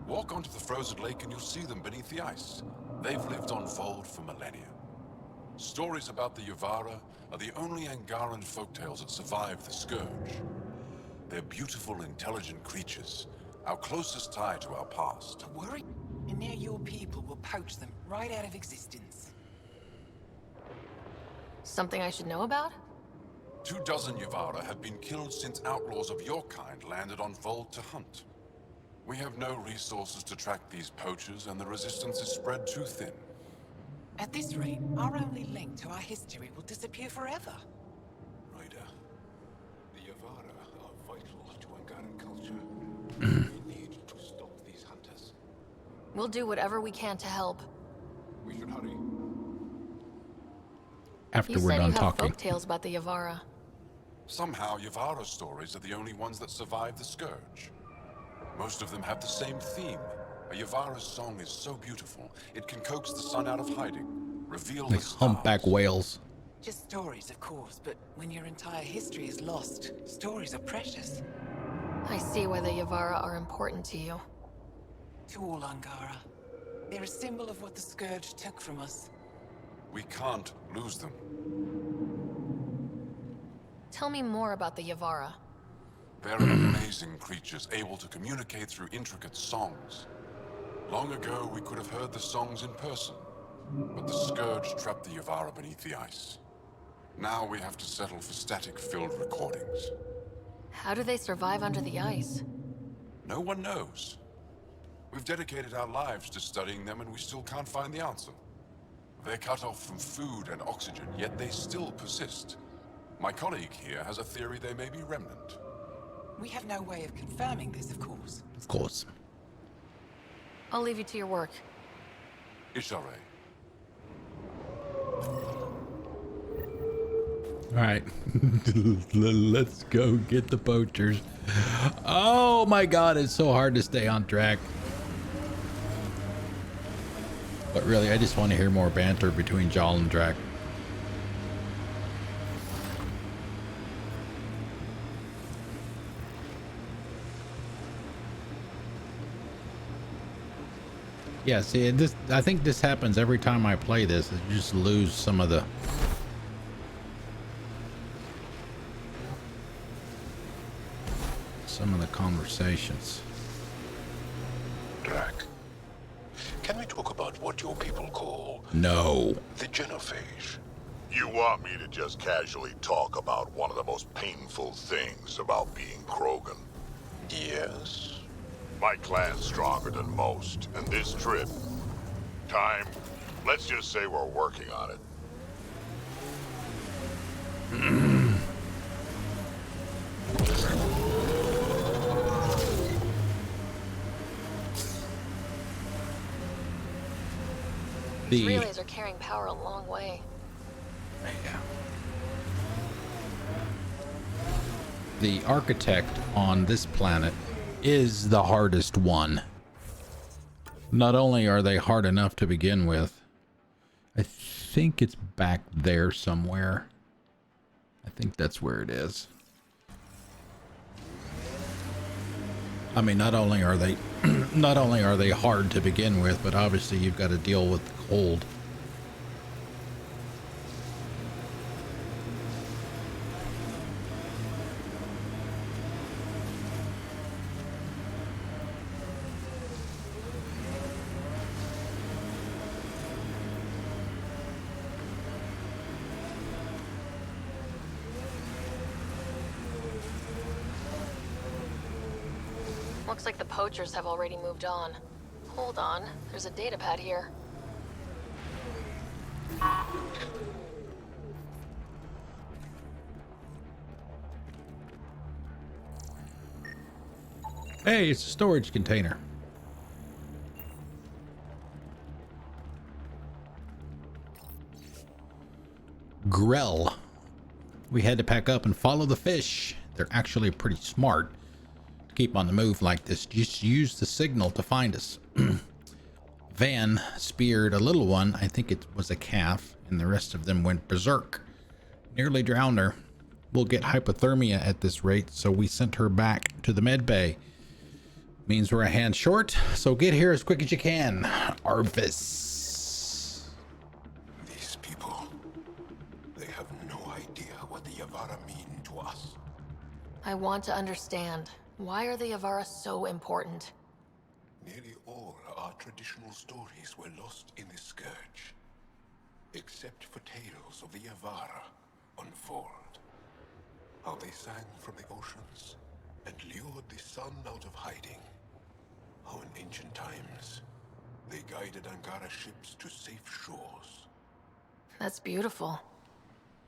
Walk onto the frozen lake and you'll see them beneath the ice. They've lived on Voeld for millennia. Stories about the Yavara are the only Angaran folktales that survive the Scourge. They're beautiful, intelligent creatures, our closest tie to our past. Worry? And now your people will poach them right out of existence. Something I should know about? 24 Yavara have been killed since outlaws of your kind landed on Voeld to hunt. We have no resources to track these poachers, and the resistance is spread too thin. At this rate, our only link to our history will disappear forever. Ryder, the Yavara are vital to Angaran culture. We need to stop these hunters. We'll do whatever we can to help. We should hurry. After You we're said done you have talking. folk tales about the Yavara. Somehow, Yavara stories are the only ones that survive the Scourge. Most of them have the same theme. A Yavara's song is so beautiful, it can coax the sun out of hiding, reveal Like the stars. humpback whales. Just stories, of course, but when your entire history is lost, stories are precious. I see why the Yavara are important to you. To all Angara. They're a symbol of what the Scourge took from us. We can't lose them. Tell me more about the Yavara. They're amazing creatures, able to communicate through intricate songs. Long ago, we could have heard the songs in person, but the Scourge trapped the Yavara beneath the ice. Now we have to settle for static-filled recordings. How do they survive under the ice? No one knows. We've dedicated our lives to studying them, and we still can't find the answer. They're cut off from food and oxygen, yet they still persist. My colleague here has a theory they may be remnant. We have no way of confirming this, of course. Of course. I'll leave you to your work. Ishare. All right, let's go get the poachers. Oh my God, it's so hard to stay on track. But really, I just want to hear more banter between Jal and Drac. Yeah, see, this, I think this happens every time I play this. I just lose some of the conversations. Drac, can we talk about what your people call No. the genophage? You want me to just casually talk about one of the most painful things about being Krogan? Yes. My clan's stronger than most, and this trip... let's just say we're working on it. These relays are carrying power a long way. Yeah. The architect on this planet is the hardest one. Not only are they hard enough to begin with, I think it's back there somewhere. I think that's where it is. I mean, not only are they hard to begin with, but obviously you've got to deal with the cold. Looks like the poachers have already moved on. Hold on, there's a datapad here. Hey, it's a storage container. Grell. We had to pack up and follow the fish. They're actually pretty smart to keep on the move like this. Just use the signal to find us. Van speared a little one. I think it was a calf, and the rest of them went berserk. Nearly drowned her. We'll get hypothermia at this rate, so we sent her back to the med bay. Means we're a hand short, so get here as quick as you can. Arvis. These people, they have no idea what the Yavara mean to us. I want to understand. Why are the Yavara so important? Nearly all our traditional stories were lost in the Scourge, except for tales of the Yavara on Voeld. How they sang from the oceans and lured the sun out of hiding. How in ancient times, they guided Angara ships to safe shores. That's beautiful.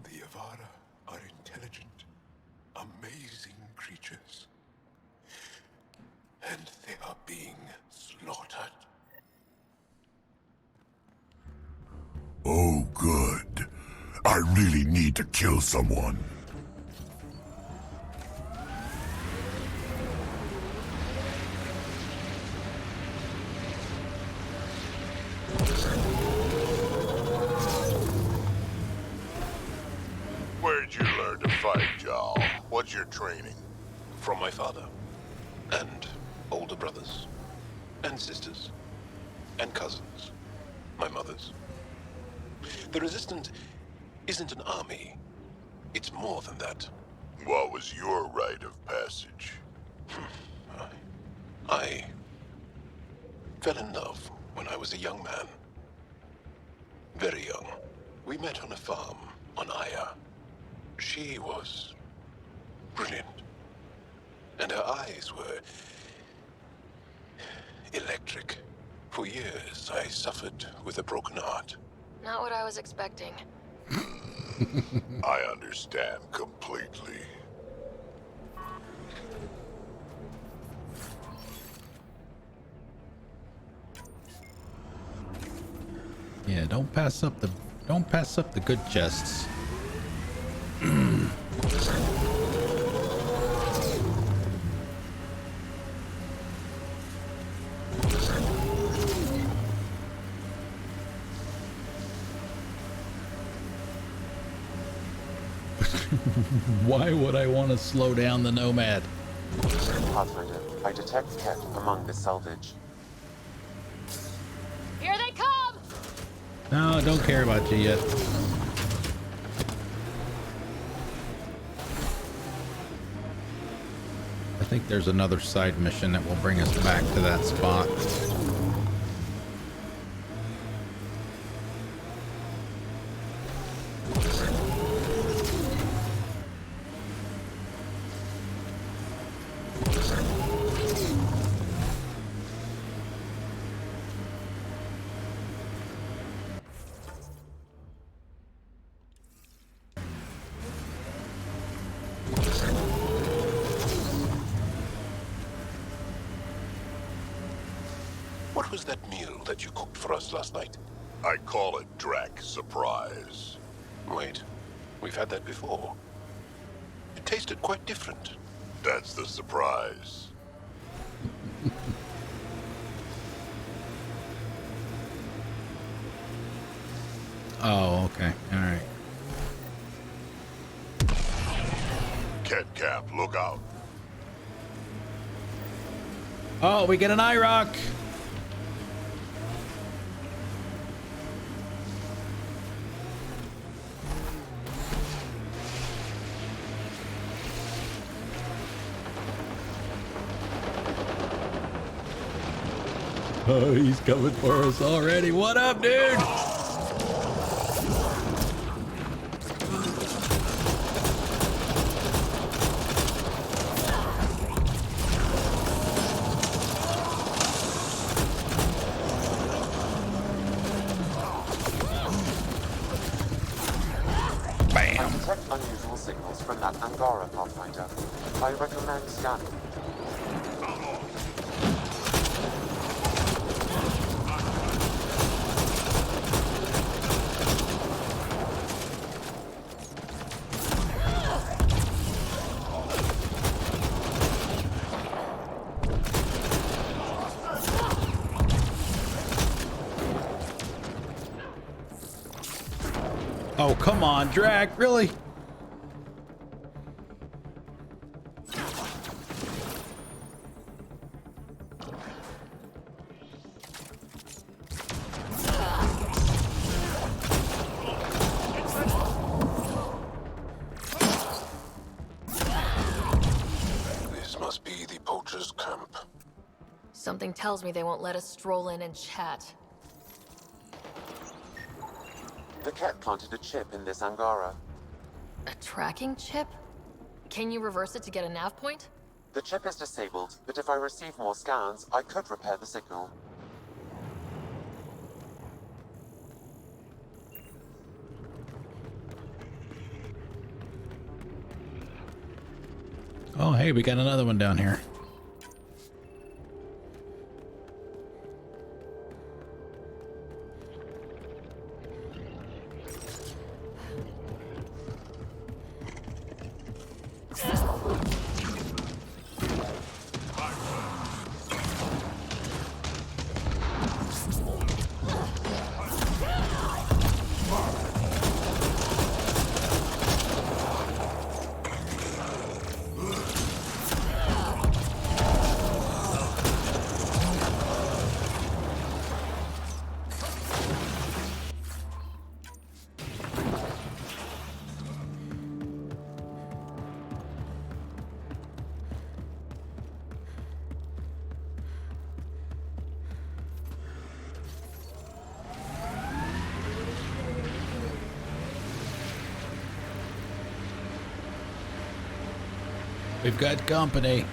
The Yavara are intelligent, amazing creatures. And they are being slaughtered. Oh, good. I really need to kill someone. Where'd you learn to fight, Jarl? What's your training? From my father. And older brothers. And sisters. And cousins. My mother's. The Resistance isn't an army. It's more than that. What was your rite of passage? I fell in love when I was a young man. Very young. We met on a farm on Aya. She was brilliant. And her eyes were electric. For years, I suffered with a broken heart. Not what I was expecting. I understand completely. Yeah, don't pass up the good chests. Why would I want to slow down the Nomad? Pathfinder, I detect Ket among the salvage. Here they come! No, don't care about you yet. I think there's another side mission that will bring us back to that spot. What was that meal that you cooked for us last night? I call it Drac Surprise. Wait, we've had that before. It tasted quite different. That's the surprise. Oh, okay. All right. Ket Cap, look out. Oh, we get an eye rock. Oh, he's coming for us already. What up, dude? detect unusual signals from that Angara, Pathfinder. I recommend scanning. Oh, come on, Drac, really? This must be the poacher's camp. Something tells me they won't let us stroll in and chat. The Ket planted a chip in this Angara. A tracking chip? Can you reverse it to get a nav point? The chip is disabled, but if I receive more scans, I could repair the signal. Oh, hey, we got another one down here. We've got company.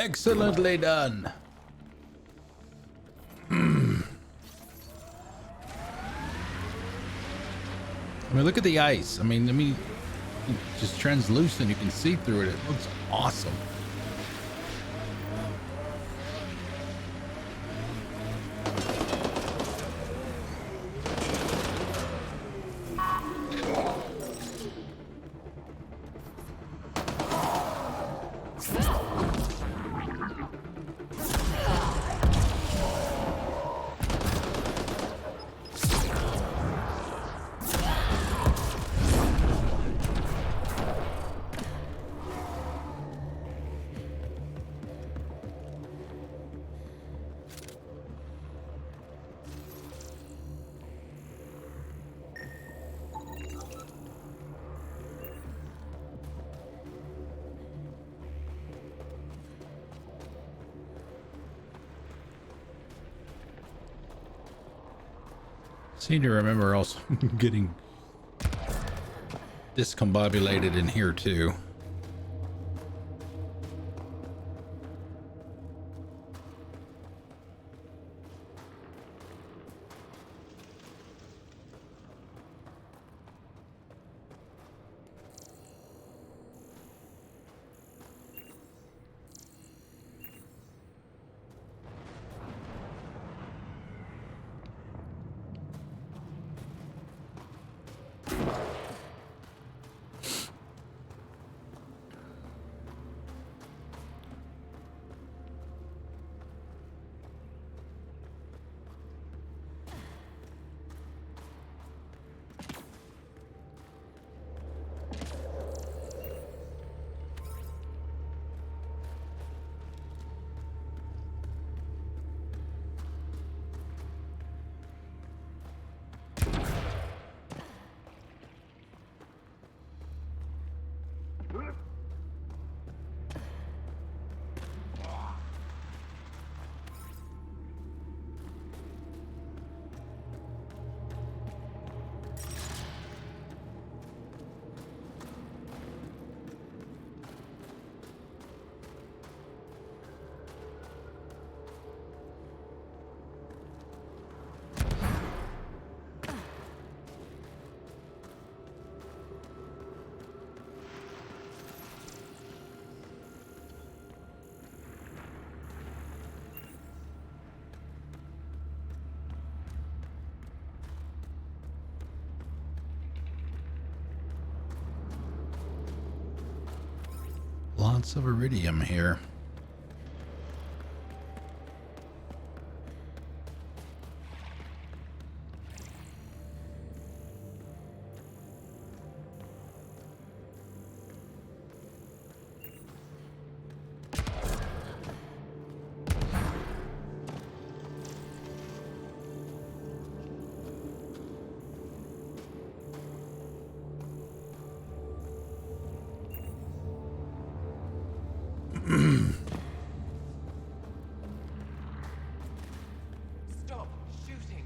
Excellently done. I mean, look at the ice. I mean, just translucent. You can see through it. It looks awesome. Seem to remember also getting discombobulated in here too. Lots of iridium here. Stop shooting.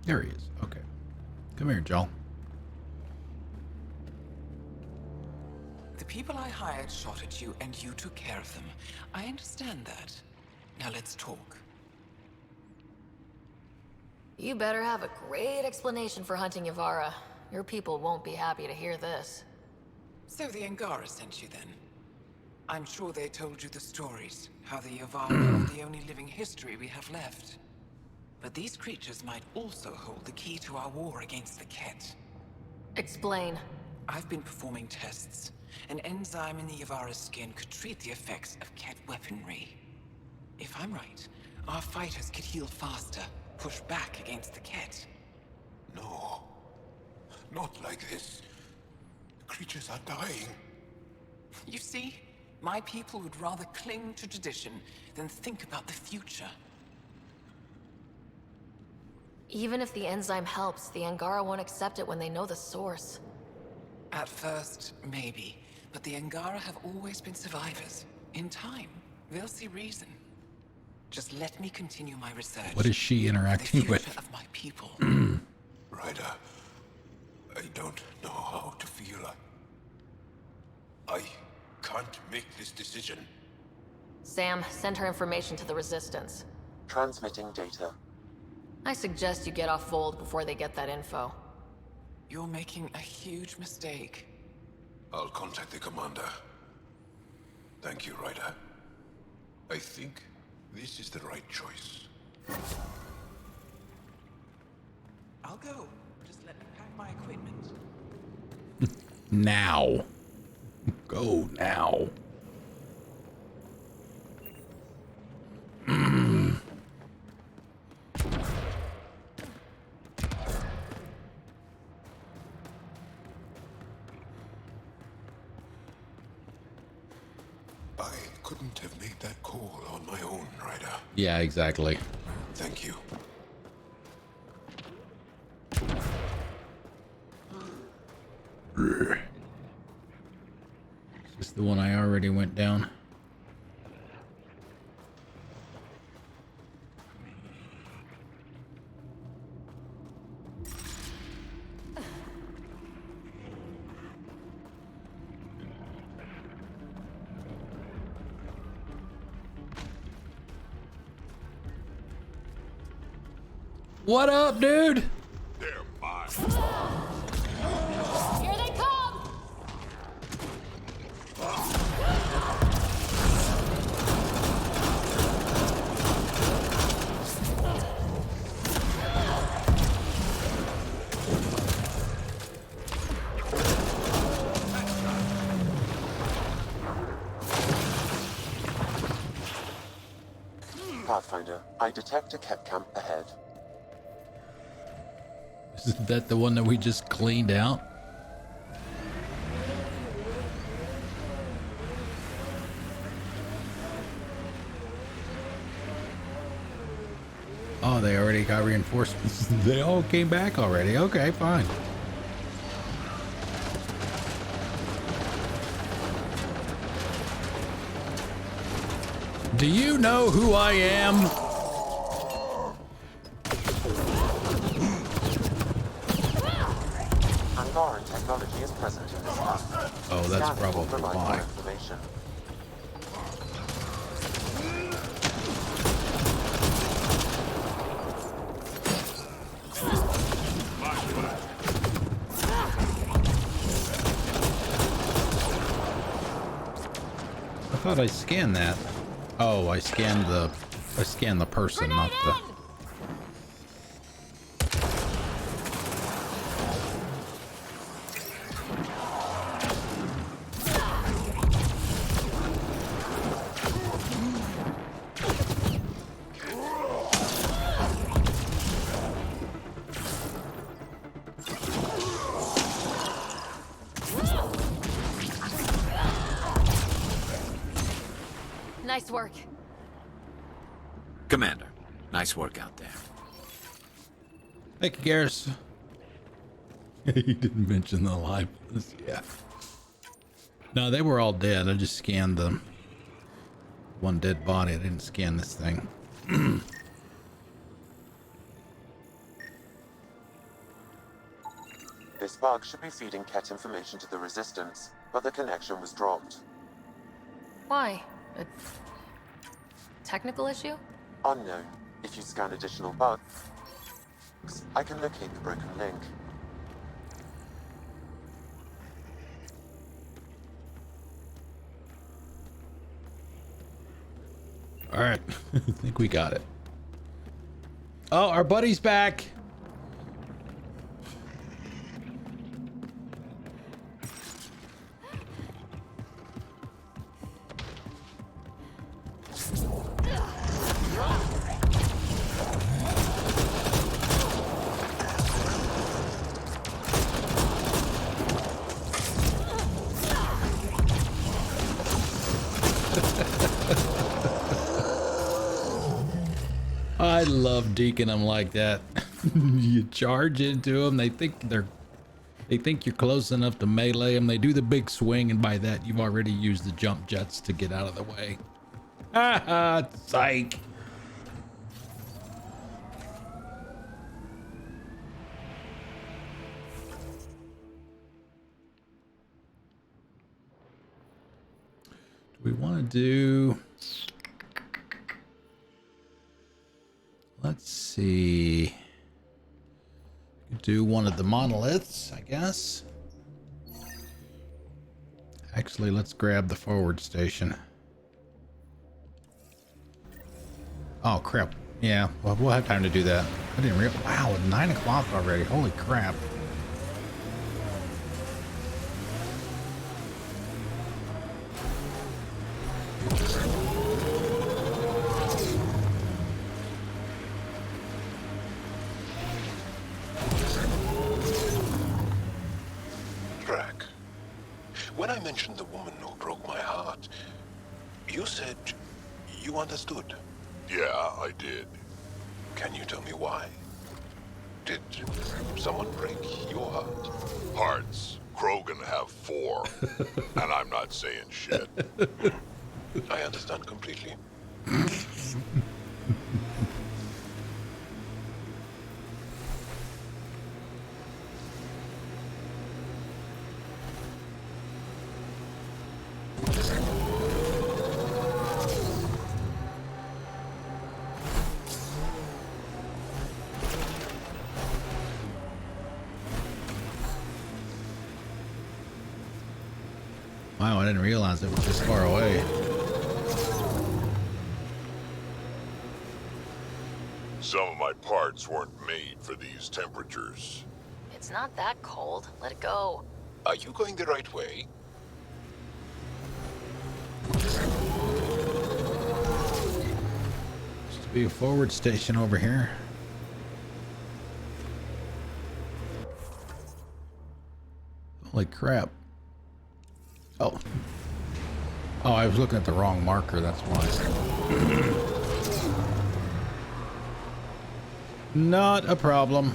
There he is. Okay. Come here, Joel. The people I hired shot at you, and you took care of them. I understand that. Now let's talk. You better have a great explanation for hunting Yavara. Your people won't be happy to hear this. So the Angara sent you then? I'm sure they told you the stories, how the Yavara are the only living history we have left. But these creatures might also hold the key to our war against the Ket. Explain. I've been performing tests. An enzyme in the Yavara's skin could treat the effects of Ket weaponry. If I'm right, our fighters could heal faster, push back against the Ket. No. Not like this. The creatures are dying. You see, my people would rather cling to tradition than think about the future. Even if the enzyme helps, the Angara won't accept it when they know the source. At first, maybe. But the Angara have always been survivors. In time, they'll see reason. Just let me continue my research. What is she interacting with? The future of my people. Ryder, I don't know how to feel. I can't make this decision. Sam, send her information to the Resistance. Transmitting data. I suggest you get off Voeld before they get that info. You're making a huge mistake. I'll contact the commander. Thank you, Ryder. I think this is the right choice. I'll go. Just let me pack my equipment. Now. Go now. I couldn't have made that call on my own, Ryder. Yeah, exactly. Thank you. Is this the one I already went down? What up, dude? They're mine. Here they come! Pathfinder, I detect a Ket camp ahead. Isn't that the one that we just cleaned out? Oh, they already got reinforcements. They all came back already. Okay, fine. Do you know who I am? Angaran technology is present in this map. Oh, that's Scanning will probably provide more why. information. I thought I scanned that. Oh, I scanned the person, not the. Nice work. Commander, nice work out there. Thank you, Garrus. He didn't mention the live ones. Yeah. No, they were all dead. I just scanned the one dead body. I didn't scan this thing. This bug should be feeding Ket information to the Resistance, but the connection was dropped. Why? A technical issue? Unknown. If you scan additional bugs, I can locate the broken link. All right. I think we got it. Oh, our buddy's back. I love deking them like that. You charge into them. They think you're close enough to melee them. They do the big swing, and by that you've already used the jump jets to get out of the way. Haha, psych. Do we want to do? Let's see. Do one of the monoliths, I guess. Actually, let's grab the forward station. Oh, crap. Yeah, well, we'll have time to do that. I didn't realize. Wow, it's 9 o'clock already. Holy crap. When I mentioned the woman who broke my heart, you said you understood. Yeah, I did. Can you tell me why? Did someone break your heart? Hearts. Krogan have 4. And I'm not saying shit. I understand completely. Wow, I didn't realize it was this far away. Some of my parts weren't made for these temperatures. It's not that cold. Let it go. Are you going the right way? Used to be a forward station over here. Holy crap. Oh. Oh, I was looking at the wrong marker, that's why. Not a problem.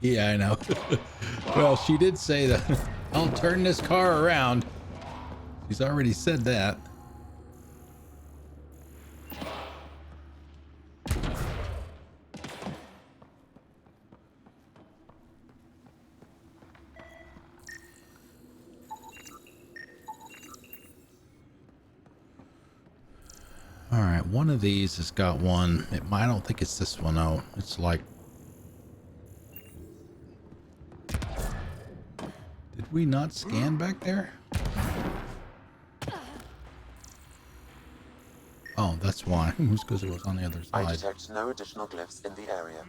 Yeah, I know. Well, she did say that. I'll turn this car around. She's already said that. All right, one of these has got one. I don't think it's this one, though. It's like... Did we not scan back there? Oh, that's why. It's because it was on the other side. I detect no additional glyphs in the area.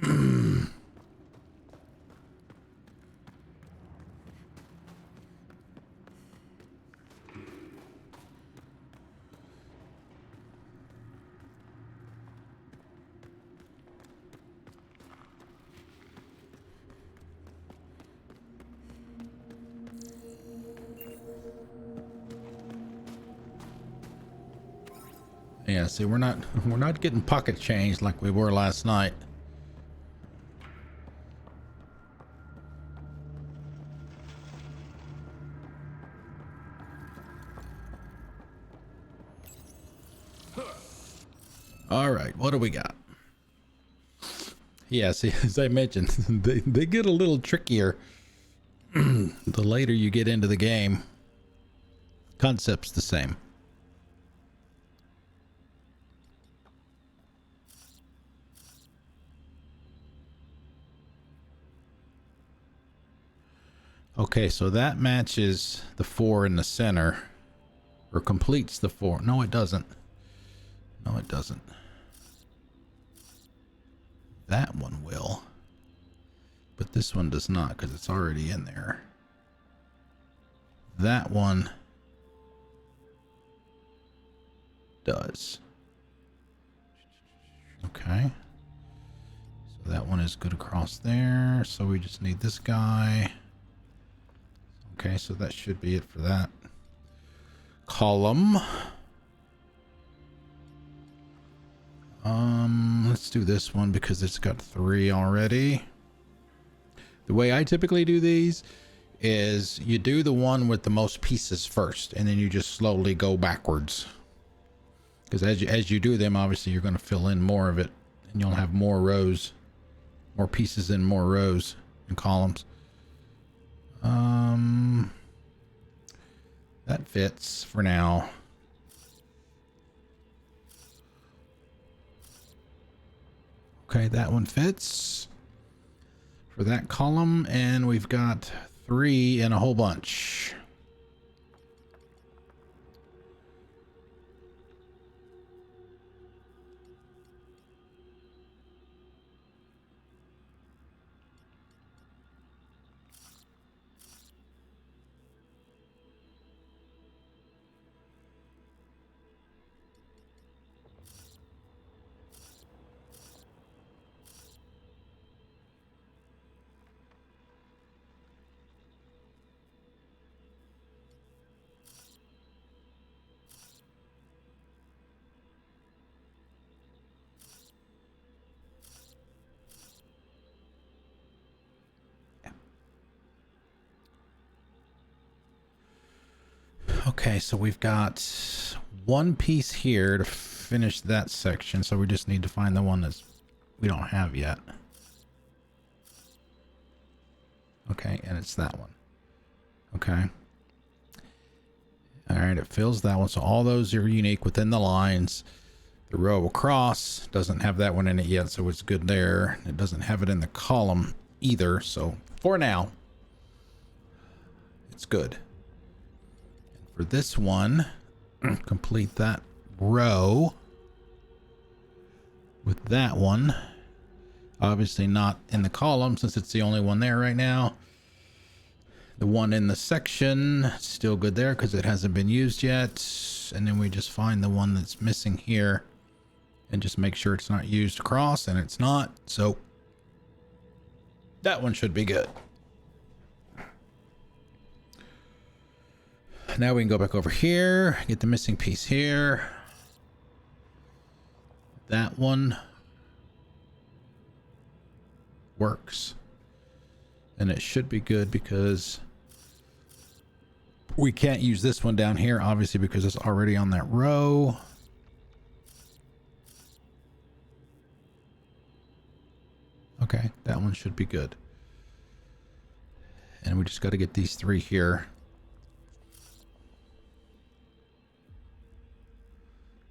Yeah, see, we're not getting pocket change like we were last night. All right, what do we got? Yeah, see, as I mentioned, they get a little trickier the later you get into the game. Concept's the same. Okay, so that matches the 4 in the center, or completes the 4. No, it doesn't. No, it doesn't. That one will, but this one does not because it's already in there. That one does. Okay. So that one is good across there. So we just need this guy. Okay, so that should be it for that column. Let's do this one because it's got 3 already. The way I typically do these is you do the one with the most pieces first, and then you just slowly go backwards. Because as you do them, obviously you're going to fill in more of it, and you'll have more rows, more pieces in more rows and columns. That fits for now. Okay, that one fits for that column, and we've got 3 in a whole bunch. Okay, so we've got one piece here to finish that section, so we just need to find the one that's we don't have yet. Okay, and it's that one. Okay. All right, it fills that one, so all those are unique within the lines. The row across doesn't have that one in it yet, so it's good there. It doesn't have it in the column either, so for now, it's good. And for this one, complete that row with that one. Obviously not in the column since it's the only one there right now. The one in the section, still good there because it hasn't been used yet. And then we just find the one that's missing here and just make sure it's not used across, and it's not. So that one should be good. Now we can go back over here, get the missing piece here. That one works. And it should be good because we can't use this one down here, obviously, because it's already on that row. Okay, that one should be good. And we just got to get these three here.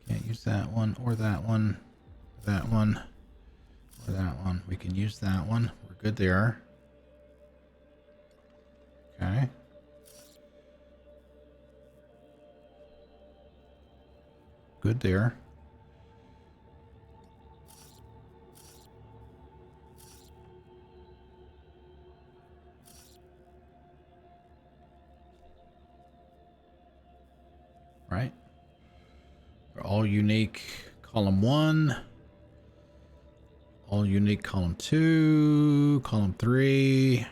Can't use that one or that one, that one, or that one. We can use that one. We're good there. Okay. Good there. Right. They're all unique. Column 1. All unique. Column 2. Column 3.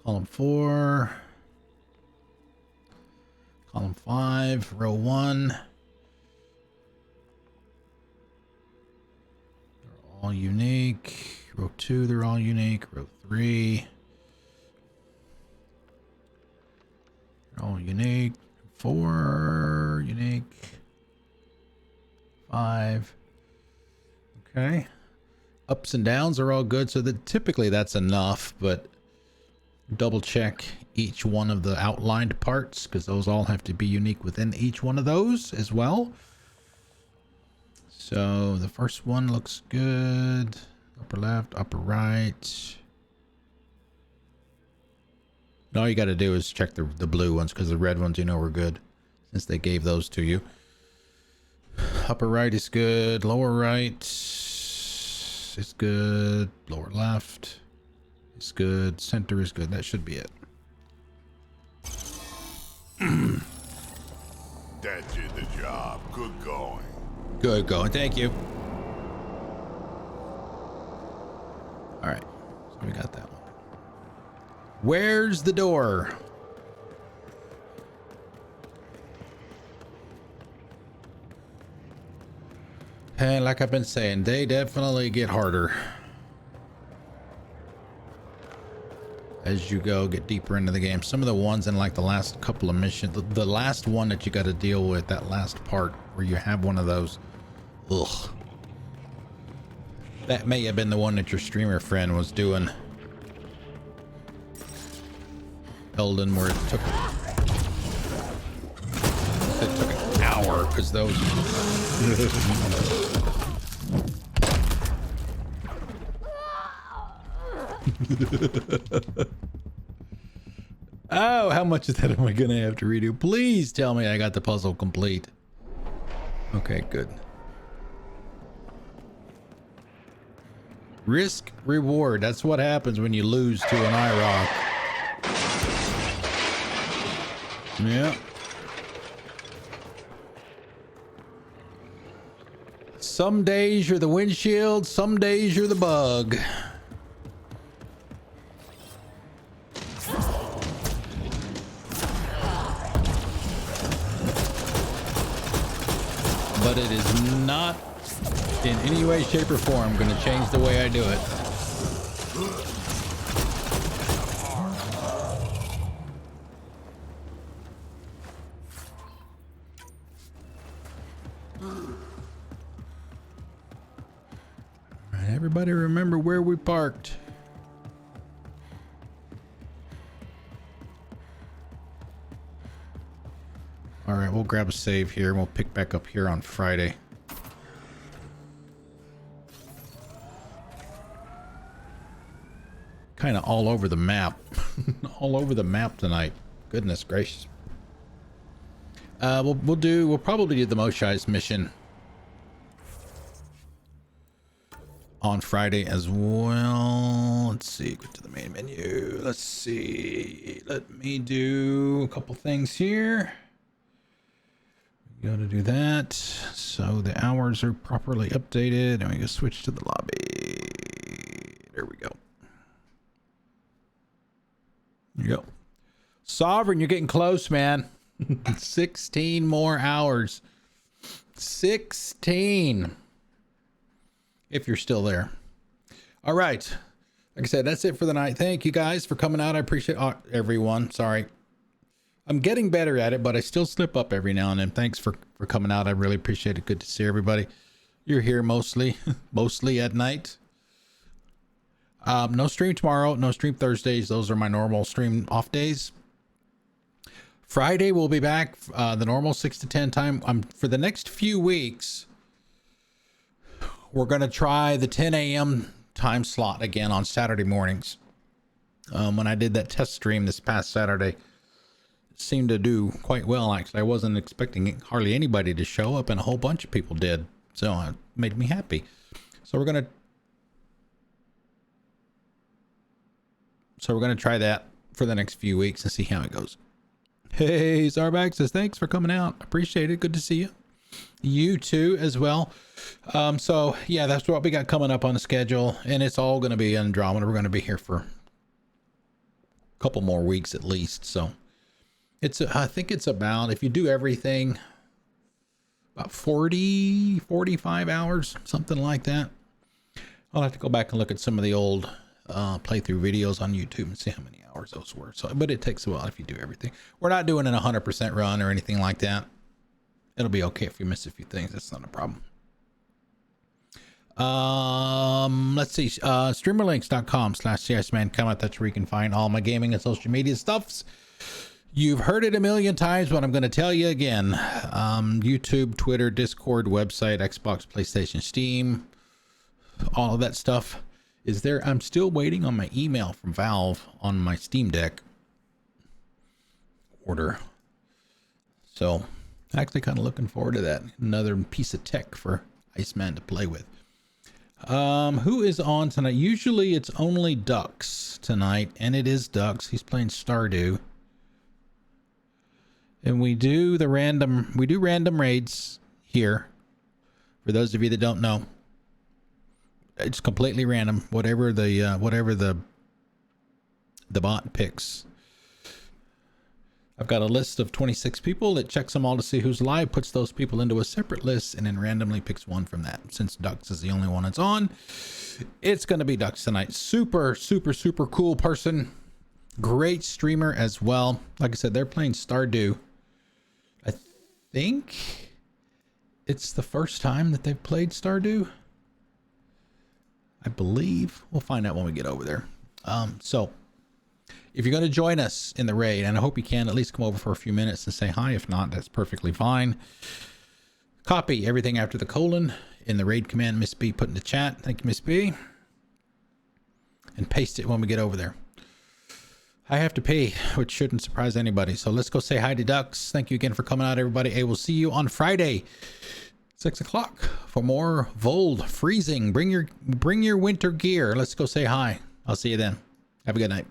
Column 4. Column 5. Row 1. They're all unique. Row 2, they're all unique. Row 3. They're all unique. 4 unique. 5. Okay. Ups and downs are all good, so that typically that's enough, but double check each one of the outlined parts because those all have to be unique within each one of those as well. So the first one looks good. Upper left, upper right. And all you got to do is check the blue ones because the red ones, you know, were good since they gave those to you. Upper right is good. Lower right is good. Lower left is good. Center is good. That should be it. That did the job. Good going. Good going. Thank you. All right. So we got that one. Where's the door? And like I've been saying, they definitely get harder as you get deeper into the game. Some of the ones in like the last couple of missions, the last one that you got to deal with, that last part where you have one of those, ugh. That may have been the one that your streamer friend was doing. Elden, where it took an hour because those. Oh, how much of that am I gonna have to redo? Please tell me I got the puzzle complete. Okay, good. Risk reward. That's what happens when you lose to an IROC. Yeah. Some days you're the windshield, some days you're the bug. But it is not in any way, shape, or form going to change the way I do it. All right, everybody remember where we parked. All right, we'll grab a save here and we'll pick back up here on Friday. Kind of all over the map. All over the map tonight. Goodness gracious. We'll probably do the Moshi's mission on Friday as well. Let's see, go to the main menu. Let's see. Let me do a couple things here. We gotta do that so the hours are properly updated, and we go switch to the lobby. There we go. There you go. Sovereign, you're getting close, man. 16 more hours. 16. If you're still there. All right. Like I said, that's it for the night. Thank you guys for coming out. I appreciate everyone. Sorry. I'm getting better at it, but I still slip up every now and then. Thanks for coming out. I really appreciate it. Good to see everybody. You're here mostly at night. No stream tomorrow. No stream Thursdays. Those are my normal stream off days. Friday we'll be back the normal 6 to 10 time. For the next few weeks, we're going to try the 10 a.m. time slot again on Saturday mornings. When I did that test stream this past Saturday, it seemed to do quite well. Actually, I wasn't expecting hardly anybody to show up, and a whole bunch of people did. So it made me happy. So we're going to try that for the next few weeks and see how it goes. Hey, Zarback says, thanks for coming out. Appreciate it. Good to see you. You too as well. So yeah, that's what we got coming up on the schedule, and it's all going to be Andromeda. We're going to be here for a couple more weeks at least. So I think it's about, if you do everything, about 45 hours, something like that. I'll have to go back and look at some of the old playthrough videos on YouTube and see how many hours those were. So, but it takes a while if you do everything. We're not doing an 100% run or anything like that. It'll be okay if you miss a few things. That's not a problem. Let's see. Streamerlinks.com/CSman. Come out. That's where you can find all my gaming and social media stuffs. You've heard it a million times, but I'm going to tell you again. YouTube, Twitter, Discord, website, Xbox, PlayStation, Steam, all of that stuff is there. I'm still waiting on my email from Valve on my Steam Deck order. So actually kind of looking forward to that. Another piece of tech for Iceman to play with. Who is on tonight? Usually it's only Ducks tonight, and it is Ducks. He's playing Stardew. And we do random raids here. For those of you that don't know, it's completely random. Whatever the bot picks. I've got a list of 26 people. It checks them all to see who's live, puts those people into a separate list, and then randomly picks one from that. Since Ducks is the only one that's on, it's going to be Ducks tonight. Super, super, super cool person. Great streamer as well. Like I said, they're playing Stardew. I think it's the first time that they've played Stardew. I believe. We'll find out when we get over there. So if you're going to join us in the raid, and I hope you can at least come over for a few minutes and say hi. If not, that's perfectly fine. Copy everything after the colon in the raid command Miss B put in the chat. Thank you, Miss B. And paste it when we get over there. I have to pee, which shouldn't surprise anybody. So let's go say hi to Ducks. Thank you again for coming out, everybody. I will see you on Friday, 6 o'clock for more Voeld freezing. Bring your winter gear. Let's go say hi. I'll see you then. Have a good night.